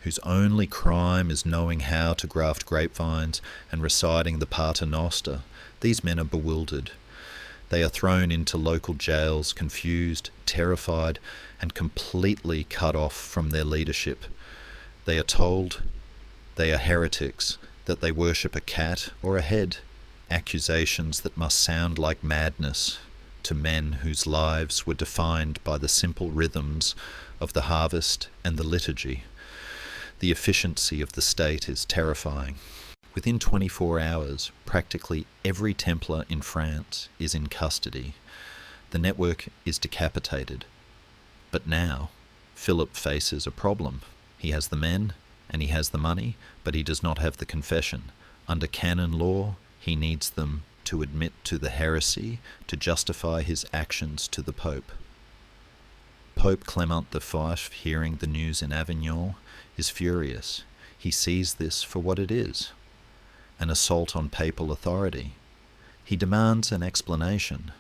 whose only crime is knowing how to graft grapevines and reciting the Pater Noster. These men are bewildered. They are thrown into local jails, confused, terrified, and completely cut off from their leadership. They are told they are heretics, that they worship a cat or a head, accusations that must sound like madness to men whose lives were defined by the simple rhythms of the harvest and the liturgy. The efficiency of the state is terrifying. Within 24 hours, practically every Templar in France is in custody. The network is decapitated. But now, Philip faces a problem. He has the men, and he has the money, but he does not have the confession. Under canon law, he needs them to admit to the heresy to justify his actions to the Pope. Pope Clement V, hearing the news in Avignon, is furious. He sees this for what it is, an assault on papal authority. He demands an explanation.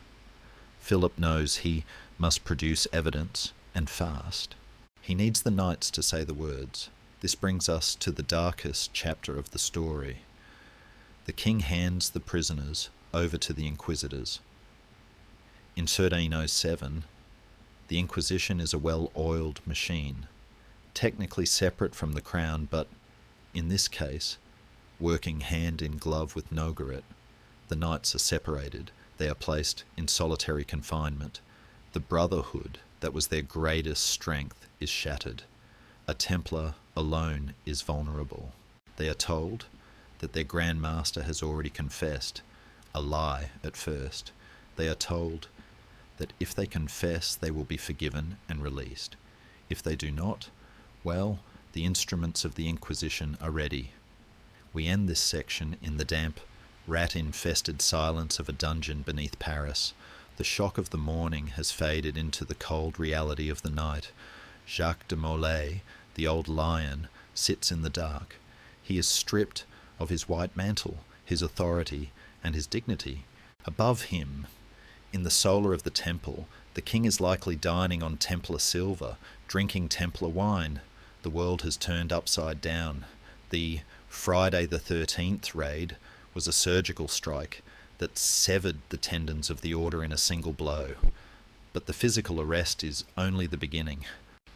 Philip knows he must produce evidence, and fast. He needs the knights to say the words. This brings us to the darkest chapter of the story. The king hands the prisoners over to the inquisitors. In 1307, the Inquisition is a well-oiled machine, technically separate from the crown, but, in this case, working hand in glove with Nogaret. The knights are separated. They are placed in solitary confinement. The brotherhood that was their greatest strength is shattered. A Templar alone is vulnerable. They are told that their Grand Master has already confessed, a lie at first. They are told that if they confess, they will be forgiven and released. If they do not, well, the instruments of the Inquisition are ready. We end this section in the damp, rat-infested silence of a dungeon beneath Paris. The shock of the morning has faded into the cold reality of the night. Jacques de Molay, the old lion, sits in the dark. He is stripped of his white mantle, his authority, and his dignity. Above him, in the solar of the temple, the king is likely dining on Templar silver, drinking Templar wine. The world has turned upside down. The Friday the 13th raid was a surgical strike that severed the tendons of the order in a single blow. But the physical arrest is only the beginning.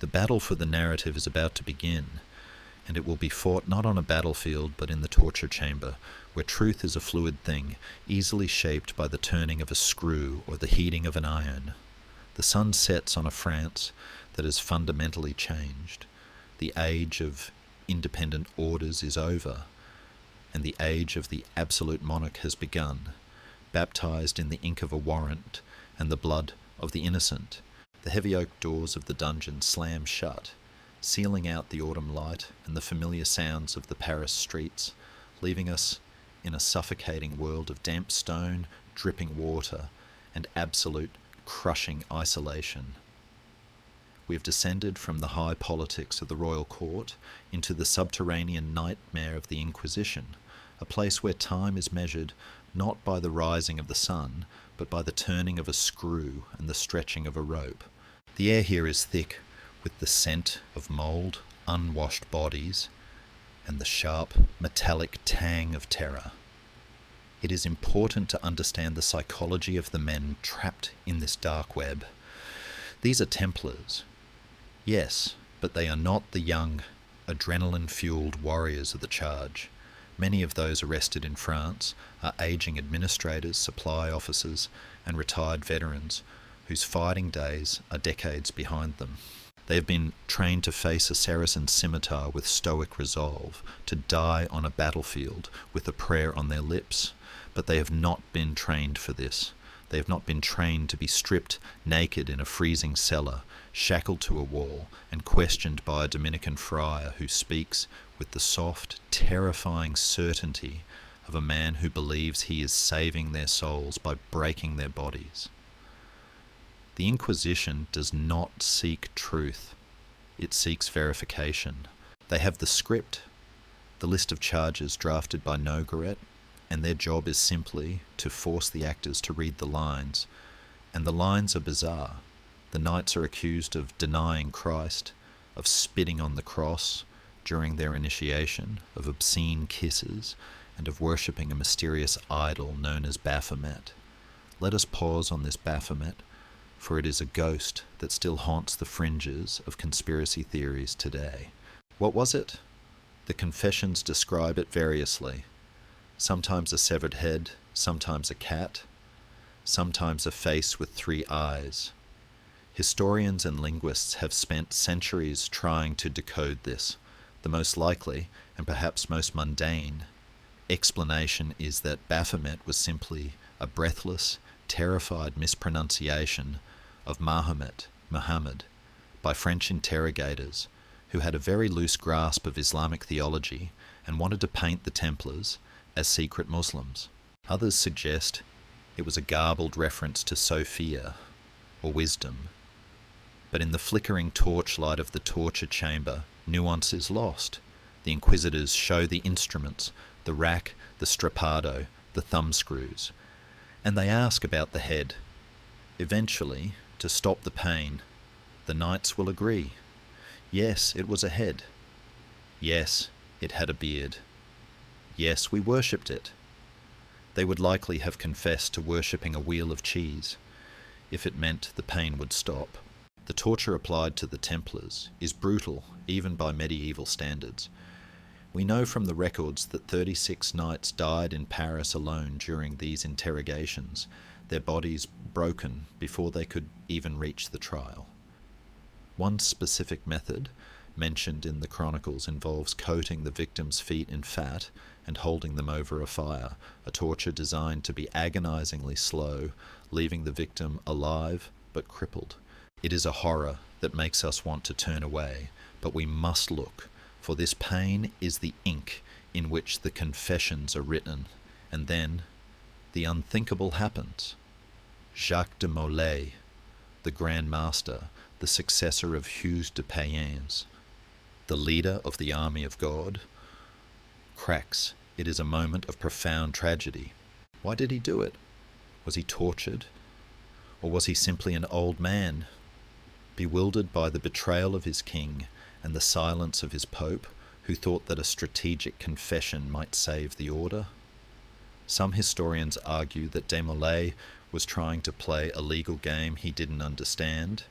The battle for the narrative is about to begin, and it will be fought not on a battlefield but in the torture chamber, where truth is a fluid thing, easily shaped by the turning of a screw or the heating of an iron. The sun sets on a France that has fundamentally changed. The age of independent orders is over, and the age of the absolute monarch has begun, baptized in the ink of a warrant and the blood of the innocent. The heavy oak doors of the dungeon slam shut, sealing out the autumn light and the familiar sounds of the Paris streets, leaving us in a suffocating world of damp stone, dripping water, and absolute crushing isolation. We have descended from the high politics of the royal court into the subterranean nightmare of the Inquisition, a place where time is measured not by the rising of the sun, but by the turning of a screw and the stretching of a rope. The air here is thick with the scent of mould, unwashed bodies, and the sharp, metallic tang of terror. It is important to understand the psychology of the men trapped in this dark web. These are Templars, yes, but they are not the young, adrenaline-fueled warriors of the charge. Many of those arrested in France are aging administrators, supply officers, and retired veterans whose fighting days are decades behind them. They have been trained to face a Saracen scimitar with stoic resolve, to die on a battlefield with a prayer on their lips, but they have not been trained for this. They have not been trained to be stripped naked in a freezing cellar, shackled to a wall, and questioned by a Dominican friar who speaks with the soft, terrifying certainty of a man who believes he is saving their souls by breaking their bodies. The Inquisition does not seek truth. It seeks verification. They have the script, the list of charges drafted by Nogaret, and their job is simply to force the actors to read the lines. And the lines are bizarre. The knights are accused of denying Christ, of spitting on the cross during their initiation, of obscene kisses, and of worshipping a mysterious idol known as Baphomet. Let us pause on this Baphomet, for it is a ghost that still haunts the fringes of conspiracy theories today. What was it? The confessions describe it variously. Sometimes a severed head, sometimes a cat, sometimes a face with 3 eyes. Historians and linguists have spent centuries trying to decode this. The most likely, and perhaps most mundane, explanation is that Baphomet was simply a breathless, terrified mispronunciation of Muhammad, by French interrogators who had a very loose grasp of Islamic theology and wanted to paint the Templars as secret Muslims. Others suggest it was a garbled reference to Sophia, or wisdom. But in the flickering torchlight of the torture chamber, nuance is lost. The inquisitors show the instruments, the rack, the strappado, the thumbscrews, and they ask about the head. Eventually, to stop the pain, the knights will agree. Yes, it was a head. Yes, it had a beard. Yes, we worshipped it. They would likely have confessed to worshipping a wheel of cheese, if it meant the pain would stop. The torture applied to the Templars is brutal, even by medieval standards. We know from the records that 36 knights died in Paris alone during these interrogations, their bodies broken before they could even reach the trial. One specific method mentioned in the chronicles involves coating the victim's feet in fat and holding them over a fire, a torture designed to be agonizingly slow, leaving the victim alive but crippled. It is a horror that makes us want to turn away, but we must look, for this pain is the ink in which the confessions are written, and then the unthinkable happens. Jacques de Molay, the Grand Master, the successor of Hughes de Payens, the leader of the army of God, cracks. It is a moment of profound tragedy. Why did he do it? Was he tortured? Or was he simply an old man, bewildered by the betrayal of his king and the silence of his pope, who thought that a strategic confession might save the order? Some historians argue that de Molay was trying to play a legal game he didn't understand,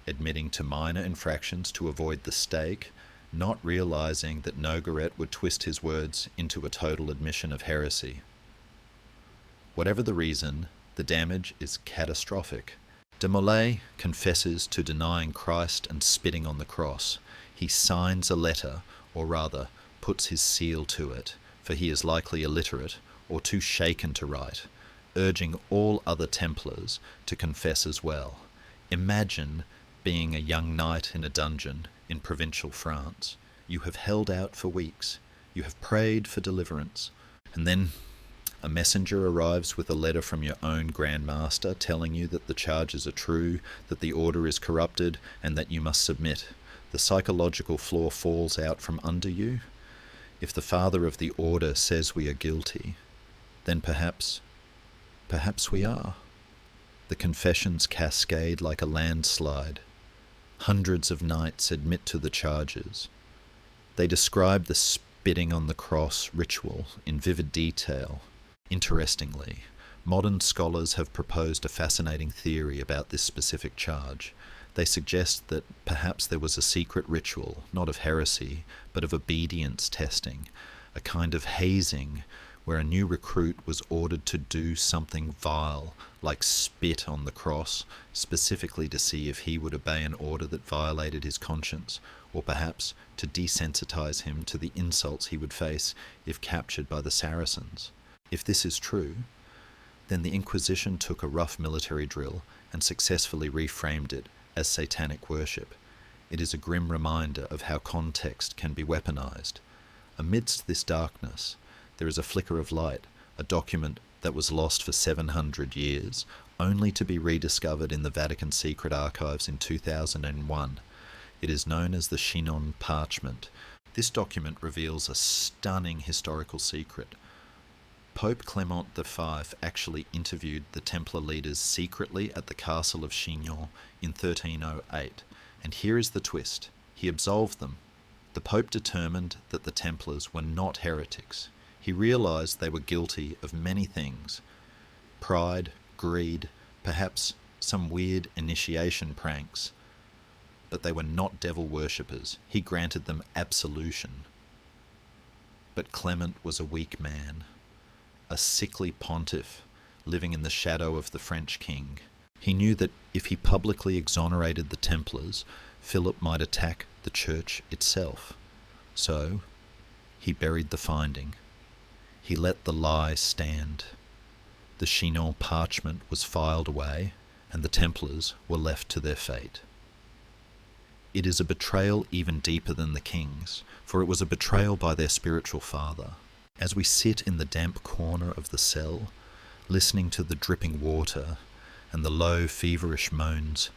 admitting to minor infractions to avoid the stake, not realizing that Nogaret would twist his words into a total admission of heresy. Whatever the reason, the damage is catastrophic. De Molay confesses to denying Christ and spitting on the cross. He signs a letter, or rather, puts his seal to it, for he is likely illiterate or too shaken to write, urging all other Templars to confess as well. Imagine being a young knight in a dungeon in provincial France. You have held out for weeks. You have prayed for deliverance. And then a messenger arrives with a letter from your own Grand Master telling you that the charges are true, that the order is corrupted, and that you must submit. The psychological floor falls out from under you. If the father of the order says we are guilty, then perhaps we are. The confessions cascade like a landslide. Hundreds of knights admit to the charges. They describe the spitting on the cross ritual in vivid detail. Interestingly, modern scholars have proposed a fascinating theory about this specific charge. They suggest that perhaps there was a secret ritual, not of heresy, but of obedience testing, a kind of hazing where a new recruit was ordered to do something vile, like spit on the cross, specifically to see if he would obey an order that violated his conscience, or perhaps to desensitize him to the insults he would face if captured by the Saracens. If this is true, then the Inquisition took a rough military drill and successfully reframed it as satanic worship. It is a grim reminder of how context can be weaponized. Amidst this darkness, there is a flicker of light, a document that was lost for 700 years, only to be rediscovered in the Vatican secret archives in 2001. It is known as the Chinon Parchment. This document reveals a stunning historical secret. Pope Clement V actually interviewed the Templar leaders secretly at the castle of Chinon in 1308. And here is the twist. He absolved them. The Pope determined that the Templars were not heretics. He realized they were guilty of many things. Pride, greed, perhaps some weird initiation pranks. But they were not devil worshippers. He granted them absolution. But Clement was a weak man, a sickly pontiff living in the shadow of the French king. He knew that if he publicly exonerated the Templars, Philip might attack the church itself. So, he buried the finding. He let the lie stand. The Chinon parchment was filed away, and the Templars were left to their fate. It is a betrayal even deeper than the king's, for it was a betrayal by their spiritual father. As we sit in the damp corner of the cell, listening to the dripping water and the low, feverish moans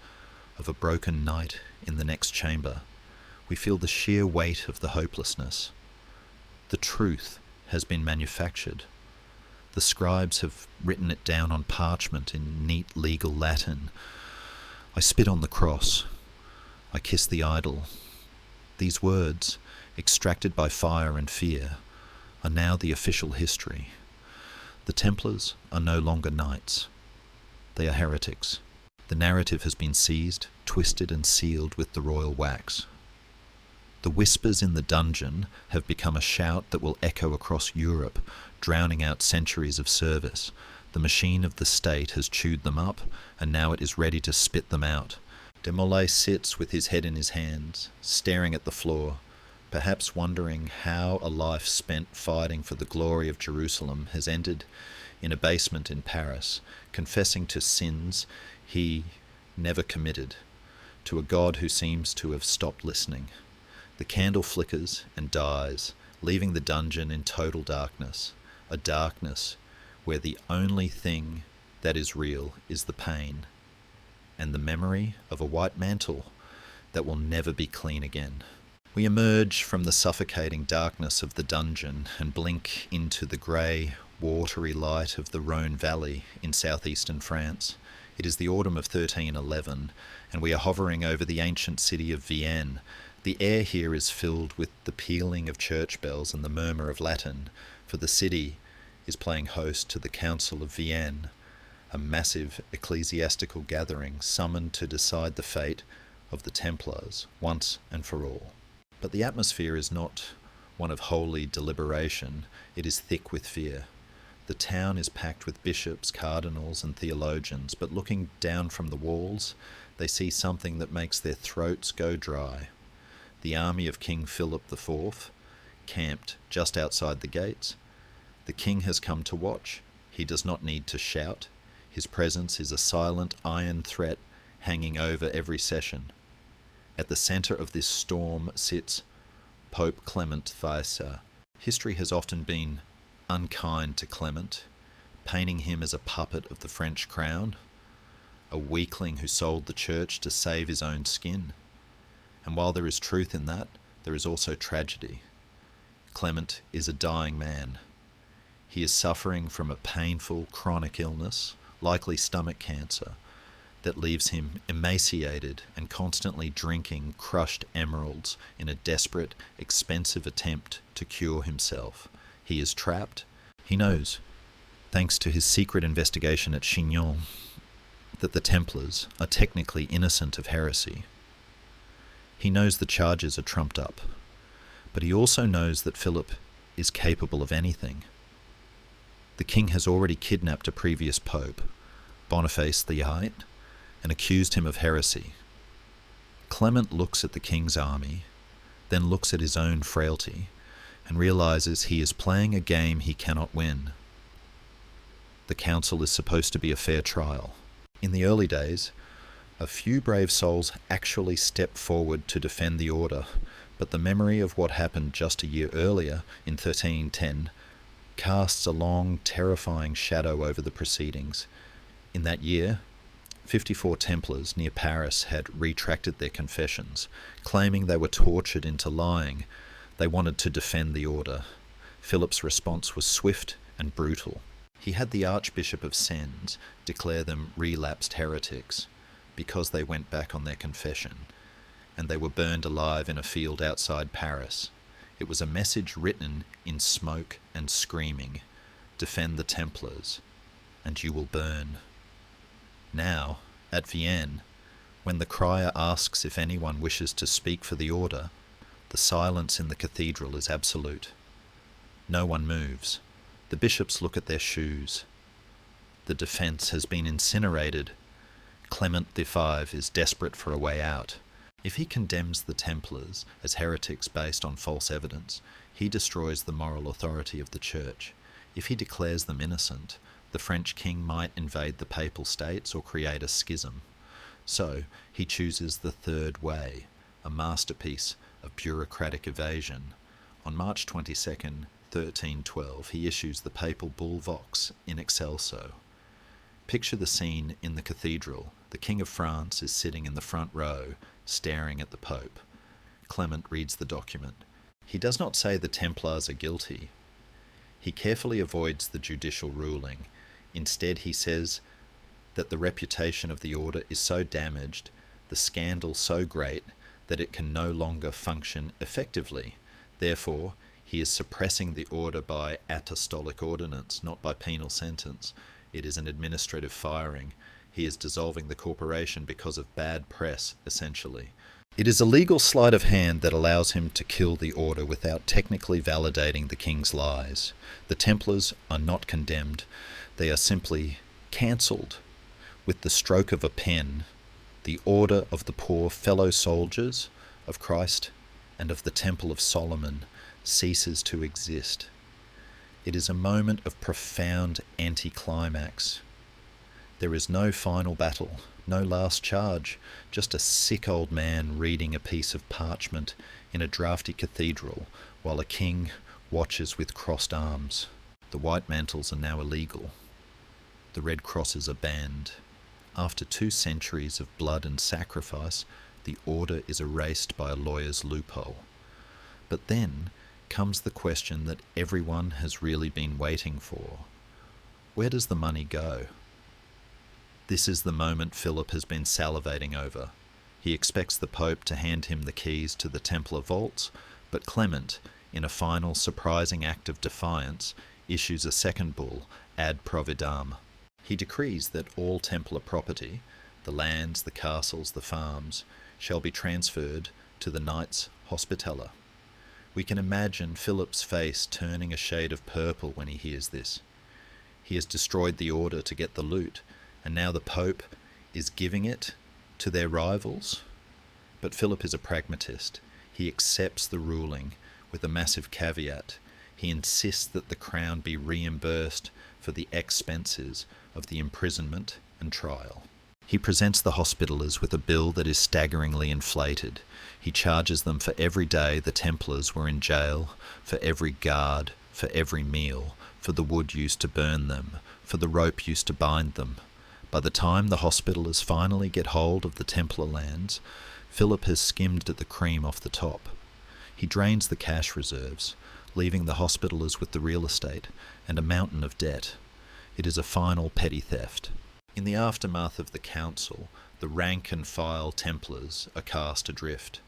of a broken knight in the next chamber, we feel the sheer weight of the hopelessness. The truth has been manufactured. The scribes have written it down on parchment in neat legal Latin. I spit on the cross. I kiss the idol. These words, extracted by fire and fear, are now the official history. The Templars are no longer knights. They are heretics. The narrative has been seized, twisted and sealed with the royal wax. The whispers in the dungeon have become a shout that will echo across Europe, drowning out centuries of service. The machine of the state has chewed them up, and now it is ready to spit them out. De Molay sits with his head in his hands, staring at the floor, perhaps wondering how a life spent fighting for the glory of Jerusalem has ended in a basement in Paris, confessing to sins he never committed, to a God who seems to have stopped listening. The candle flickers and dies, leaving the dungeon in total darkness, a darkness where the only thing that is real is the pain and the memory of a white mantle that will never be clean again. We emerge from the suffocating darkness of the dungeon and blink into the grey, watery light of the Rhône Valley in southeastern France. It is the autumn of 1311, and we are hovering over the ancient city of Vienne. The air here is filled with the pealing of church bells and the murmur of Latin, for the city is playing host to the Council of Vienne, a massive ecclesiastical gathering summoned to decide the fate of the Templars once and for all. But the atmosphere is not one of holy deliberation, it is thick with fear. The town is packed with bishops, cardinals and theologians, but looking down from the walls, they see something that makes their throats go dry. The army of King Philip IV, camped just outside the gates. The king has come to watch. He does not need to shout. His presence is a silent iron threat hanging over every session. At the centre of this storm sits Pope Clement V. History has often been unkind to Clement, painting him as a puppet of the French crown, a weakling who sold the church to save his own skin. And while there is truth in that, there is also tragedy. Clement is a dying man. He is suffering from a painful chronic illness, likely stomach cancer, that leaves him emaciated and constantly drinking crushed emeralds in a desperate, expensive attempt to cure himself. He is trapped. He knows, thanks to his secret investigation at Chinon, that the Templars are technically innocent of heresy. He knows the charges are trumped up, but he also knows that Philip is capable of anything. The king has already kidnapped a previous pope, Boniface VIII, and accused him of heresy. Clement looks at the king's army, then looks at his own frailty, and realizes he is playing a game he cannot win. The council is supposed to be a fair trial. In the early days, a few brave souls actually stepped forward to defend the order, but the memory of what happened just a year earlier, in 1310, casts a long, terrifying shadow over the proceedings. In that year, 54 Templars near Paris had retracted their confessions, claiming they were tortured into lying. They wanted to defend the order. Philip's response was swift and brutal. He had the Archbishop of Sens declare them relapsed heretics because they went back on their confession, and they were burned alive in a field outside Paris. It was a message written in smoke and screaming: "Defend the Templars, and you will burn." Now, at Vienne, when the crier asks if anyone wishes to speak for the order, the silence in the cathedral is absolute. No one moves. The bishops look at their shoes. The defence has been incinerated. Clement V is desperate for a way out. If he condemns the Templars as heretics based on false evidence, he destroys the moral authority of the Church. If he declares them innocent, the French king might invade the Papal States or create a schism. So he chooses the third way, a masterpiece of bureaucratic evasion. On March 22nd, 1312, he issues the papal bull Vox in excelso. Picture the scene in the cathedral. The King of France is sitting in the front row, staring at the Pope. Clement reads the document. He does not say the Templars are guilty. He carefully avoids the judicial ruling. Instead, he says that the reputation of the order is so damaged, the scandal so great, that it can no longer function effectively. Therefore, he is suppressing the order by apostolic ordinance, not by penal sentence. It is an administrative firing. He is dissolving the corporation because of bad press, essentially. It is a legal sleight of hand that allows him to kill the order without technically validating the king's lies. The Templars are not condemned. They are simply cancelled. With the stroke of a pen, the order of the poor fellow soldiers of Christ and of the Temple of Solomon ceases to exist. It is a moment of profound anticlimax. There is no final battle, no last charge, just a sick old man reading a piece of parchment in a draughty cathedral while a king watches with crossed arms. The white mantles are now illegal. The red crosses are banned. After 2 centuries of blood and sacrifice, the order is erased by a lawyer's loophole. But then comes the question that everyone has really been waiting for. Where does the money go? This is the moment Philip has been salivating over. He expects the Pope to hand him the keys to the Templar vaults, but Clement, in a final surprising act of defiance, issues a second bull, ad providam. He decrees that all Templar property, the lands, the castles, the farms, shall be transferred to the Knights Hospitaller. We can imagine Philip's face turning a shade of purple when he hears this. He has destroyed the order to get the loot, and now the Pope is giving it to their rivals. But Philip is a pragmatist. He accepts the ruling with a massive caveat. He insists that the crown be reimbursed for the expenses of the imprisonment and trial. He presents the Hospitallers with a bill that is staggeringly inflated. He charges them for every day the Templars were in jail, for every guard, for every meal, for the wood used to burn them, for the rope used to bind them. By the time the Hospitallers finally get hold of the Templar lands, Philip has skimmed the cream off the top. He drains the cash reserves, leaving the Hospitallers with the real estate and a mountain of debt. It is a final petty theft. In the aftermath of the council, the rank and file Templars are cast adrift.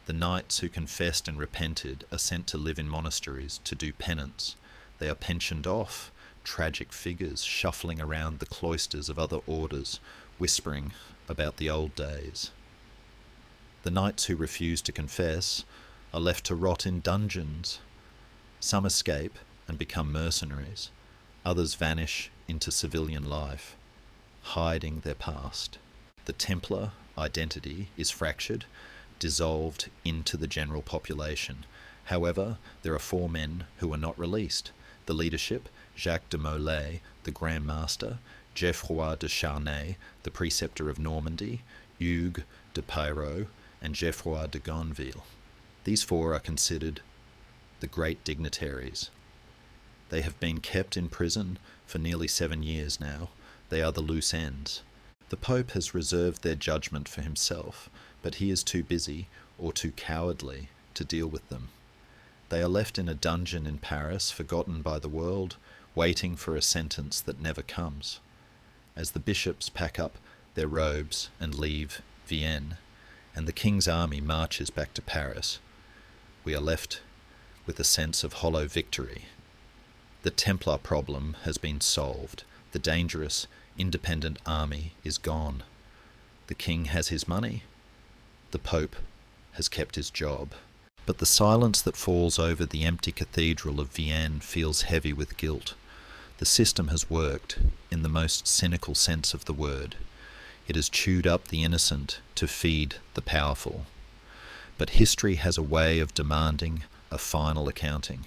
The knights who confessed and repented are sent to live in monasteries to do penance. They are pensioned off, tragic figures shuffling around the cloisters of other orders, whispering about the old days. The knights who refuse to confess are left to rot in dungeons. Some escape and become mercenaries. Others vanish into civilian life, hiding their past. The Templar identity is fractured, dissolved into the general population. However, there are 4 men who are not released. The leadership, Jacques de Molay, the Grand Master, Geoffroy de Charnay, the preceptor of Normandy, Hugues de Pyrot, and Geoffroy de Gonville. These 4 are considered the great dignitaries. They have been kept in prison for nearly 7 years now. They are the loose ends. The Pope has reserved their judgment for himself, but he is too busy or too cowardly to deal with them. They are left in a dungeon in Paris, forgotten by the world, waiting for a sentence that never comes. As the bishops pack up their robes and leave Vienne, and the king's army marches back to Paris, we are left with a sense of hollow victory. The Templar problem has been solved. The dangerous, independent army is gone. The king has his money. The Pope has kept his job. But the silence that falls over the empty cathedral of Vienne feels heavy with guilt. The system has worked, in the most cynical sense of the word. It has chewed up the innocent to feed the powerful. But history has a way of demanding a final accounting.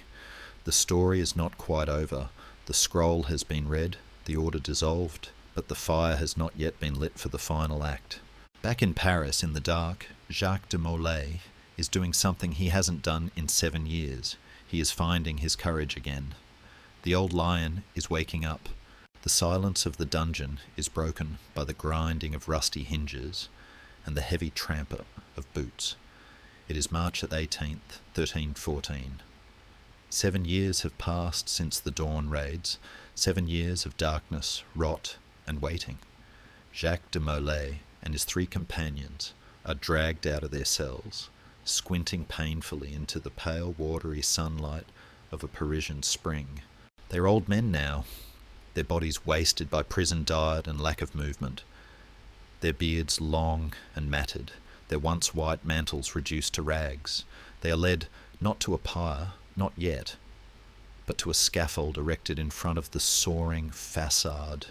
The story is not quite over. The scroll has been read, the order dissolved, but the fire has not yet been lit for the final act. Back in Paris, in the dark, Jacques de Molay is doing something he hasn't done in 7 years. He is finding his courage again. The old lion is waking up. The silence of the dungeon is broken by the grinding of rusty hinges and the heavy tramp of boots. It is March 18th, 1314. 7 years have passed since the dawn raids, 7 years of darkness, rot, and waiting. Jacques de Molay and his 3 companions are dragged out of their cells, squinting painfully into the pale, watery sunlight of a Parisian spring. They're old men now, their bodies wasted by prison diet and lack of movement, their beards long and matted, their once white mantles reduced to rags. They are led not to a pyre, not yet, but to a scaffold erected in front of the soaring facade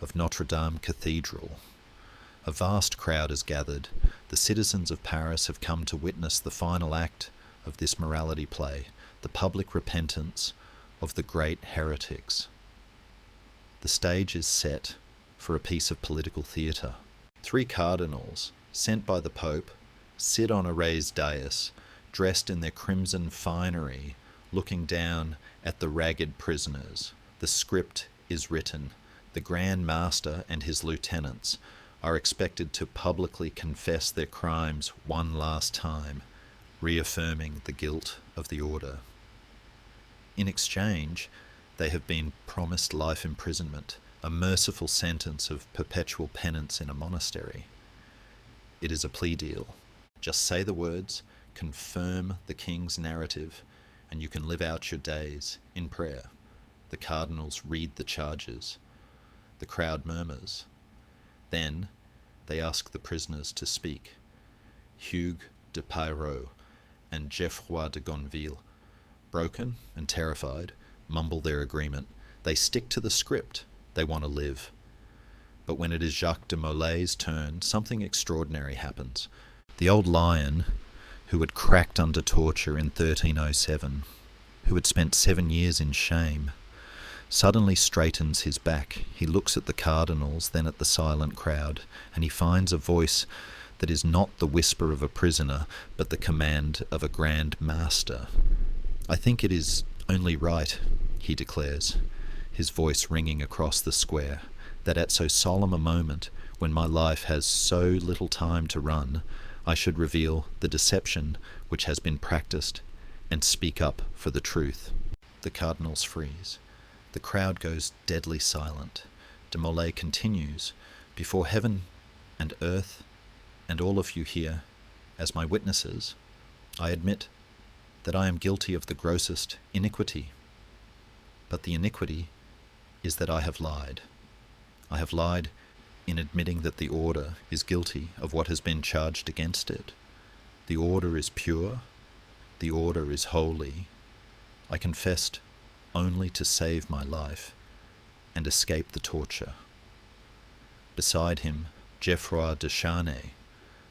of Notre Dame Cathedral. A vast crowd has gathered. The citizens of Paris have come to witness the final act of this morality play, the public repentance of the great heretics. The stage is set for a piece of political theatre. 3 cardinals, sent by the Pope, sit on a raised dais, dressed in their crimson finery, looking down at the ragged prisoners. The script is written. The Grand Master and his lieutenants are expected to publicly confess their crimes one last time, reaffirming the guilt of the order. In exchange, they have been promised life imprisonment, a merciful sentence of perpetual penance in a monastery. It is a plea deal. Just say the words, confirm the king's narrative, and you can live out your days in prayer. The cardinals read the charges. The crowd murmurs. Then they ask the prisoners to speak. Hugues de Pyrot and Geoffroy de Gonville, broken and terrified, mumble their agreement. They stick to the script. They want to live. But when it is Jacques de Molay's turn, something extraordinary happens. The old lion, who had cracked under torture in 1307, who had spent 7 years in shame, suddenly straightens his back. He looks at the cardinals, then at the silent crowd, and he finds a voice that is not the whisper of a prisoner, but the command of a Grand Master. I think it is only right, he declares, his voice ringing across the square, that at so solemn a moment, when my life has so little time to run, I should reveal the deception which has been practiced and speak up for the truth. The cardinals freeze. The crowd goes deadly silent. De Molay continues, before heaven and earth and all of you here, as my witnesses, I admit that I am guilty of the grossest iniquity. But the iniquity is that I have lied. I have lied in admitting that the order is guilty of what has been charged against it. The order is pure. The order is holy. I confessed only to save my life. and escape the torture. Beside him, Geoffroy de Charnay,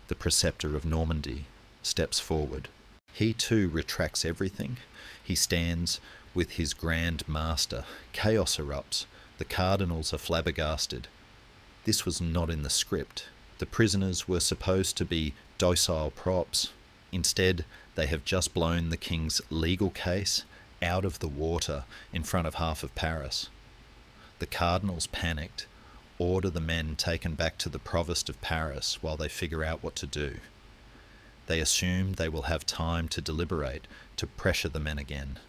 the preceptor of Normandy, steps forward. He too retracts everything. He stands with his Grand Master. Chaos erupts. The cardinals are flabbergasted. This was not in the script. The prisoners were supposed to be docile props. Instead, they have just blown the king's legal case out of the water in front of half of Paris. The cardinals, panicked, order the men taken back to the provost of Paris while they figure out what to do. They assume they will have time to deliberate, to pressure the men again.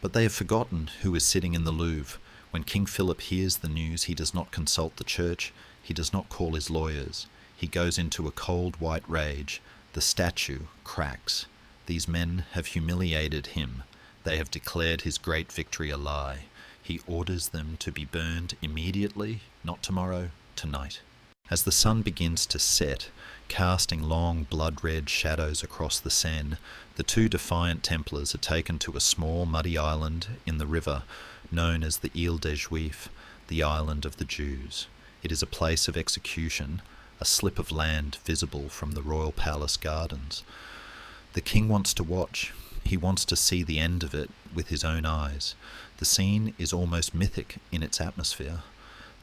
But they have forgotten who is sitting in the Louvre. When King Philip hears the news, he does not consult the church, he does not call his lawyers. He goes into a cold white rage. The statue cracks. These men have humiliated him. They have declared his great victory a lie. He orders them to be burned immediately, not tomorrow, tonight. As the sun begins to set, casting long blood-red shadows across the Seine, the two defiant Templars are taken to a small muddy island in the river known as the Ile des Juifs, the island of the Jews. It is a place of execution, a slip of land visible from the royal palace gardens. The king wants to watch. He wants to see the end of it with his own eyes. The scene is almost mythic in its atmosphere.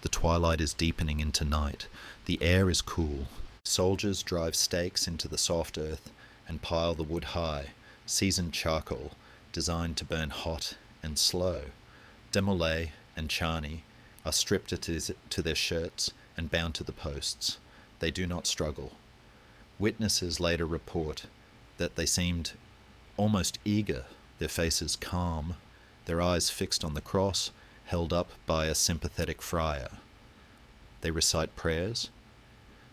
The twilight is deepening into night. The air is cool. Soldiers drive stakes into the soft earth and pile the wood high, seasoned charcoal, designed to burn hot and slow. Demolay and Charney are stripped to their shirts and bound to the posts. They do not struggle. Witnesses later report that they seemed almost eager, their faces calm, their eyes fixed on the cross, held up by a sympathetic friar. They recite prayers.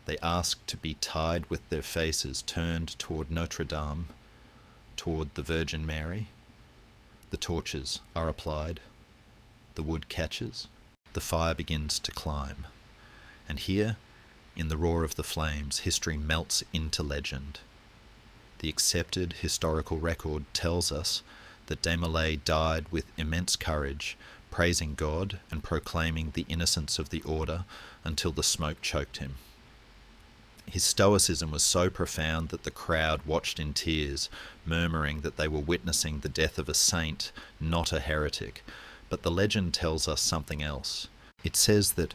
They ask to be tied with their faces turned toward Notre Dame, toward the Virgin Mary. The torches are applied. The wood catches. The fire begins to climb. And here, in the roar of the flames, history melts into legend. The accepted historical record tells us that Desmoulins died with immense courage, praising God and proclaiming the innocence of the order until the smoke choked him. His stoicism was so profound that the crowd watched in tears, murmuring that they were witnessing the death of a saint, not a heretic. But the legend tells us something else. It says that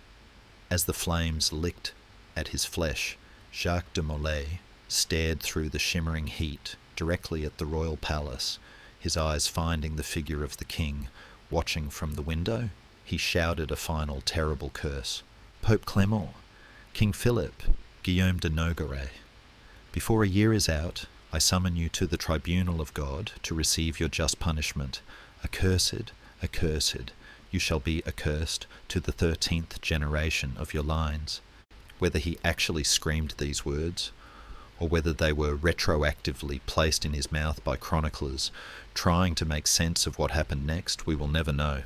as the flames licked at his flesh, Jacques de Molay stared through the shimmering heat directly at the royal palace, his eyes finding the figure of the king. Watching from the window, he shouted a final terrible curse. Pope Clement, King Philip, Guillaume de Nogaret, before a year is out, I summon you to the tribunal of God to receive your just punishment. Accursed, accursed, you shall be accursed to the 13th generation of your lines. Whether he actually screamed these words, or whether they were retroactively placed in his mouth by chroniclers trying to make sense of what happened next, we will never know.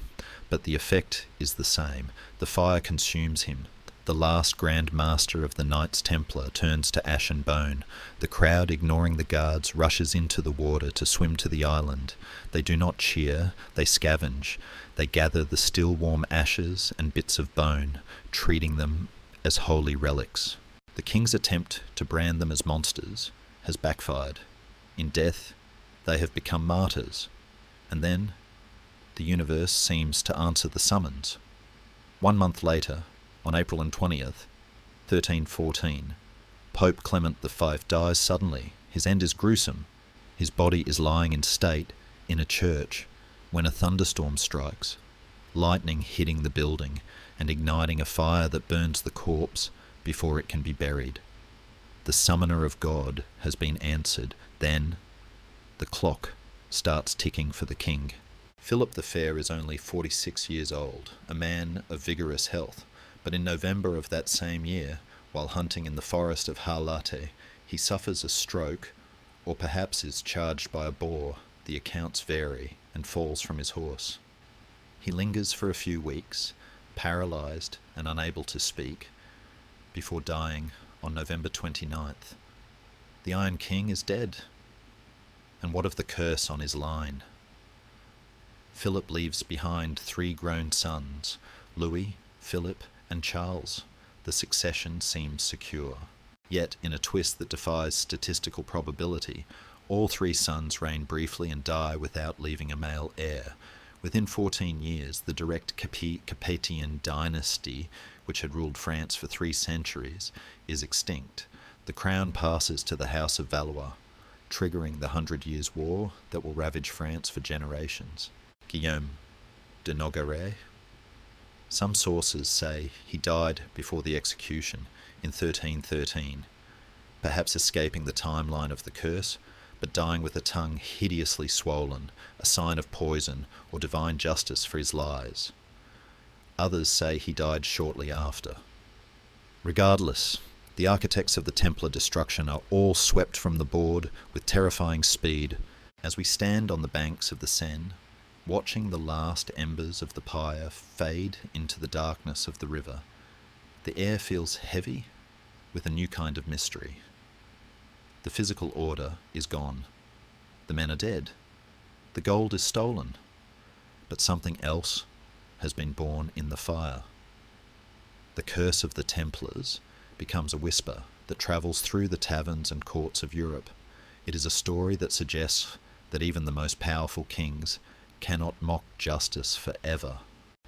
But the effect is the same. The fire consumes him. The last Grand Master of the Knights Templar turns to ash and bone. The crowd, ignoring the guards, rushes into the water to swim to the island. They do not cheer, they scavenge. They gather the still warm ashes and bits of bone, treating them as holy relics. The king's attempt to brand them as monsters has backfired. In death, they have become martyrs. And then, the universe seems to answer the summons. 1 month later, on April 20th, 1314, Pope Clement V dies suddenly. His end is gruesome. His body is lying in state in a church when a thunderstorm strikes, lightning hitting the building and igniting a fire that burns the corpse before it can be buried. The summoner of God has been answered. Then, the clock starts ticking for the king. Philip the Fair is only 46 years old, a man of vigorous health. But in November of that same year, while hunting in the forest of Harlate, he suffers a stroke, or perhaps is charged by a boar, the accounts vary, and falls from his horse. He lingers for a few weeks, paralysed and unable to speak, before dying on November 29th. The Iron King is dead. And what of the curse on his line? Philip leaves behind 3 grown sons, Louis, Philip, and Charles. The succession seems secure. Yet, in a twist that defies statistical probability, all three sons reign briefly and die without leaving a male heir. Within 14 years, the direct Capetian dynasty, which had ruled France for 3 centuries, is extinct. The crown passes to the House of Valois, triggering the 100 Years' War that will ravage France for generations. Guillaume de Nogaret. Some sources say he died before the execution in 1313, perhaps escaping the timeline of the curse, but dying with a tongue hideously swollen, a sign of poison or divine justice for his lies. Others say he died shortly after. Regardless, the architects of the Templar destruction are all swept from the board with terrifying speed. As we stand on the banks of the Seine, watching the last embers of the pyre fade into the darkness of the river, the air feels heavy with a new kind of mystery. The physical order is gone. The men are dead. The gold is stolen. But something else has been born in the fire. The curse of the Templars becomes a whisper that travels through the taverns and courts of Europe. It is a story that suggests that even the most powerful kings cannot mock justice forever.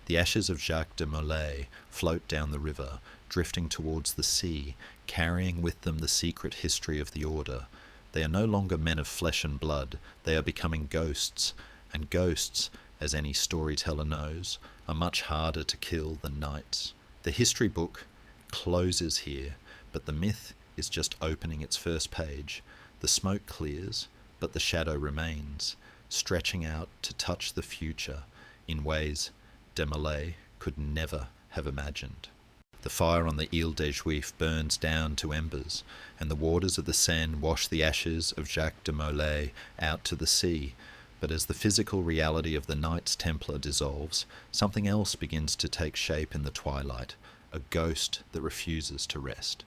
The ashes of Jacques de Molay float down the river, drifting towards the sea, carrying with them the secret history of the order. They are no longer men of flesh and blood, they are becoming ghosts, and ghosts, as any storyteller knows, are much harder to kill than knights. The history book closes here, but the myth is just opening its first page. The smoke clears, but the shadow remains, stretching out to touch the future in ways de Molay could never have imagined. The fire on the Ile des Juifs burns down to embers, and the waters of the Seine wash the ashes of Jacques de Molay out to the sea. But as the physical reality of the Knights Templar dissolves, something else begins to take shape in the twilight, a ghost that refuses to rest.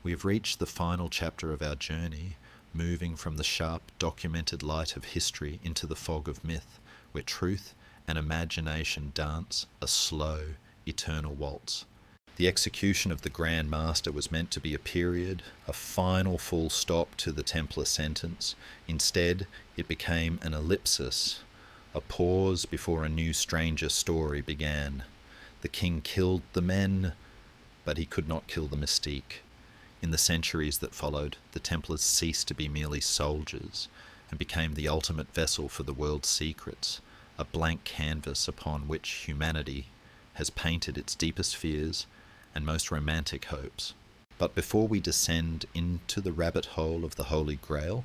We have reached the final chapter of our journey, moving from the sharp, documented light of history into the fog of myth, where truth and imagination dance a slow, eternal waltz. The execution of the Grand Master was meant to be a period, a final full stop to the Templar sentence. Instead, it became an ellipsis, a pause before a new stranger story began. The king killed the men, but he could not kill the mystique. In the centuries that followed, the Templars ceased to be merely soldiers and became the ultimate vessel for the world's secrets, a blank canvas upon which humanity has painted its deepest fears and most romantic hopes. But before we descend into the rabbit hole of the Holy Grail,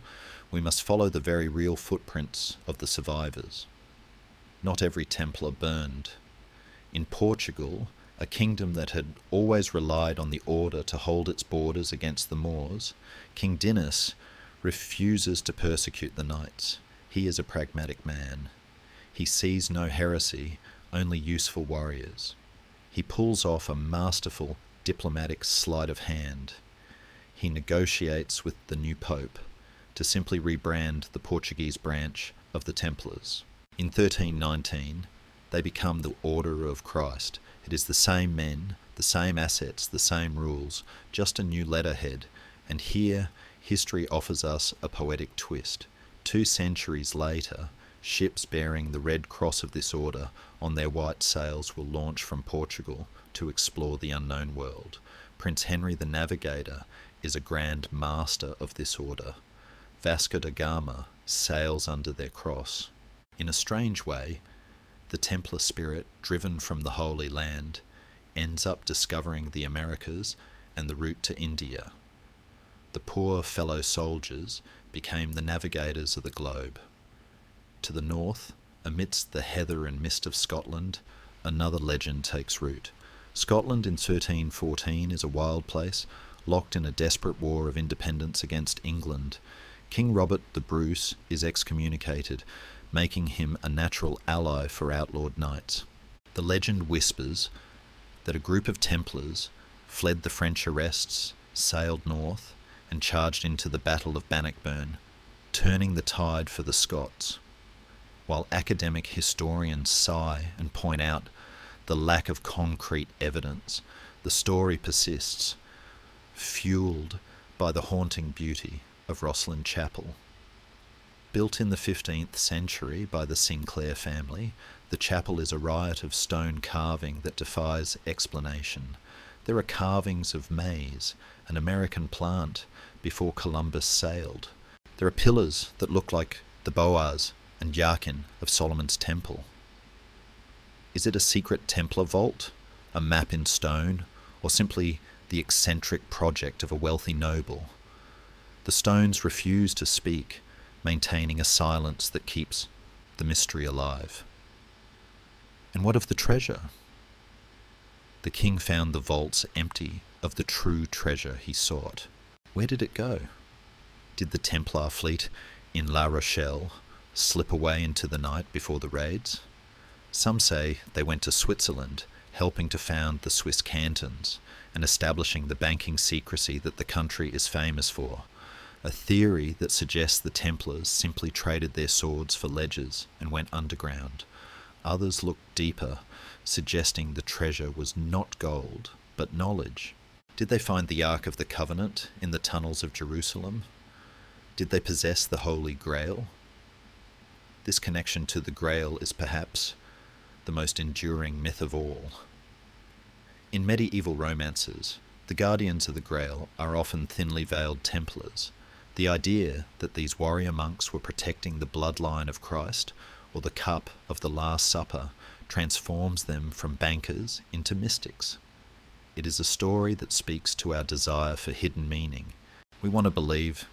we must follow the very real footprints of the survivors. Not every Templar burned. In Portugal, a kingdom that had always relied on the order to hold its borders against the Moors, King Dinis refuses to persecute the knights. He is a pragmatic man. He sees no heresy, only useful warriors. He pulls off a masterful diplomatic sleight of hand. He negotiates with the new pope to simply rebrand the Portuguese branch of the Templars. In 1319, they become the Order of Christ. It is the same men, the same assets, the same rules, just a new letterhead. And here, history offers us a poetic twist. 2 centuries later, ships bearing the red cross of this order on their white sails will launch from Portugal to explore the unknown world. Prince Henry the Navigator is a grand master of this order. Vasco da Gama sails under their cross. In a strange way, the Templar spirit, driven from the Holy Land, ends up discovering the Americas and the route to India. The poor fellow soldiers became the navigators of the globe. To the north, amidst the heather and mist of Scotland, another legend takes root. Scotland in 1314 is a wild place, locked in a desperate war of independence against England. King Robert the Bruce is excommunicated, making him a natural ally for outlawed knights. The legend whispers that a group of Templars fled the French arrests, sailed north, and charged into the Battle of Bannockburn, turning the tide for the Scots. While academic historians sigh and point out the lack of concrete evidence, the story persists, fueled by the haunting beauty of Rosslyn Chapel. Built in the 15th century by the Sinclair family, the chapel is a riot of stone carving that defies explanation. There are carvings of maize, an American plant, before Columbus sailed. There are pillars that look like the Boaz and Yakin of Solomon's Temple. Is it a secret Templar vault, a map in stone, or simply the eccentric project of a wealthy noble? The stones refuse to speak, maintaining a silence that keeps the mystery alive. And what of the treasure? The king found the vaults empty of the true treasure he sought. Where did it go? Did the Templar fleet in La Rochelle slip away into the night before the raids? Some say they went to Switzerland, helping to found the Swiss cantons and establishing the banking secrecy that the country is famous for. A theory that suggests the Templars simply traded their swords for ledgers and went underground. Others look deeper, suggesting the treasure was not gold, but knowledge. Did they find the Ark of the Covenant in the tunnels of Jerusalem? Did they possess the Holy Grail? This connection to the Grail is perhaps the most enduring myth of all. In medieval romances, the guardians of the Grail are often thinly veiled Templars. The idea that these warrior monks were protecting the bloodline of Christ or the cup of the Last Supper transforms them from bankers into mystics. It is a story that speaks to our desire for hidden meaning. We want to believe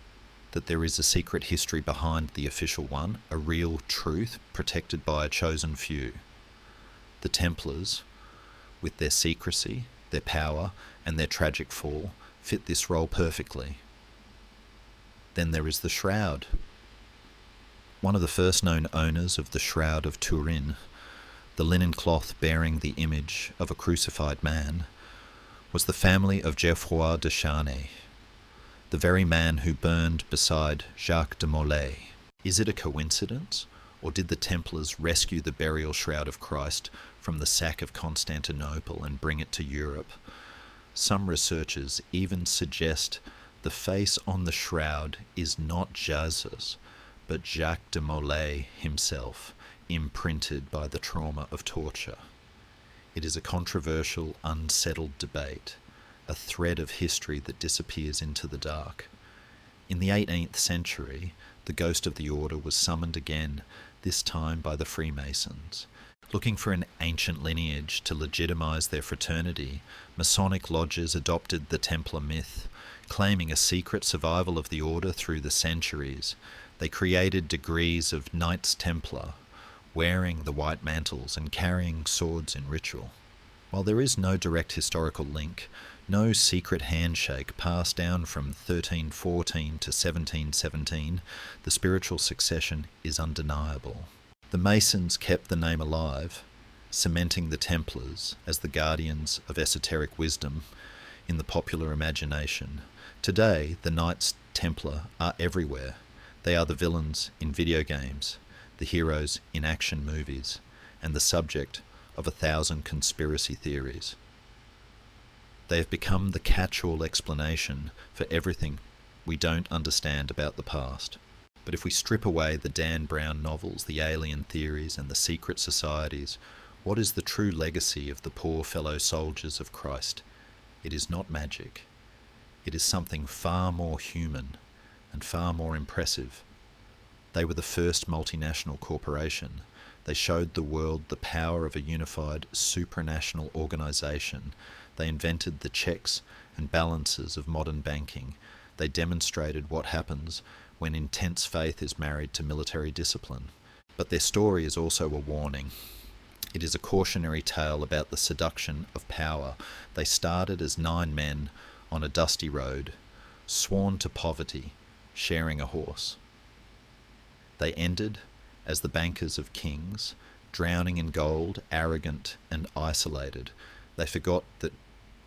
that there is a secret history behind the official one, a real truth protected by a chosen few. The Templars, with their secrecy, their power, and their tragic fall, fit this role perfectly. Then there is the shroud. One of the first known owners of the Shroud of Turin, the linen cloth bearing the image of a crucified man, was the family of Geoffroy de Charnay, the very man who burned beside Jacques de Molay. Is it a coincidence, or did the Templars rescue the burial shroud of Christ from the sack of Constantinople and bring it to Europe? Some researchers even suggest the face on the shroud is not Jesus, but Jacques de Molay himself, imprinted by the trauma of torture. It is a controversial, unsettled debate, a thread of history that disappears into the dark. In the 18th century, the ghost of the order was summoned again, this time by the Freemasons. Looking for an ancient lineage to legitimize their fraternity, Masonic lodges adopted the Templar myth, claiming a secret survival of the order through the centuries. They created degrees of Knights Templar, wearing the white mantles and carrying swords in ritual. While there is no direct historical link, no secret handshake passed down from 1314 to 1717, the spiritual succession is undeniable. The Masons kept the name alive, cementing the Templars as the guardians of esoteric wisdom in the popular imagination. Today, the Knights Templar are everywhere. They are the villains in video games, the heroes in action movies, and the subject of 1,000 conspiracy theories. They have become the catch-all explanation for everything we don't understand about the past. But if we strip away the Dan Brown novels, the alien theories, and the secret societies, what is the true legacy of the poor fellow soldiers of Christ? It is not magic. It is something far more human and far more impressive. They were the first multinational corporation. They showed the world the power of a unified supranational organization. They invented the checks and balances of modern banking. They demonstrated what happens when intense faith is married to military discipline. But their story is also a warning. It is a cautionary tale about the seduction of power. They started as 9 men on a dusty road, sworn to poverty, sharing a horse. They ended as the bankers of kings, drowning in gold, arrogant and isolated. They forgot that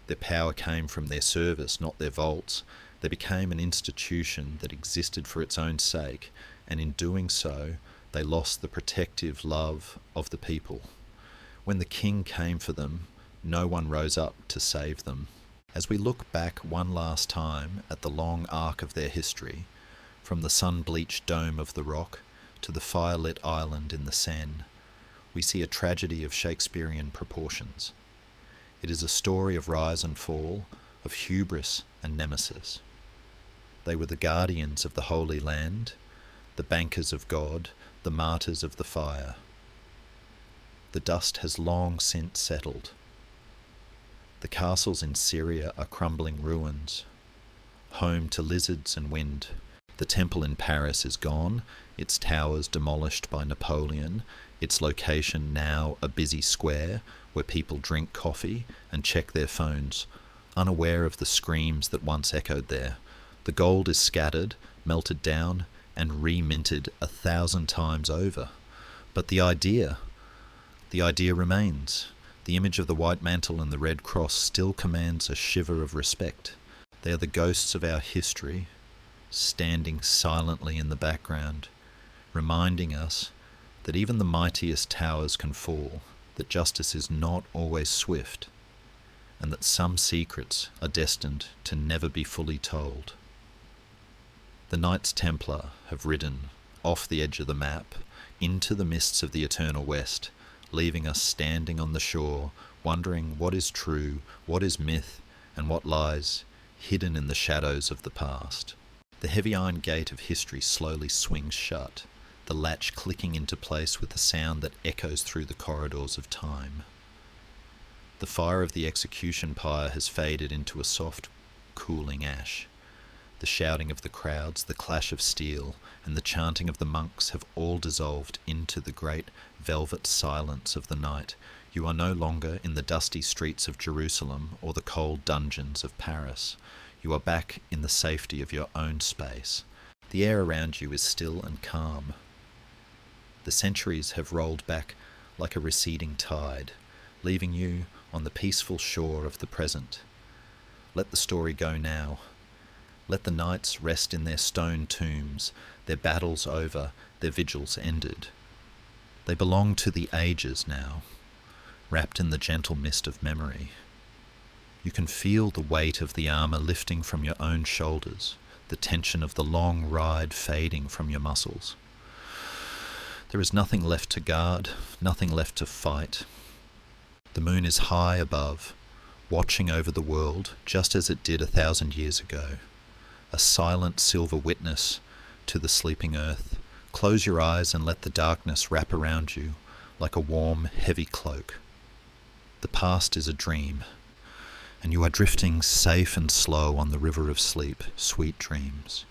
their power came from their service, not their vaults. They became an institution that existed for its own sake, and in doing so, they lost the protective love of the people. When the king came for them, no one rose up to save them. As we look back one last time at the long arc of their history, from the sun-bleached dome of the rock to the fire-lit island in the Seine, we see a tragedy of Shakespearean proportions. It is a story of rise and fall, of hubris and nemesis. They were the guardians of the Holy Land, the bankers of God, the martyrs of the fire. The dust has long since settled. The castles in Syria are crumbling ruins, home to lizards and wind. The temple in Paris is gone, its towers demolished by Napoleon, its location now a busy square where people drink coffee and check their phones, unaware of the screams that once echoed there. The gold is scattered, melted down, and reminted 1,000 times over. But the idea remains. The image of the white mantle and the red cross still commands a shiver of respect. They are the ghosts of our history, standing silently in the background, reminding us that even the mightiest towers can fall, that justice is not always swift, and that some secrets are destined to never be fully told. The Knights Templar have ridden off the edge of the map into the mists of the eternal west, leaving us standing on the shore, wondering what is true, what is myth, and what lies hidden in the shadows of the past. The heavy iron gate of history slowly swings shut, the latch clicking into place with a sound that echoes through the corridors of time. The fire of the execution pyre has faded into a soft, cooling ash. The shouting of the crowds, the clash of steel, and the chanting of the monks have all dissolved into the great velvet silence of the night. You are no longer in the dusty streets of Jerusalem or the cold dungeons of Paris. You are back in the safety of your own space. The air around you is still and calm. The centuries have rolled back like a receding tide, leaving you on the peaceful shore of the present. Let the story go now. Let the knights rest in their stone tombs, their battles over, their vigils ended. They belong to the ages now, wrapped in the gentle mist of memory. You can feel the weight of the armour lifting from your own shoulders, the tension of the long ride fading from your muscles. There is nothing left to guard, nothing left to fight. The moon is high above, watching over the world just as it did 1,000 years ago. A silent silver witness to the sleeping earth. Close your eyes and let the darkness wrap around you like a warm, heavy cloak. The past is a dream, and you are drifting safe and slow on the river of sleep, sweet dreams.